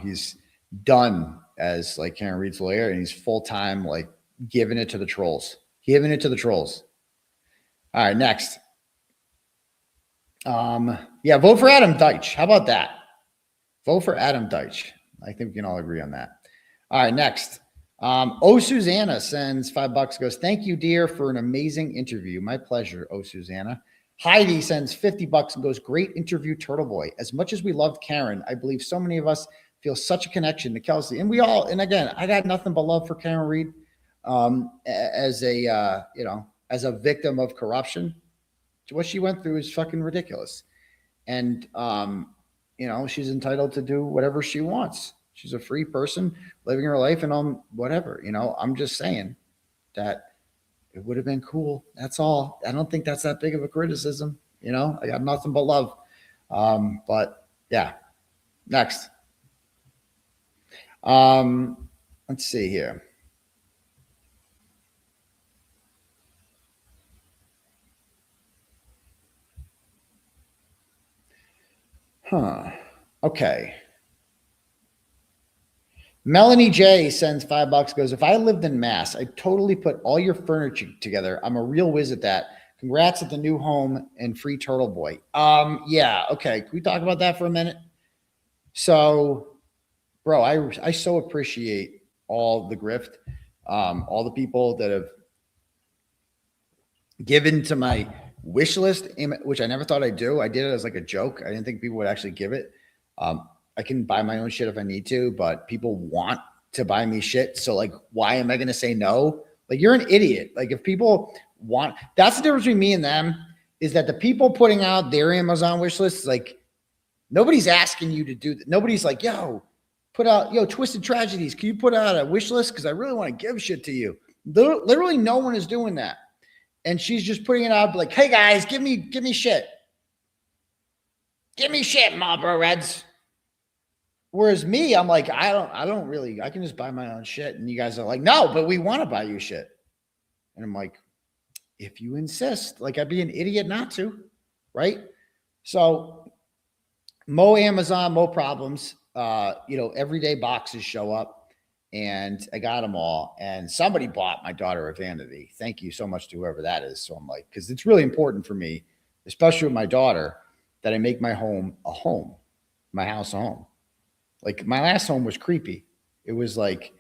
He's done as like Karen Reed's lawyer and he's full-time, like giving it to the trolls. All right. Next. Yeah, vote for Adam Deitch. How about that? Vote for Adam Deitch. I think we can all agree on that. All right, next. Oh, Susanna sends $5, goes, thank you, dear, for an amazing interview. My pleasure, oh, Susanna. Heidi sends $50 and goes, great interview, Turtle Boy. As much as we loved Karen, I believe so many of us feel such a connection to Kelsey. And we all, and again, I got nothing but love for Karen Reed as a victim of corruption. What she went through is fucking ridiculous. And, she's entitled to do whatever she wants. She's a free person living her life and whatever, I'm just saying that it would have been cool. That's all. I don't think that's that big of a criticism. I got nothing but love. But yeah, next. Let's see here. Okay. Melanie J sends $5, goes, if I lived in Mass, I'd totally put all your furniture together. I'm a real whiz at that. Congrats at the new home and free Turtle Boy. Yeah. Okay. Can we talk about that for a minute? So, bro, I so appreciate all the grift, all the people that have given to my wish list, which I never thought I'd do. I did it as like a joke. I didn't think people would actually give it. I can buy my own shit if I need to, but people want to buy me shit. So like, why am I going to say no? Like, you're an idiot. Like, if people want, that's the difference between me and them, is that the people putting out their Amazon wish lists, like, nobody's asking you to do that. Nobody's like, put out, Twisted Tragedies. Can you put out a wish list? Cause I really want to give shit to you. Literally no one is doing that. And she's just putting it out like, hey guys, give me shit. Give me shit, Marlboro Reds. Whereas me, I'm like, I can just buy my own shit. And you guys are like, no, but we want to buy you shit. And I'm like, if you insist, like, I'd be an idiot not to, right? So mo Amazon, mo problems. Everyday boxes show up and I got them all. And somebody bought my daughter a vanity. Thank you so much to whoever that is. So I'm like, because it's really important for me, especially with my daughter, that I make my home a home, my house a home. Like, my last home was creepy. It was like,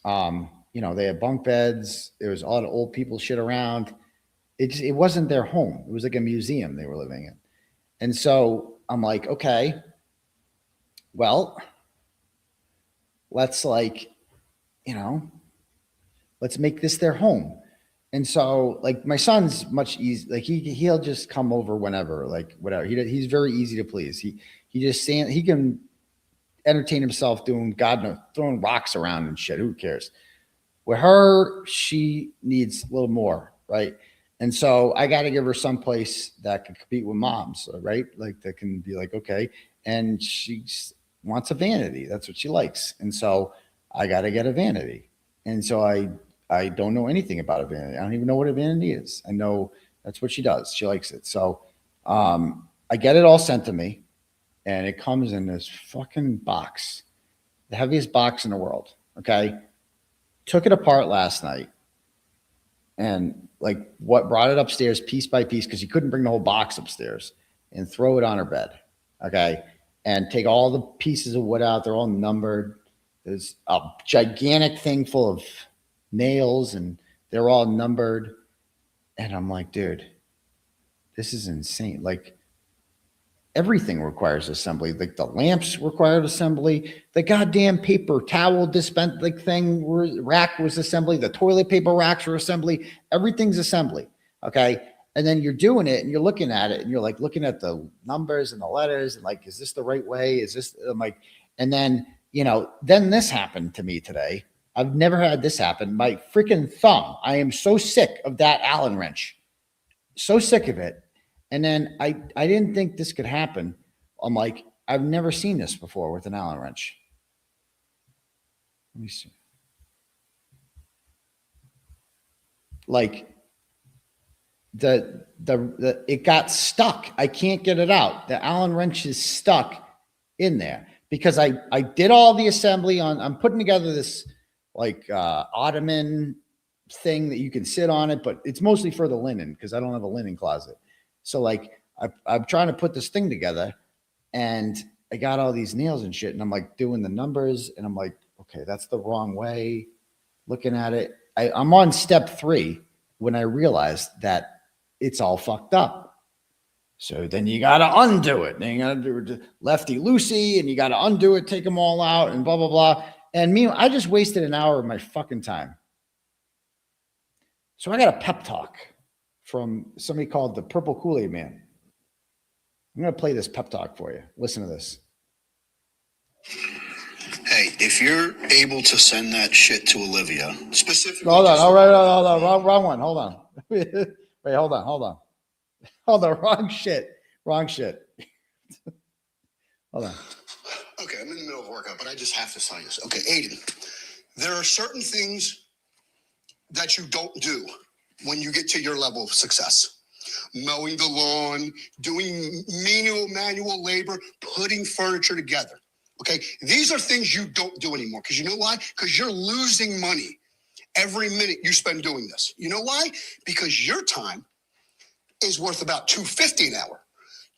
they had bunk beds. There was a lot of old people shit around. It wasn't their home. It was like a museum they were living in. And so I'm like, okay, well, let's let's make this their home. And so, like, my son's much easier. Like, he'll just come over whenever, like, whatever. He's very easy to please. He can entertain himself doing, God knows, throwing rocks around and shit. Who cares? With her, she needs a little more, right? And so I got to give her some place that can compete with moms, right? Like, that can be like, okay. And she wants a vanity. That's what she likes. And so I got to get a vanity. And so I don't know anything about a vanity. I don't even know what a vanity is. I know that's what she does. She likes it. So I get it all sent to me. And it comes in this fucking box, the heaviest box in the world. Okay. Took it apart last night. And like, what brought it upstairs piece by piece, because he couldn't bring the whole box upstairs, and throw it on her bed. Okay. And take all the pieces of wood out. They're all numbered. There's a gigantic thing full of nails and they're all numbered. And I'm like, dude, this is insane. Like, everything requires assembly. Like, the lamps required assembly. The goddamn paper towel dispense rack was assembly. The toilet paper racks were assembly. Everything's assembly. Okay. And then you're doing it and you're looking at it and you're like looking at the numbers and the letters and like, is this the right way? Is this, I'm like, and then, then this happened to me today. I've never had this happen. My freaking thumb. I am so sick of that Allen wrench. So sick of it. And then I didn't think this could happen. I'm like, I've never seen this before with an Allen wrench. Let me see. Like, it got stuck. I can't get it out. The Allen wrench is stuck in there because I did all the assembly I'm putting together this like ottoman thing that you can sit on it, but it's mostly for the linen because I don't have a linen closet. So like I'm trying to put this thing together and I got all these nails and shit, and I'm like doing the numbers, and I'm like, okay, that's the wrong way. Looking at it, I'm on step 3 when I realized that it's all fucked up. So then you got to undo it. Then you got to do lefty loosey, and you got to undo it, take them all out, and blah, blah, blah. And me, I just wasted an hour of my fucking time. So I got a pep talk from somebody called the Purple Kool-Aid Man. I'm going to play this pep talk for you. Listen to this.
Hey, if you're able to send that shit to Olivia, specifically.
Hold on. All right. Hold on. Wrong one. Hold on. Wait, hold on. Hold on. Wrong shit. Hold on.
Okay, I'm in the middle of a workout, but I just have to sign this. Okay, Aiden, there are certain things that you don't do when you get to your level of success. Mowing the lawn, doing manual labor, putting furniture together. Okay, these are things you don't do anymore. Because you know why? Because you're losing money every minute you spend doing this. You know why? Because your time is worth about $2.50 an hour.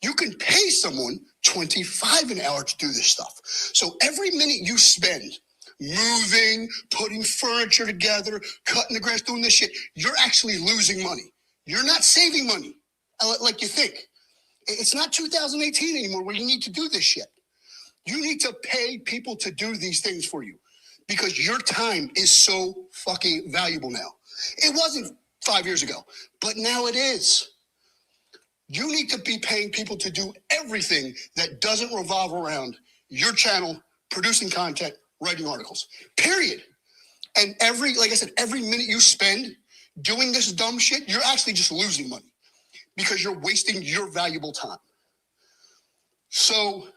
You can pay someone $25 an hour to do this stuff. So every minute you spend moving, putting furniture together, cutting the grass, doing this shit, you're actually losing money. You're not saving money like you think. It's not 2018 anymore where you need to do this shit. You need to pay people to do these things for you because your time is so fucking valuable now. It wasn't 5 years ago, but now it is. You need to be paying people to do everything that doesn't revolve around your channel, producing content, writing articles, period. And like I said, every minute you spend doing this dumb shit, you're actually just losing money because you're wasting your valuable time. So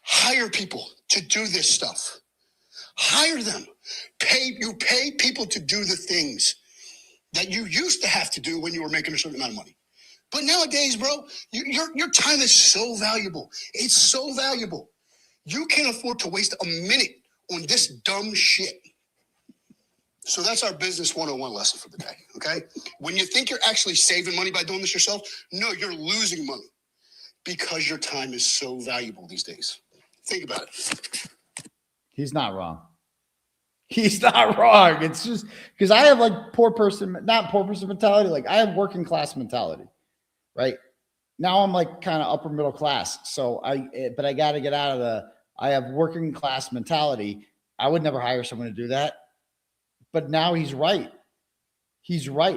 hire people to do this stuff. Hire them. You pay people to do the things that you used to have to do when you were making a certain amount of money. But nowadays, bro, your time is so valuable. It's so valuable. You can't afford to waste a minute on this dumb shit. So that's our business 101 lesson for the day, okay? When you think you're actually saving money by doing this yourself, no, you're losing money because your time is so valuable these days. Think about it.
He's not wrong. It's just because I have like not poor person mentality. Like I have working class mentality, right? Now I'm like kind of upper middle class. So but I got to get out of I have working class mentality. I would never hire someone to do that. But now he's right.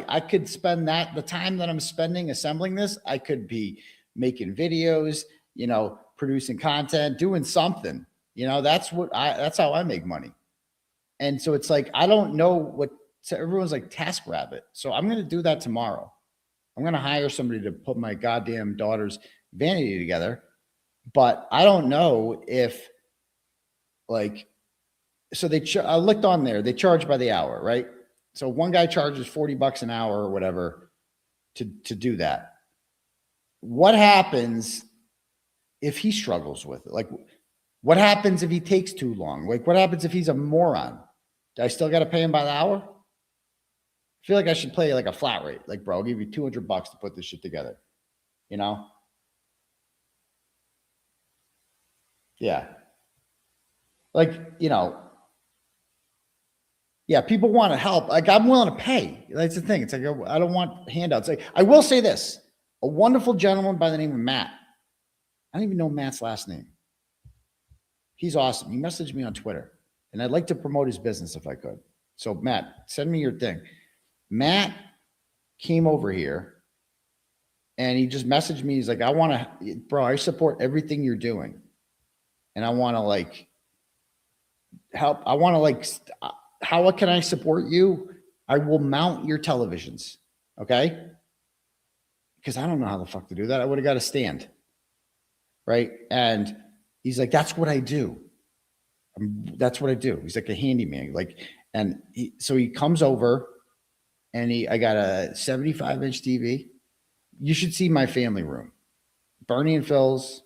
I could spend the time that I'm spending assembling this, I could be making videos, producing content, doing something, that's how I make money. And so it's like, I don't know so everyone's like TaskRabbit. So I'm going to do that tomorrow. I'm going to hire somebody to put my goddamn daughter's vanity together. But I don't know if so I looked on there, they charge by the hour, right? So one guy charges $40 an hour or whatever to do that. What happens if he struggles with it? Like, what happens if he takes too long? Like, what happens if he's a moron? Do I still got to pay him by the hour? I feel like I should play like a flat rate. Like, bro, I'll give you $200 to put this shit together. Yeah. Like, yeah, people want to help. Like, I'm willing to pay. That's the thing. It's like, I don't want handouts. Like, I will say this. A wonderful gentleman by the name of Matt. I don't even know Matt's last name. He's awesome. He messaged me on Twitter, and I'd like to promote his business if I could. So, Matt, send me your thing. Matt came over here, and he just messaged me. He's like, I support everything you're doing, and I want to, help. I want to, how can I support you? I will mount your televisions, okay? Because I don't know how the fuck to do that. I would have got a stand, right? And he's like, that's what I do. That's what I do. He's like a handyman. So he comes over, and I got a 75-inch TV. You should see my family room. Bernie and Phil's,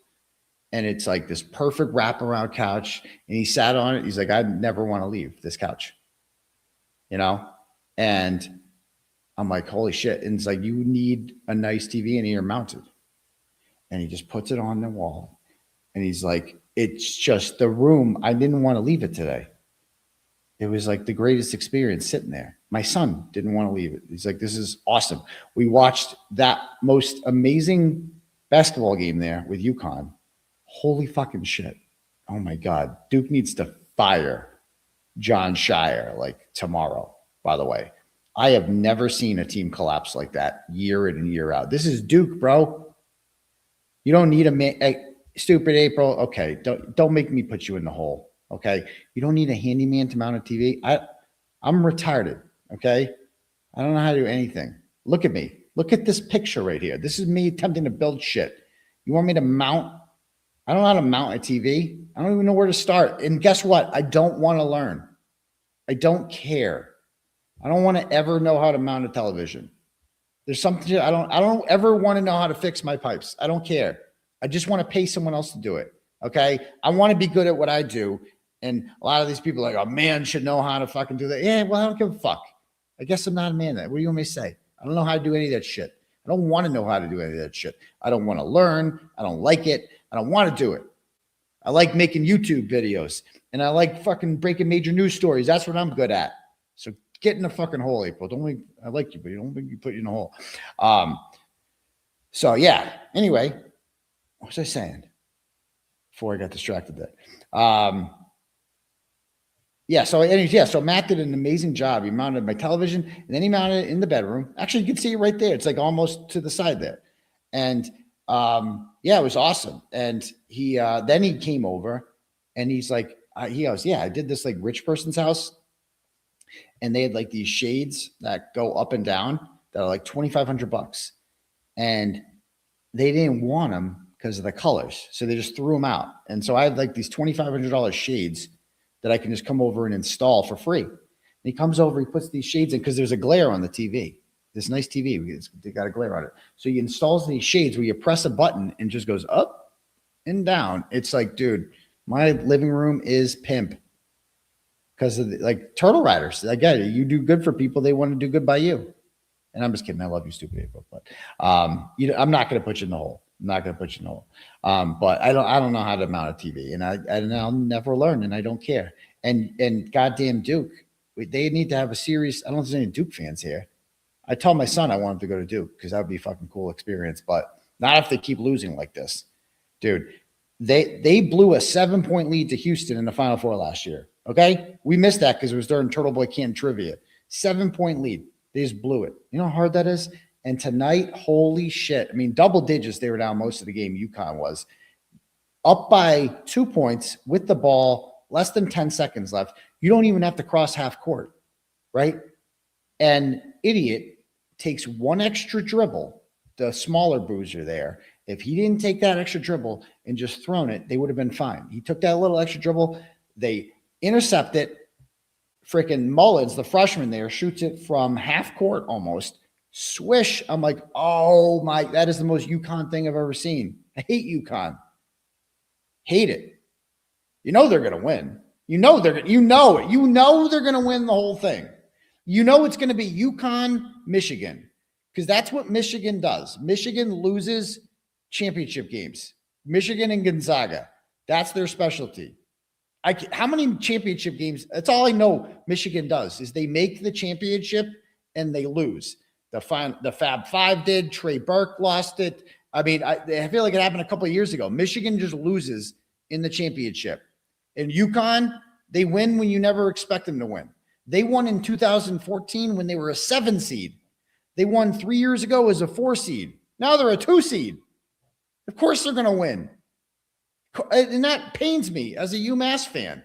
and it's like this perfect wraparound couch. And he sat on it. He's like, I never want to leave this couch. And I'm like, holy shit. And it's like, you need a nice TV and you're mounted. And he just puts it on the wall. And he's like, it's just the room. I didn't want to leave it today. It was like the greatest experience sitting there. My son didn't want to leave it. He's like, this is awesome. We watched that most amazing basketball game there with UConn. Holy fucking shit. Oh my God. Duke needs to fire John Shire like tomorrow, by the way. I have never seen a team collapse like that year in and year out. This is Duke, bro. You don't need a man. Hey, stupid April. Okay. Don't make me put you in the hole. Okay. You don't need a handyman to mount a TV. I'm retarded. Okay. I don't know how to do anything. Look at me. Look at this picture right here. This is me attempting to build shit. You want me to mount? I don't know how to mount a TV. I don't even know where to start. And guess what? I don't want to learn. I don't care. I don't want to ever know how to mount a television. There's something I don't ever want to know how to fix my pipes. I don't care. I just want to pay someone else to do it. Okay. I want to be good at what I do. And a lot of these people are like, a man should know how to fucking do that. Yeah, well, I don't give a fuck. I guess I'm not a man. What do you want me to say? I don't know how to do any of that shit. I don't want to know how to do any of that shit. I don't want to learn. I don't like it. I don't want to do it. I like making YouTube videos and I like fucking breaking major news stories. That's what I'm good at. So get in the fucking hole, April. I like you, but you don't make me put you in a hole. So yeah, anyway, what was I saying before I got distracted there? So Matt did an amazing job. He mounted my television and then he mounted it in the bedroom. Actually, you can see it right there. It's like almost to the side there. And it was awesome. And he then he came over and he's like, he goes, yeah, I did this like rich person's house. And they had like these shades that go up and down that are like $2,500. And they didn't want them because of the colors. So they just threw them out. And so I had like these $2,500 shades that I can just come over and install for free. And he comes over, he puts these shades in because there's a glare on the TV. This nice TV, they got a glare on it. So he installs these shades where you press a button and just goes up and down. It's like, dude, my living room is pimp because of like Turtle Riders. I get it. You do good for people. They want to do good by you. And I'm just kidding. I love you, stupid April. But I'm not going to put you in the hole. I'm not going to put you in the hole. But I don't know how to mount a TV, and I'll never learn, and I don't care. And goddamn Duke, they need to have a series. I don't know if there's any Duke fans here. I told my son I want him to go to Duke because that would be a fucking cool experience, but not if they keep losing like this. Dude, they blew a 7-point lead to Houston in the Final Four last year. Okay? We missed that because it was during Turtle Boy Canton Trivia. 7-point lead. They just blew it. You know how hard that is? And tonight, holy shit. I mean, double digits, they were down most of the game. UConn was up by 2 points with the ball, less than 10 seconds left. You don't even have to cross half court, right? And idiot takes one extra dribble, the smaller bruiser there. If he didn't take that extra dribble and just thrown it, they would have been fine. He took that little extra dribble. They intercept it. Freaking Mullins, the freshman there, shoots it from half court almost. Swish. I'm like, oh my, that is the most UConn thing I've ever seen. I hate UConn. Hate it. You know they're going to win. You know they're going to win the whole thing. You know it's going to be UConn, Michigan, because that's what Michigan does. Michigan loses championship games. Michigan and Gonzaga. That's their specialty. How many championship games? That's all I know Michigan does is they make the championship and they lose. The Fab Five did. Trey Burke lost it. I mean, I feel like it happened a couple of years ago. Michigan just loses in the championship. And UConn, they win when you never expect them to win. They won in 2014 when they were a 7 seed. They won 3 years ago as a 4 seed. Now they're a 2 seed. Of course they're going to win. And that pains me as a UMass fan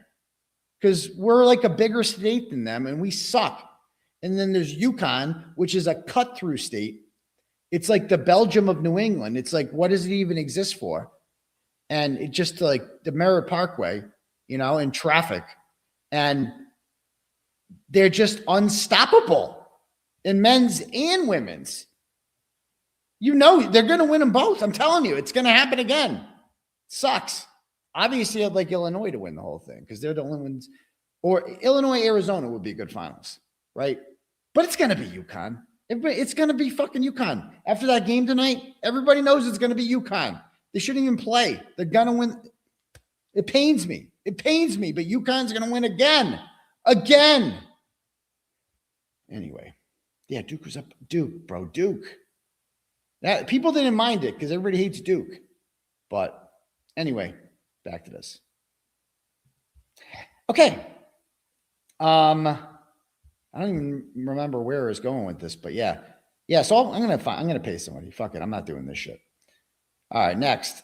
because we're like a bigger state than them and we suck. And then there's UConn, which is a cut-through state. It's like the Belgium of New England. It's like, what does it even exist for? And it just like the Merritt Parkway, in traffic. And they're just unstoppable in men's and women's. They're going to win them both. I'm telling you, it's going to happen again. Sucks. Obviously, I'd like Illinois to win the whole thing because they're the only ones. Or Illinois, Arizona would be good finals, right? But it's going to be UConn. It's going to be fucking UConn. After that game tonight, everybody knows it's going to be UConn. They shouldn't even play. They're going to win. It pains me. It pains me, but UConn's going to win again. Again. Anyway. Yeah, Duke was up. Duke, bro. Duke. That, people didn't mind it because everybody hates Duke. But anyway, back to this. Okay. I don't even remember where I was going with this, but yeah. Yeah, so I'm gonna pay somebody. Fuck it. I'm not doing this shit. All right, next.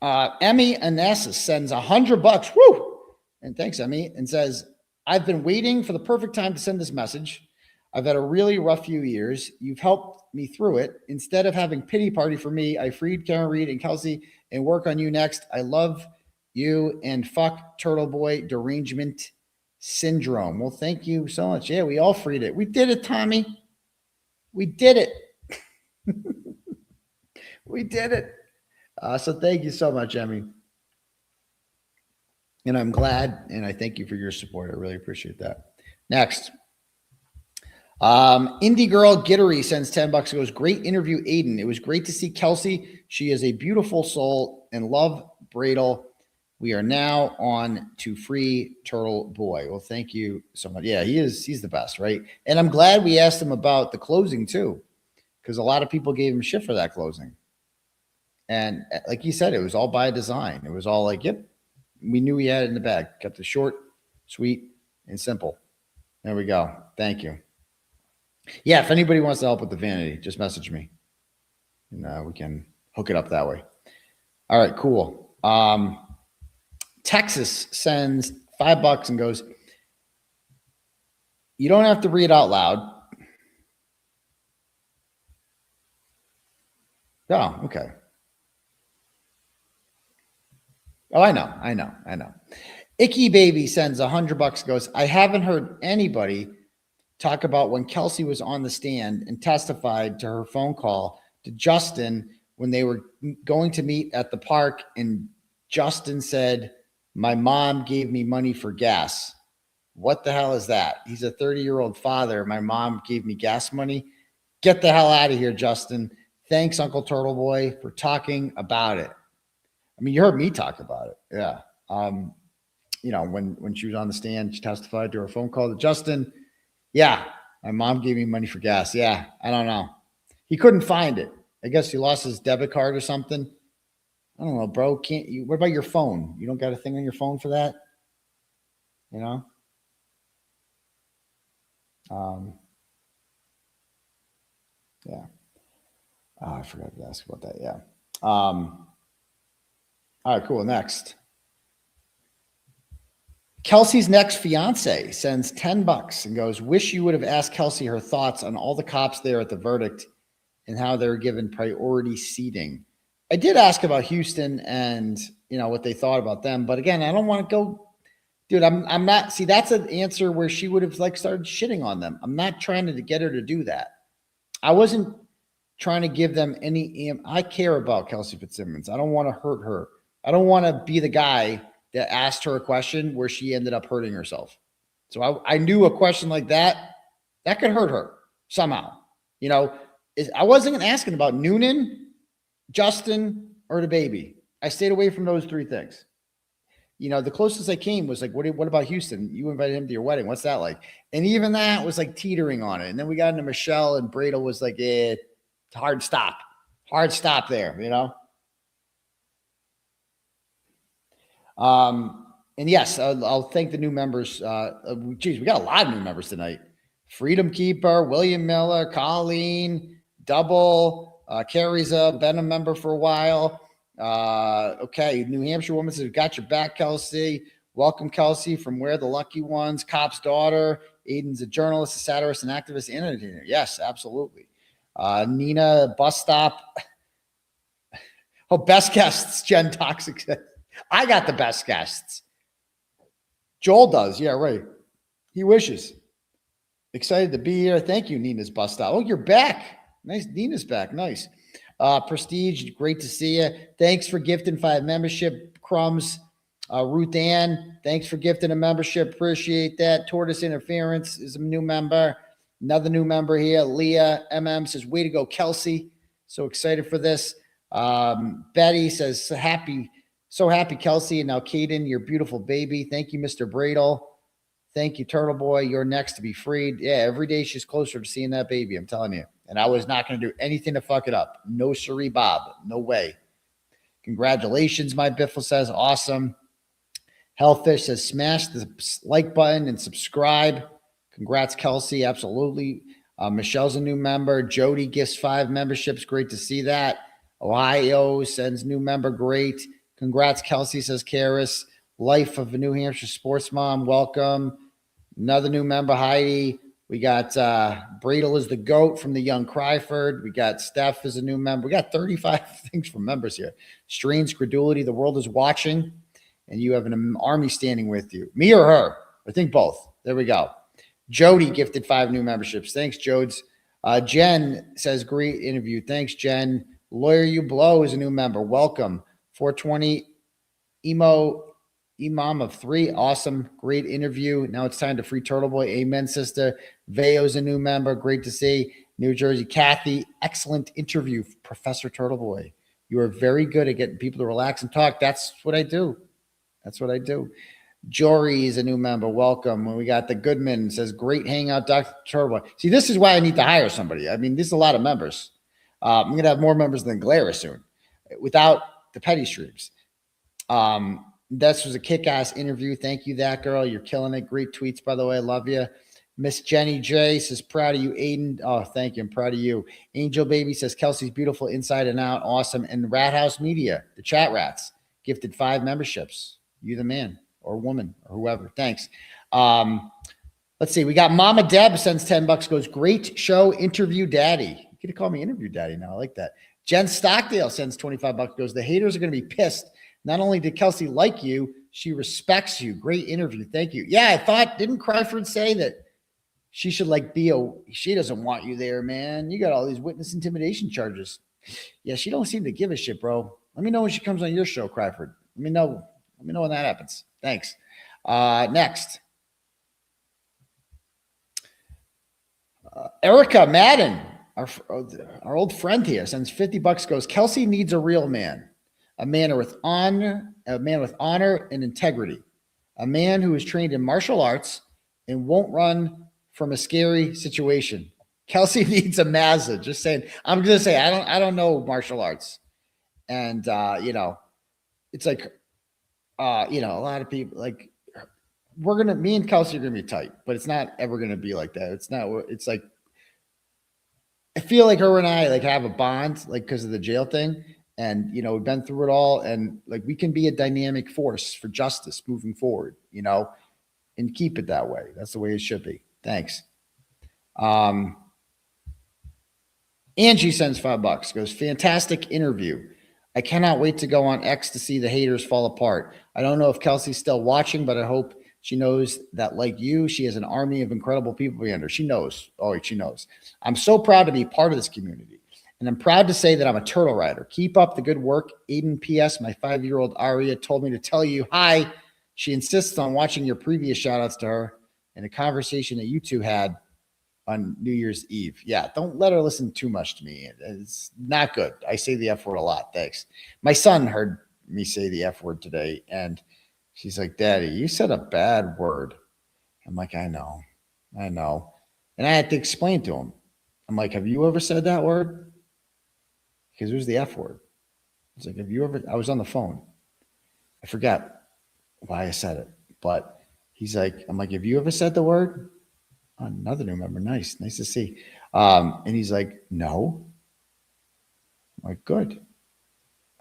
Emmy Anessa sends $100. Woo! And thanks, Emmy, and says, I've been waiting for the perfect time to send this message. I've had a really rough few years. You've helped me through it. Instead of having pity party for me, I freed Karen Reed and Kelsey and work on you next. I love you and fuck Turtle Boy derangement syndrome. Well, thank you so much. Yeah, we all freed it. We did it, Tommy. We did it. We did it. So thank you so much, Emmy. And I'm glad, and I thank you for your support. I really appreciate that. Next. Indie Girl Gittery sends $10. Goes, great interview, Aiden. It was great to see Kelsey. She is a beautiful soul and love Bradl. We are now on to free Turtle Boy. Well, thank you so much. Yeah, he's the best, right? And I'm glad we asked him about the closing too, because a lot of people gave him shit for that closing. And like he said, it was all by design. It was all like, yep, we knew he had it in the bag. Kept it short, sweet, and simple. There we go. Thank you. Yeah, if anybody wants to help with the vanity, just message me. And we can hook it up that way. All right, cool. Texas sends $5 and goes, you don't have to read out loud. Oh, okay. Oh, I know. Icky Baby sends $100, goes, I haven't heard anybody talk about when Kelsey was on the stand and testified to her phone call to Justin when they were going to meet at the park. And Justin said, my mom gave me money for gas. What the hell is that? He's a 30-year-old father. My mom gave me gas money. Get the hell out of here, Justin. Thanks, Uncle Turtle Boy, for talking about it. I mean, you heard me talk about it. Yeah. You know, when she was on the stand, she testified to her phone call to Justin. Yeah, my mom gave me money for gas. Yeah, I don't know. He couldn't find it. I guess he lost his debit card or something. I don't know, bro. Can't you? What about your phone? You don't got a thing on your phone for that? You know? Yeah. Oh, I forgot to ask about that. Yeah. All right, cool. Next. Kelsey's next fiance sends $10 and goes, wish you would have asked Kelsey her thoughts on all the cops there at the verdict and how they're given priority seating. I did ask about Houston and, you know, what they thought about them. But again, I don't want to go, dude, I'm not, see, that's an answer where she would have like started shitting on them. I'm not trying to get her to do that. I wasn't trying to give them any, I care about Kelsey Fitzsimmons. I don't want to hurt her. I don't want to be the guy that asked her a question where she ended up hurting herself. So I knew a question like that could hurt her somehow. You know, I wasn't asking about Noonan, Justin, or the baby. I stayed away from those three things. You know, the closest I came was like, what about Houston? You invited him to your wedding. What's that like? And even that was like teetering on it. And then we got into Michelle and Bradl was like, it's hard stop there, you know? And yes, I'll thank the new members. Geez, we got a lot of new members tonight. Freedom Keeper, William Miller, Colleen, Double, Carrie's been a member for a while. Okay, New Hampshire woman says, got your back, Kelsey. Welcome, Kelsey, from Where the Lucky Ones, Cop's daughter. Aiden's a journalist, a satirist, an activist, and entertainer. Yes, absolutely. Nina, bus stop. Oh, best guests, Jen Toxic said. I got the best guests. Joel does. Yeah, right. He wishes. Excited to be here. Thank you, Nina's bus stop. Oh, you're back. Nice. Nina's back. Nice. Prestige, great to see you. Thanks for gifting 5 membership crumbs. Ruth Ann, thanks for gifting a membership. Appreciate that. Tortoise Interference is a new member. Another new member here. Leah MM says, way to go, Kelsey. So excited for this. Betty says, happy So happy, Kelsey. And now, Caden, your beautiful baby. Thank you, Mr. Bradl. Thank you, Turtle Boy. You're next to be freed. Yeah, every day she's closer to seeing that baby, I'm telling you. And I was not going to do anything to fuck it up. No siree, Bob. No way. Congratulations, my Biffle says. Awesome. Hellfish says, smash the like button and subscribe. Congrats, Kelsey. Absolutely. Michelle's a new member. Jody gifts 5 memberships. Great to see that. Ohio sends new member. Great. Congrats, Kelsey, says Karis. Life of a New Hampshire sports mom. Welcome. Another new member, Heidi. We got Bradl is the GOAT from the Young Cryford. We got Steph is a new member. We got 35 things from members here. Strange credulity. The world is watching, and you have an army standing with you. Me or her? I think both. There we go. Jody gifted 5 new memberships. Thanks, Jodes. Jen says, great interview. Thanks, Jen. Lawyer You Blow is a new member. Welcome. 420 Imam of 3. Awesome. Great interview. Now it's time to free Turtle Boy. Amen, sister. Veo's a new member. Great to see. New Jersey. Kathy, excellent interview, Professor Turtle Boy. You are very good at getting people to relax and talk. That's what I do. That's what I do. Jory is a new member. Welcome. When we got the Goodman says, great hangout, Dr. Turtle Boy. See, this is why I need to hire somebody. I mean, this is a lot of members. I'm going to have more members than Glera soon without the petty streams. This was a kick-ass interview. Thank you, that girl. You're killing it. Great tweets, by the way. I love you. Miss Jenny J says, proud of you, Aiden. Oh, thank you. I'm proud of you. Angel Baby says, Kelsey's beautiful inside and out. Awesome. And Rat House Media, the chat rats, gifted 5 memberships. You the man or woman or whoever. Thanks. Let's see. We got Mama Deb sends $10, goes, great show. Interview daddy. You could call me interview daddy now. I like that. Jen Stockdale sends $25, goes, the haters are going to be pissed. Not only did Kelsey like you, she respects you. Great interview. Thank you. Yeah, I thought, didn't Cryford say that she should she doesn't want you there, man. You got all these witness intimidation charges. Yeah, she don't seem to give a shit, bro. Let me know when she comes on your show, Cryford. Let me know when that happens. Thanks. Next. Erica Madden, our old friend here, sends $50, goes, Kelsey needs a real man. A man with honor and integrity, a man who is trained in martial arts and won't run from a scary situation. Kelsey needs a Mazda. Just saying. I'm gonna say I don't know martial arts, and it's like a lot of people like me and Kelsey are gonna be tight, but it's not ever gonna be like that. It's like I feel like her and I like have a bond because of the jail thing. And, we've been through it all, and we can be a dynamic force for justice moving forward, and keep it that way. That's the way it should be. Thanks. Angie sends $5, goes, fantastic interview. I cannot wait to go on X to see the haters fall apart. I don't know if Kelsey's still watching, but I hope she knows that, like you, she has an army of incredible people behind her. She knows. Oh, she knows. I'm so proud to be part of this community. And I'm proud to say that I'm a turtle rider. Keep up the good work. Aiden, P.S. My 5-year-old Aria told me to tell you hi. She insists on watching your previous shout-outs to her and a conversation that you two had on New Year's Eve. Yeah, don't let her listen too much to me. It's not good. I say the F word a lot. Thanks. My son heard me say the F word today, and she's like, Daddy, you said a bad word. I'm like, I know. And I had to explain to him. I'm like, have you ever said that word? Because it was the F word. It's like, I was on the phone. I forgot why I said it, but I'm like, have you ever said the word? Another new member. Nice to see. And he's like, no. I'm like, good.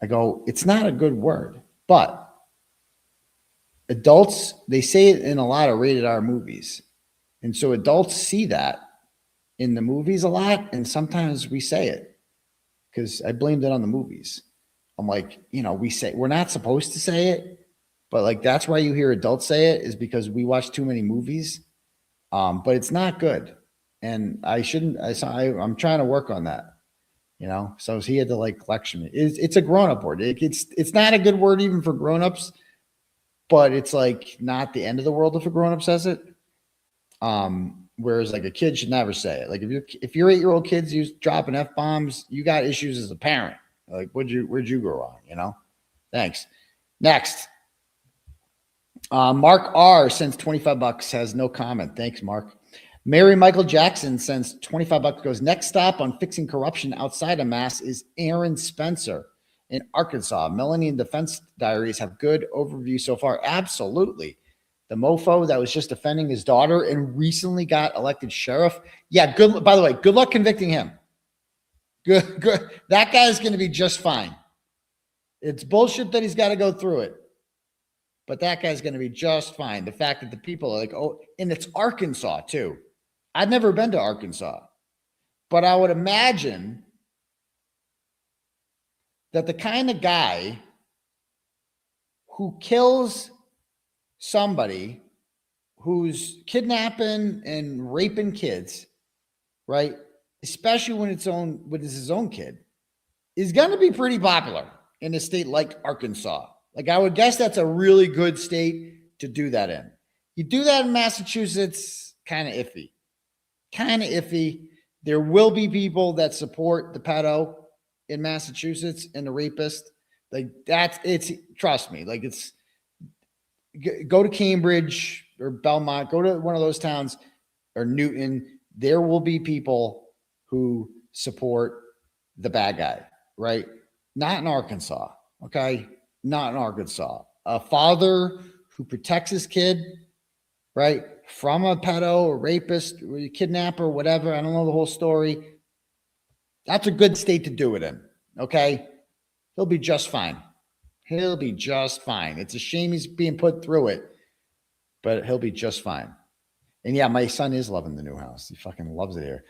I go, it's not a good word, but adults, they say it in a lot of rated R movies. And so adults see that in the movies a lot. And sometimes we say it. Because I blamed it on the movies. I'm like, we say we're not supposed to say it, but that's why you hear adults say it is because we watch too many movies. But it's not good, and I shouldn't. I'm trying to work on that, So he had to lecture me. It's a grown-up word. It's not a good word even for grown-ups, but it's not the end of the world if a grown-up says it. Whereas a kid should never say it. If your 8-year-old kids use dropping F-bombs, you got issues as a parent. Where'd you grow on? Thanks. Next. Mark R sends $25, has no comment. Thanks, Mark. Mary Michael Jackson sends $25, goes, next stop on fixing corruption outside of Mass is Aaron Spencer in Arkansas. Melanie and Defense Diaries have good overview so far. Absolutely. The mofo that was just defending his daughter and recently got elected sheriff. Yeah, good. By the way, good luck convicting him. Good. That guy's going to be just fine. It's bullshit that he's got to go through it. But that guy's going to be just fine. The fact that the people are like, oh, and it's Arkansas too. I've never been to Arkansas, but I would imagine that the kind of guy who kills somebody who's kidnapping and raping kids, right? Especially when it's his own kid, is going to be pretty popular in a state like Arkansas. Like, I would guess that's a really good state to do that in. You do that in Massachusetts, kind of iffy. There will be people that support the pedo in Massachusetts and the rapist. Like, trust me, like, it's, go to Cambridge or Belmont, go to one of those towns or Newton. There will be people who support the bad guy, right? Not in Arkansas, okay? Not in Arkansas. A father who protects his kid, right, from a pedo or rapist or a kidnapper, whatever. I don't know the whole story. That's a good state to do it in, okay? He'll be just fine. He'll be just fine. It's a shame he's being put through it, but he'll be just fine. And yeah, my son is loving the new house. He fucking loves it here.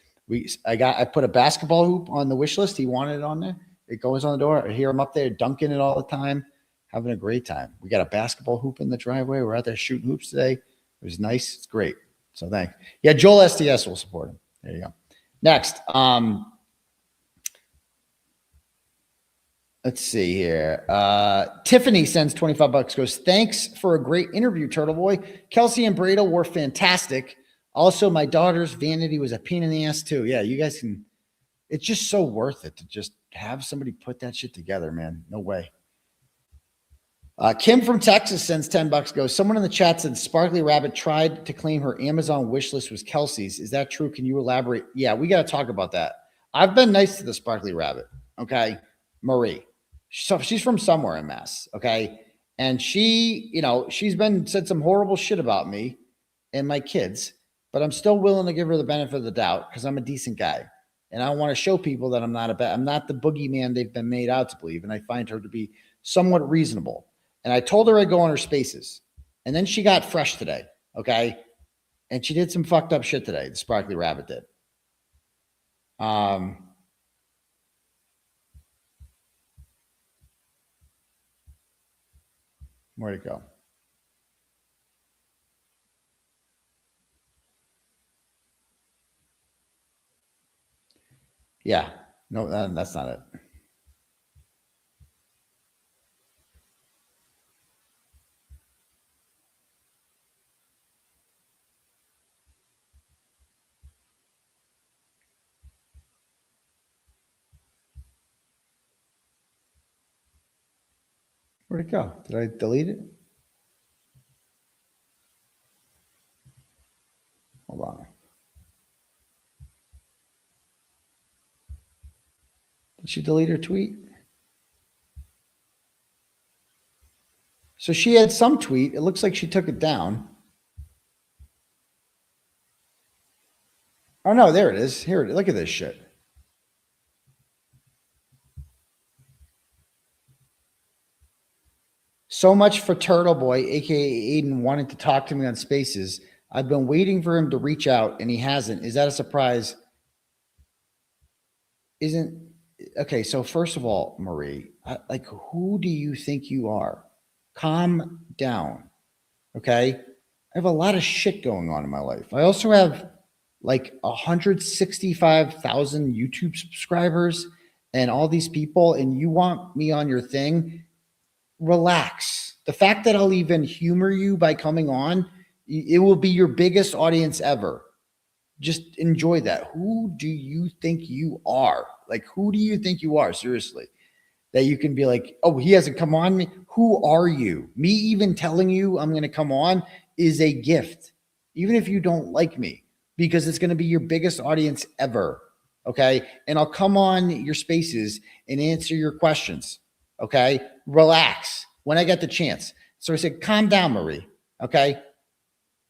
I put a basketball hoop on the wish list. He wanted it on there. It goes on the door. I hear him up there dunking it all the time, having a great time. We got a basketball hoop in the driveway. We're out there shooting hoops today. It was nice. It's great. So thanks. Yeah, Joel STS will support him. There you go. Next. Let's see here. Tiffany sends $25, goes, thanks for a great interview, Turtle Boy. Kelsey and Bradl were fantastic. Also, my daughter's vanity was a pain in the ass too. Yeah, you guys can, it's just so worth it to just have somebody put that shit together, man. No way. Kim from Texas sends $10, goes, someone in the chat said Sparkly Rabbit tried to claim her Amazon wish list was Kelsey's. Is that true? Can you elaborate? Yeah, we got to talk about that. I've been nice to the Sparkly Rabbit. Okay. Marie. So she's from somewhere in Mass. Okay. And she, she's said some horrible shit about me and my kids, but I'm still willing to give her the benefit of the doubt because I'm a decent guy. And I want to show people that I'm not the boogeyman they've been made out to believe. And I find her to be somewhat reasonable. And I told her I'd go on her spaces. And then she got fresh today. Okay. And she did some fucked up shit today. The Sparkly Rabbit did. Where'd it go? Yeah. No, that's not it. Where'd it go? Did I delete it? Hold on. Did she delete her tweet? So she had some tweet. It looks like she took it down. Oh, no, there it is. Here it is. Look at this shit. So much for Turtle Boy, a.k.a. Aiden, wanting to talk to me on Spaces. I've been waiting for him to reach out, and he hasn't. Is that a surprise? Okay, so first of all, Marie, who do you think you are? Calm down, okay? I have a lot of shit going on in my life. I also have 165,000 YouTube subscribers and all these people, and you want me on your thing? Relax. The fact that I'll even humor you by coming on, it will be your biggest audience ever. Just enjoy that. Who do you think you are? Who do you think you are? Seriously. That you can be like, oh, he hasn't come on me. Who are you? Me even telling you I'm going to come on is a gift, even if you don't like me, because it's going to be your biggest audience ever. Okay. And I'll come on your spaces and answer your questions. Okay. Relax when I get the chance. So I said, calm down, Marie. Okay.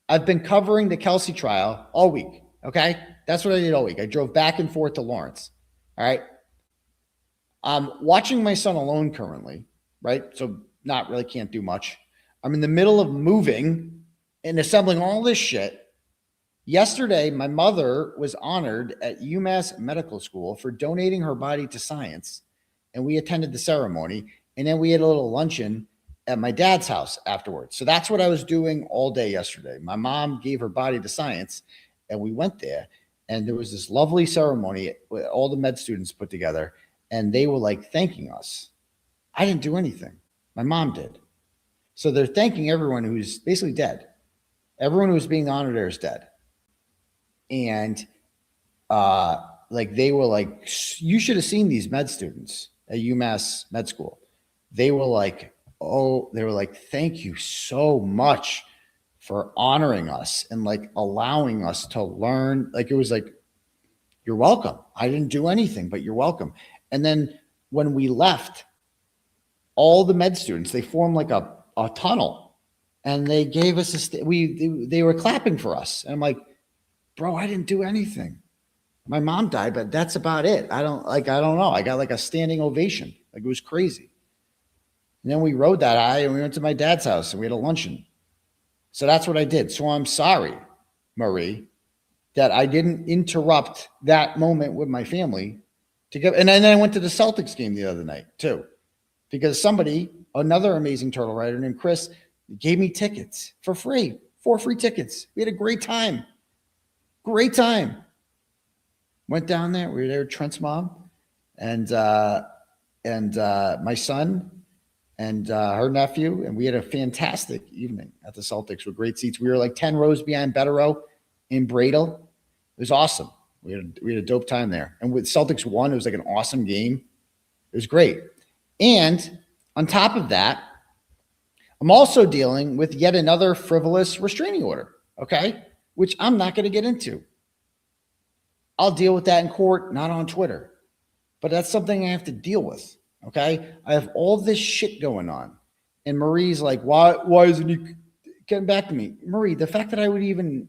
I've been covering the Kelsey trial all week. Okay. That's what I did all week. I drove back and forth to Lawrence. All right. I'm watching my son alone currently. Right. So not really can't do much. I'm in the middle of moving and assembling all this shit. Yesterday, my mother was honored at UMass Medical School for donating her body to science. And we attended the ceremony. And then we had a little luncheon at my dad's house afterwards. So that's what I was doing all day yesterday. My mom gave her body to science and we went there and there was this lovely ceremony with all the med students put together and they were like thanking us. I didn't do anything. My mom did. So they're thanking everyone who's basically dead. Everyone who's being honored there is dead. And like they were like, you should have seen these med students at UMass Med School. They were like, thank you so much for honoring us and like allowing us to learn. Like it was like, you're welcome. I didn't do anything, but you're welcome. And then when we left, all the med students, they formed like a tunnel and they gave us they were clapping for us. And I'm like, bro, I didn't do anything. My mom died, but that's about it. I don't know. I got like a standing ovation. Like it was crazy. And then we rode that high and we went to my dad's house and we had a luncheon. So that's what I did. So I'm sorry, Marie, that I didn't interrupt that moment with my family to go. And then I went to the Celtics game the other night too, because another amazing turtle writer named Chris gave me tickets for free, 4 free tickets. We had a great time. Great time. Went down there. We were there with Trent's mom and my son and her nephew, and we had a fantastic evening at the Celtics with great seats. We were like 10 rows behind Betrayal in Bradl. It was awesome. We had a dope time there. And with Celtics won, it was like an awesome game. It was great. And on top of that, I'm also dealing with yet another frivolous restraining order, okay, which I'm not going to get into. I'll deal with that in court, not on Twitter. But that's something I have to deal with. Okay, I have all this shit going on. And Marie's like, why isn't he getting back to me? Marie, the fact that I would even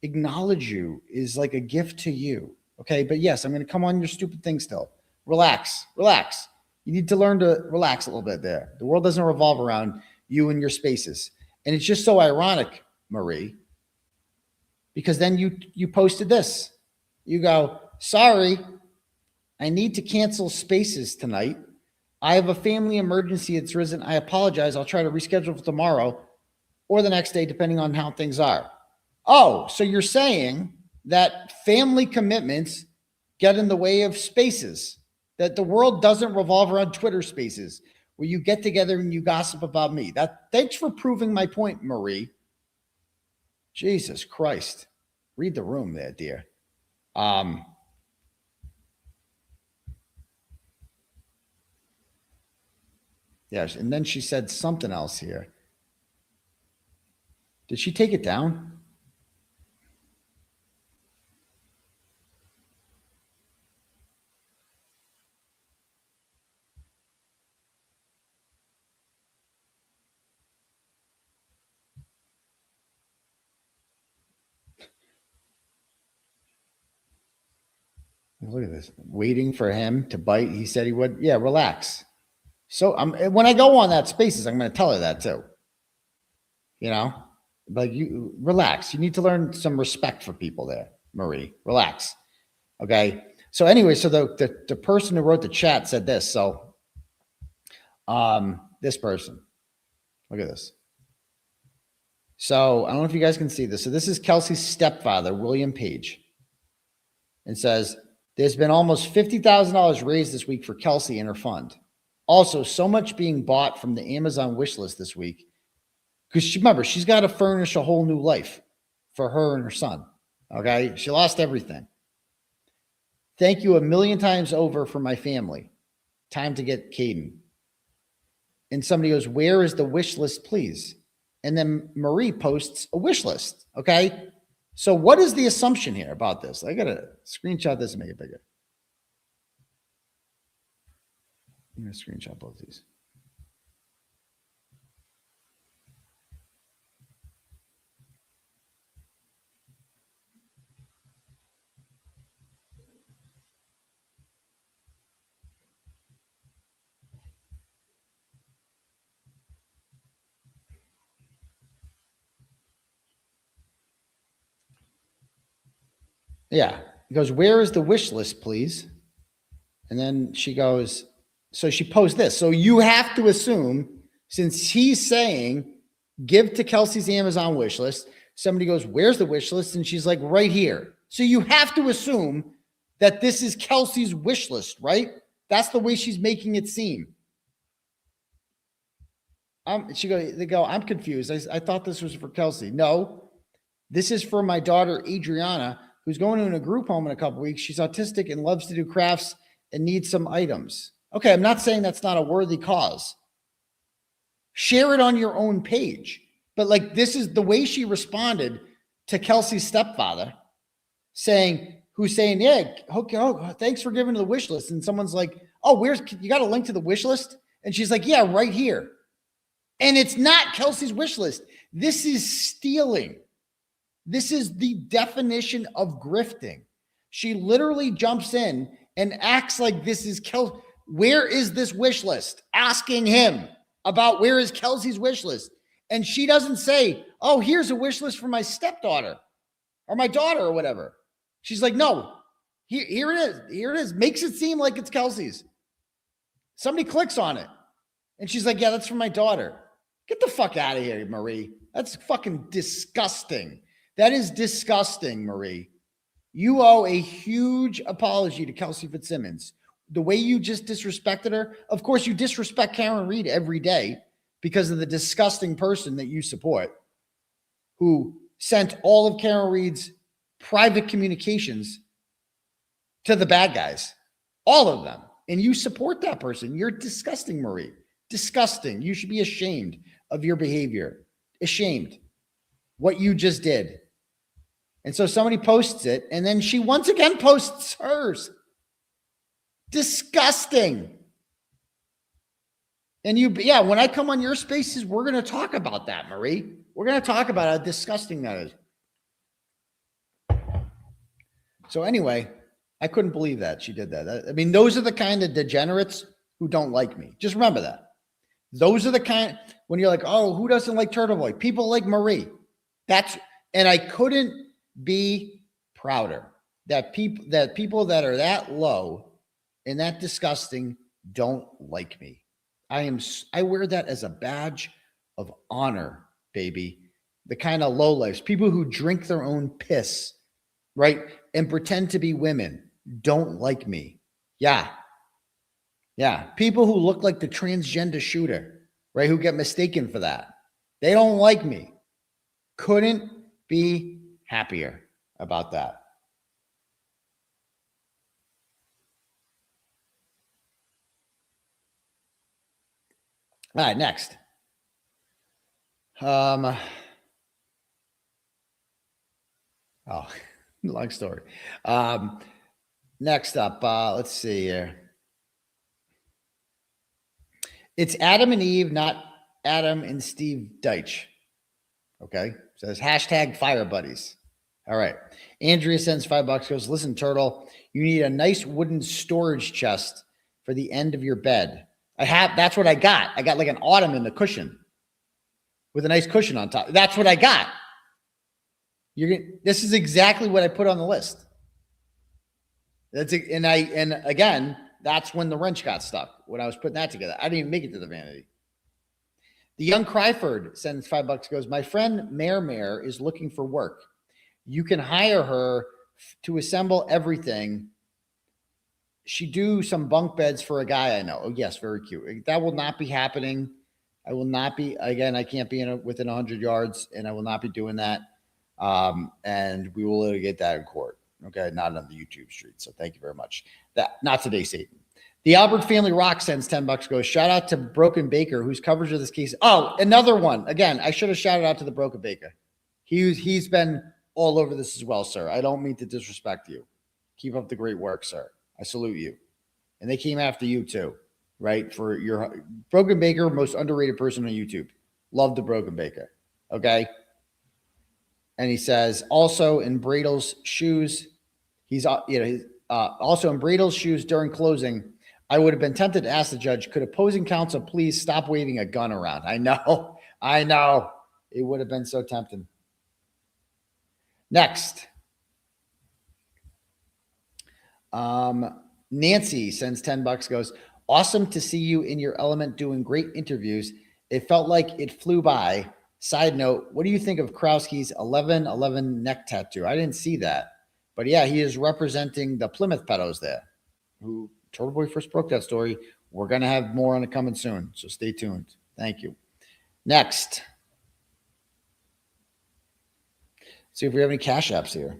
acknowledge you is like a gift to you. Okay, but yes, I'm going to come on your stupid thing still. Relax. You need to learn to relax a little bit there. The world doesn't revolve around you and your spaces. And it's just so ironic, Marie, because then you posted this. You go, sorry, I need to cancel spaces tonight. I have a family emergency that's risen. I apologize. I'll try to reschedule for tomorrow or the next day, depending on how things are. Oh, so you're saying that family commitments get in the way of spaces, that the world doesn't revolve around Twitter spaces where you get together and you gossip about me. Thanks for proving my point, Marie. Jesus Christ. Read the room there, dear. Yes, and then she said something else here. Did she take it down? Look at this. Waiting for him to bite. He said he would. Yeah, relax. So when I go on that spaces, I'm going to tell her that too. You know, like you relax. You need to learn some respect for people there, Marie. Relax. Okay. So anyway, so the person who wrote the chat said this. So this person, look at this. So I don't know if you guys can see this. So this is Kelsey's stepfather, William Page, and says, there's been almost $50,000 raised this week for Kelsey and her fund. Also, so much being bought from the Amazon wish list this week. Because remember, she's got to furnish a whole new life for her and her son. Okay? She lost everything. Thank you a million times over for my family. Time to get Caden. and somebody goes, where is the wish list, please? And then Marie posts a wish list. Okay. So what is the assumption here about this? I got to screenshot this and make it bigger. I'm going to screenshot both of these. Yeah. He goes, where is the wish list, please? And then she goes, so she posts this. So you have to assume, since he's saying, give to Kelsey's Amazon wish list, somebody goes, where's the wish list? And she's like, right here. So you have to assume that this is Kelsey's wish list, right? That's the way she's making it seem. They go, I'm confused. I thought this was for Kelsey. No, this is for my daughter, Adriana, who's going to a group home in a couple weeks. She's autistic and loves to do crafts and needs some items. Okay, I'm not saying that's not a worthy cause. Share it on your own page. But like, this is the way she responded to Kelsey's stepfather, who's saying, yeah, okay, oh, thanks for giving to the wish list. And someone's like, oh, you got a link to the wish list? And she's like, yeah, right here. And it's not Kelsey's wish list. This is stealing. This is the definition of grifting. She literally jumps in and acts like this is Kelsey. Where is this wish list? Asking him about where is Kelsey's wish list. And she doesn't say, oh, here's a wish list for my stepdaughter or my daughter or whatever. She's like, no, here it is. Here it is. Makes it seem like it's Kelsey's. Somebody clicks on it. And she's like, yeah, that's for my daughter. Get the fuck out of here, Marie. That's fucking disgusting. That is disgusting, Marie. You owe a huge apology to Kelsey Fitzsimmons. The way you just disrespected her, of course, you disrespect Karen Reed every day because of the disgusting person that you support, who sent all of Karen Reed's private communications to the bad guys, all of them. And you support that person. You're disgusting, Marie. Disgusting. You should be ashamed of your behavior. Ashamed. What you just did. And so somebody posts it, and then she once again posts hers. Disgusting. And when I come on your spaces, we're going to talk about that, Marie. We're going to talk about how disgusting that is. So anyway, I couldn't believe that she did that. I mean, those are the kind of degenerates who don't like me. Just remember that. Those are the kind, when you're like, oh, who doesn't like Turtle Boy? People like Marie. And I couldn't be prouder that people that are that low and that disgusting don't like me. I wear that as a badge of honor, baby. The kind of low lives, people who drink their own piss, right? And pretend to be women don't like me. Yeah. People who look like the transgender shooter, right? Who get mistaken for that. They don't like me. Couldn't be happier about that. All right, next. Long story. Next up, let's see here. It's Adam and Eve, not Adam and Steve Deitch. Okay. Says hashtag fire buddies. All right. Andrea sends $5, goes, listen, Turtle, you need a nice wooden storage chest for the end of your bed. That's what I got. I got like an ottoman, a cushion with a nice cushion on top. That's what I got. This is exactly what I put on the list. And again, that's when the wrench got stuck, when I was putting that together. I didn't even make it to the vanity. The young Cryford sends $5, goes, my friend Mare is looking for work. You can hire her to assemble everything. She do some bunk beds for a guy I know. Oh, yes, very cute. That will not be happening. I will not be, again, I can't be within 100 yards, and I will not be doing that. And we will litigate that in court. Okay, not on the YouTube street. So thank you very much. Not today, Satan. The Albert Family Rock sends $10. Goes, shout out to Broken Baker, whose coverage of this case. Oh, another one. Again, I should have shouted out to the Broken Baker. He's been all over this as well, sir. I don't mean to disrespect you. Keep up the great work, sir. I salute you. And they came after you too, right? For your Broken Baker, most underrated person on YouTube. Love the Broken Baker. Okay. And he says, also in Bradl's shoes, also in Bradl's shoes during closing, I would have been tempted to ask the judge, could opposing counsel please stop waving a gun around? I know. It would have been so tempting. Next. Nancy sends $10, goes, awesome to see you in your element doing great interviews. It felt like it flew by. Side note, what do you think of Krowski's 1111 neck tattoo? I didn't see that. But yeah, he is representing the Plymouth pedos there, who Turtle Boy first broke that story. We're going to have more on it coming soon, so stay tuned. Thank you. Next. See if we have any cash apps here.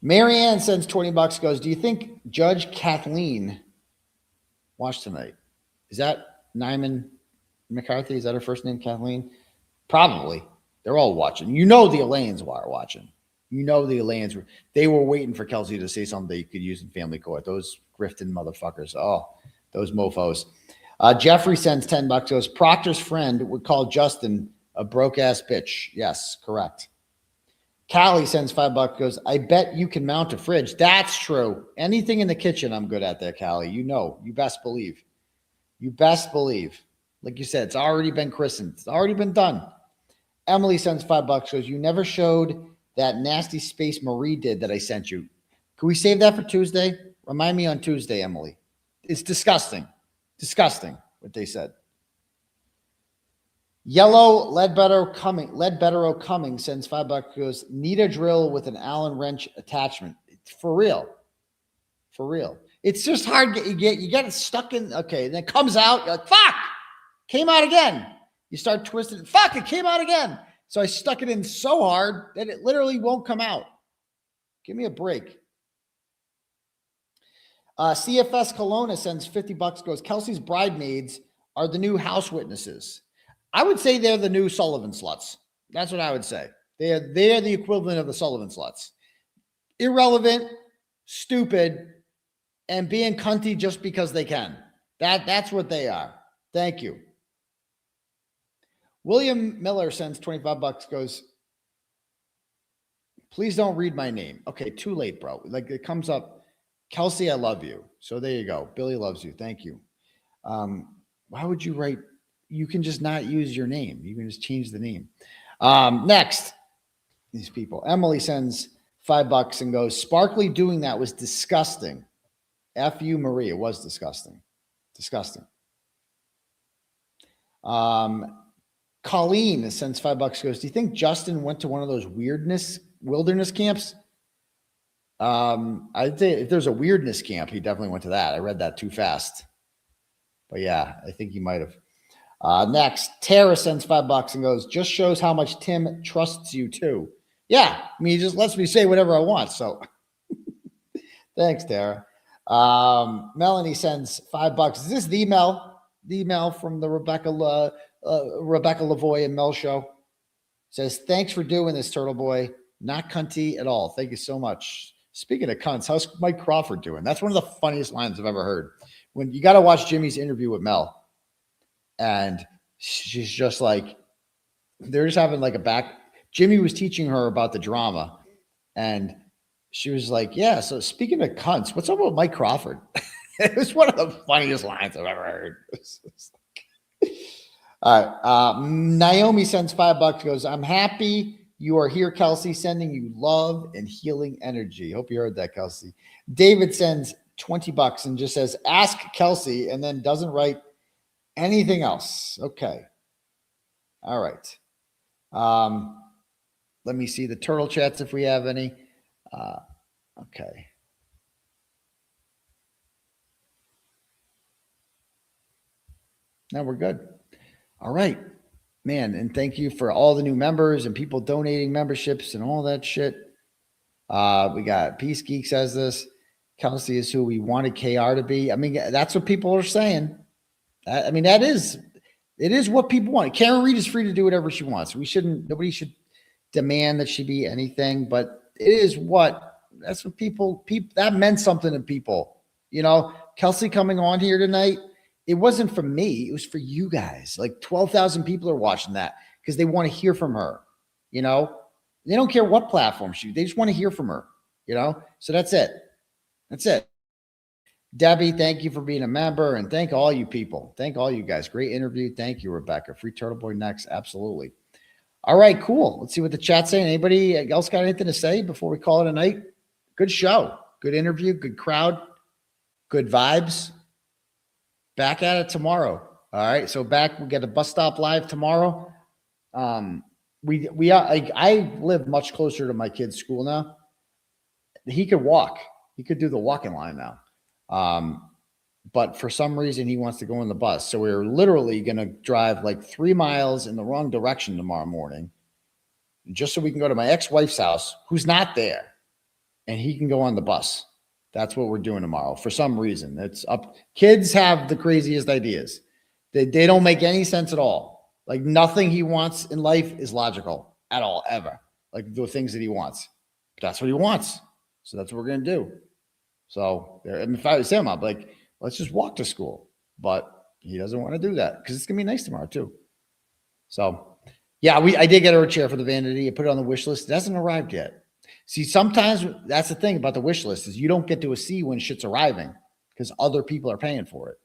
Marianne sends $20, goes, do you think Judge Kathleen watched tonight? Is that Neyman McCarthy? Is that her first name, Kathleen? Probably. They're all watching. You know the Elaines are watching. You know the Elaines were. They were waiting for Kelsey to say something they could use in family court. Those grifting motherfuckers. Oh, those mofos. Jeffrey sends $10, goes, Proctor's friend would call Justin a broke-ass bitch. Yes, correct. Callie sends $5, goes, I bet you can mount a fridge. That's true. Anything in the kitchen, I'm good at there, Callie. You know, you best believe. You best believe. Like you said, it's already been christened. It's already been done. Emily sends $5, goes, you never showed that nasty space Marie did that I sent you. Can we save that for Tuesday? Remind me on Tuesday, Emily. It's disgusting. Disgusting what they said. Yellow Ledbetter Cumming sends $5, goes, need a drill with an Allen wrench attachment. For real. For real. It's just hard. You get it stuck in. Okay. Then it comes out. You're like, fuck. Came out again. You start twisting. Fuck. It came out again. So I stuck it in so hard that it literally won't come out. Give me a break. CFS Kelowna sends $50, goes, Kelsey's bridesmaids are the new house witnesses. I would say they're the new Sullivan sluts. That's what I would say. They're the equivalent of the Sullivan sluts. Irrelevant, stupid, and being cunty just because they can. That's what they are. Thank you. William Miller sends $25, goes, please don't read my name. Okay, too late, bro. Like it comes up, Kelsey, I love you. So there you go. Billy loves you. Thank you. Why would you write? You can just not use your name. You can just change the name. Next, these people. Emily sends $5 and goes, Sparkly doing that was disgusting. F you, Marie. It was disgusting. Disgusting. Colleen sends $5, goes, do you think Justin went to one of those wilderness camps? I'd say if there's a weirdness camp, he definitely went to that. I read that too fast. But yeah, I think he might have. Next, Tara sends $5 and goes, just shows how much Tim trusts you too. Yeah, I mean, he just lets me say whatever I want. So thanks, Tara. Melanie sends $5. Is this the email from the Rebecca Lavoie and Mel show? Says, thanks for doing this, Turtle Boy. Not cunty at all. Thank you so much. Speaking of cunts, how's Mike Crawford doing? That's one of the funniest lines I've ever heard. When you got to watch Jimmy's interview with Mel. And she's just like, they're just having like Jimmy was teaching her about the drama. And she was like, yeah, so speaking of cunts, what's up with Mike Crawford? It was one of the funniest lines I've ever heard. All right. Naomi sends $5, goes, I'm happy you are here, Kelsey, sending you love and healing energy. Hope you heard that, Kelsey. David sends $20 and just says, ask Kelsey, and then doesn't write anything else. Okay. All right. Let me see the turtle chats if we have any. Okay. Now we're good. All right, man. And thank you for all the new members and people donating memberships and all that shit. We got Peace Geek says this. Kelsey is who we wanted KR to be. I mean, that's what people are saying. I mean, it is what people want. Karen Reed is free to do whatever she wants. Nobody should demand that she be anything, but that's what people, that meant something to people. You know, Kelsey coming on here tonight, it wasn't for me. It was for you guys. Like 12,000 people are watching that because they want to hear from her. You know, they don't care what platform they just want to hear from her, you know? So that's it. That's it. Debbie, thank you for being a member, and thank all you people. Thank all you guys. Great interview. Thank you, Rebecca. Free Turtle Boy next. Absolutely. All right, cool. Let's see what the chat's saying. Anybody else got anything to say before we call it a night? Good show. Good interview. Good crowd. Good vibes. Back at it tomorrow. All right. So we get a bus stop live tomorrow. I live much closer to my kid's school now. He could walk. He could do the walking line now. But for some reason he wants to go in the bus. So we're literally going to drive like 3 miles in the wrong direction tomorrow morning, just so we can go to my ex-wife's house, who's not there, and he can go on the bus. That's what we're doing tomorrow. For some reason, it's up. Kids have the craziest ideas. They don't make any sense at all. Like nothing he wants in life is logical at all, ever. Like the things that he wants. But that's what he wants. So that's what we're going to do. So if I was him, I'd be like, let's just walk to school. But he doesn't want to do that because it's going to be nice tomorrow too. So yeah, I did get her a chair for the vanity. I put it on the wish list. It hasn't arrived yet. See, sometimes that's the thing about the wish list is you don't get to see when shit's arriving because other people are paying for it.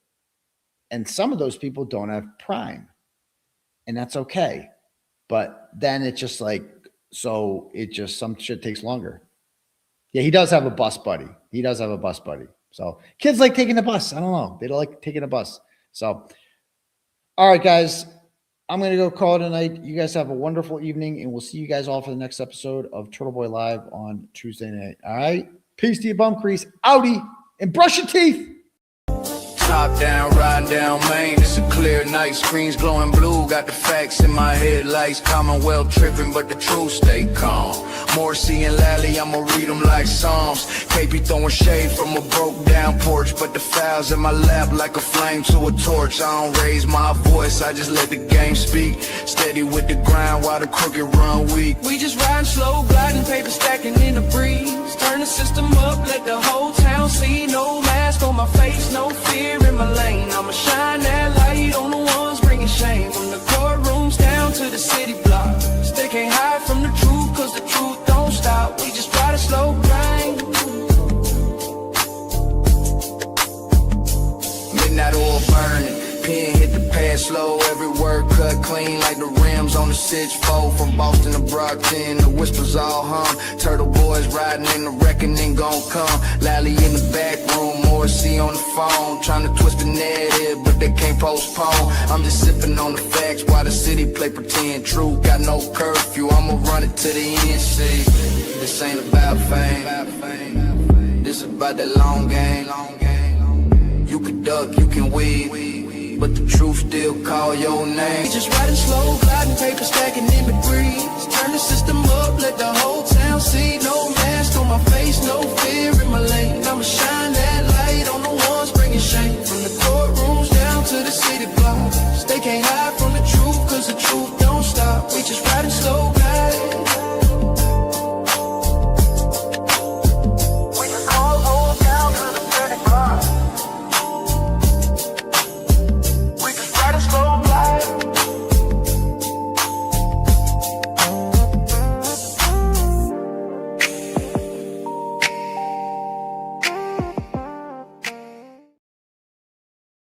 And some of those people don't have Prime. And that's okay. But then it's just like, some shit takes longer. Yeah, he does have a bus buddy. So kids like taking the bus. I don't know. They don't like taking a bus. So, all right, guys. I'm going to go call it a night. You guys have a wonderful evening, and we'll see you guys all for the next episode of Turtle Boy Live on Tuesday night. All right? Peace to your bum crease. Outie, and brush your teeth.
Top down, riding down Main. It's a clear night. Screens glowing blue. Got the facts in my headlights. Commonwealth tripping, but the truth stay calm. Morrissey and Lally, I'ma read them like Psalms. KP throwing shade from a broke down porch, but the files in my lap like a flame to a torch. I don't raise my voice, I just let the game speak. Steady with the grind while the crooked run weak. We just riding slow, gliding, paper stacking in the breeze. Turn the system up, let the whole town see. No mask on my face, no fear in my lane. I'ma shine that light on the ones bringing shame. From the courtrooms down to the city blocks. They can't hide from the truth, cause the truth don't stop. We just ride a slow grind. Midnight oil burning, pen hit the pad slow. Every word cut clean like the rims on the 6-4. From Boston to Brockton, the whispers all hum. Turtle boys riding in the reckoning gon' come. Lally in the back room, Morrissey on the phone. Trying to twist the narrative, but they can't postpone. I'm just sipping on the facts while the city play pretend. True, got no curfew, I'ma run it to the end. See, this ain't about fame. This about that long game. You can duck, you can weave, but the truth still call your name. We just riding slow, gliding, paper stacking in the breeze. Turn the system up, let the whole town see. No mask on my face,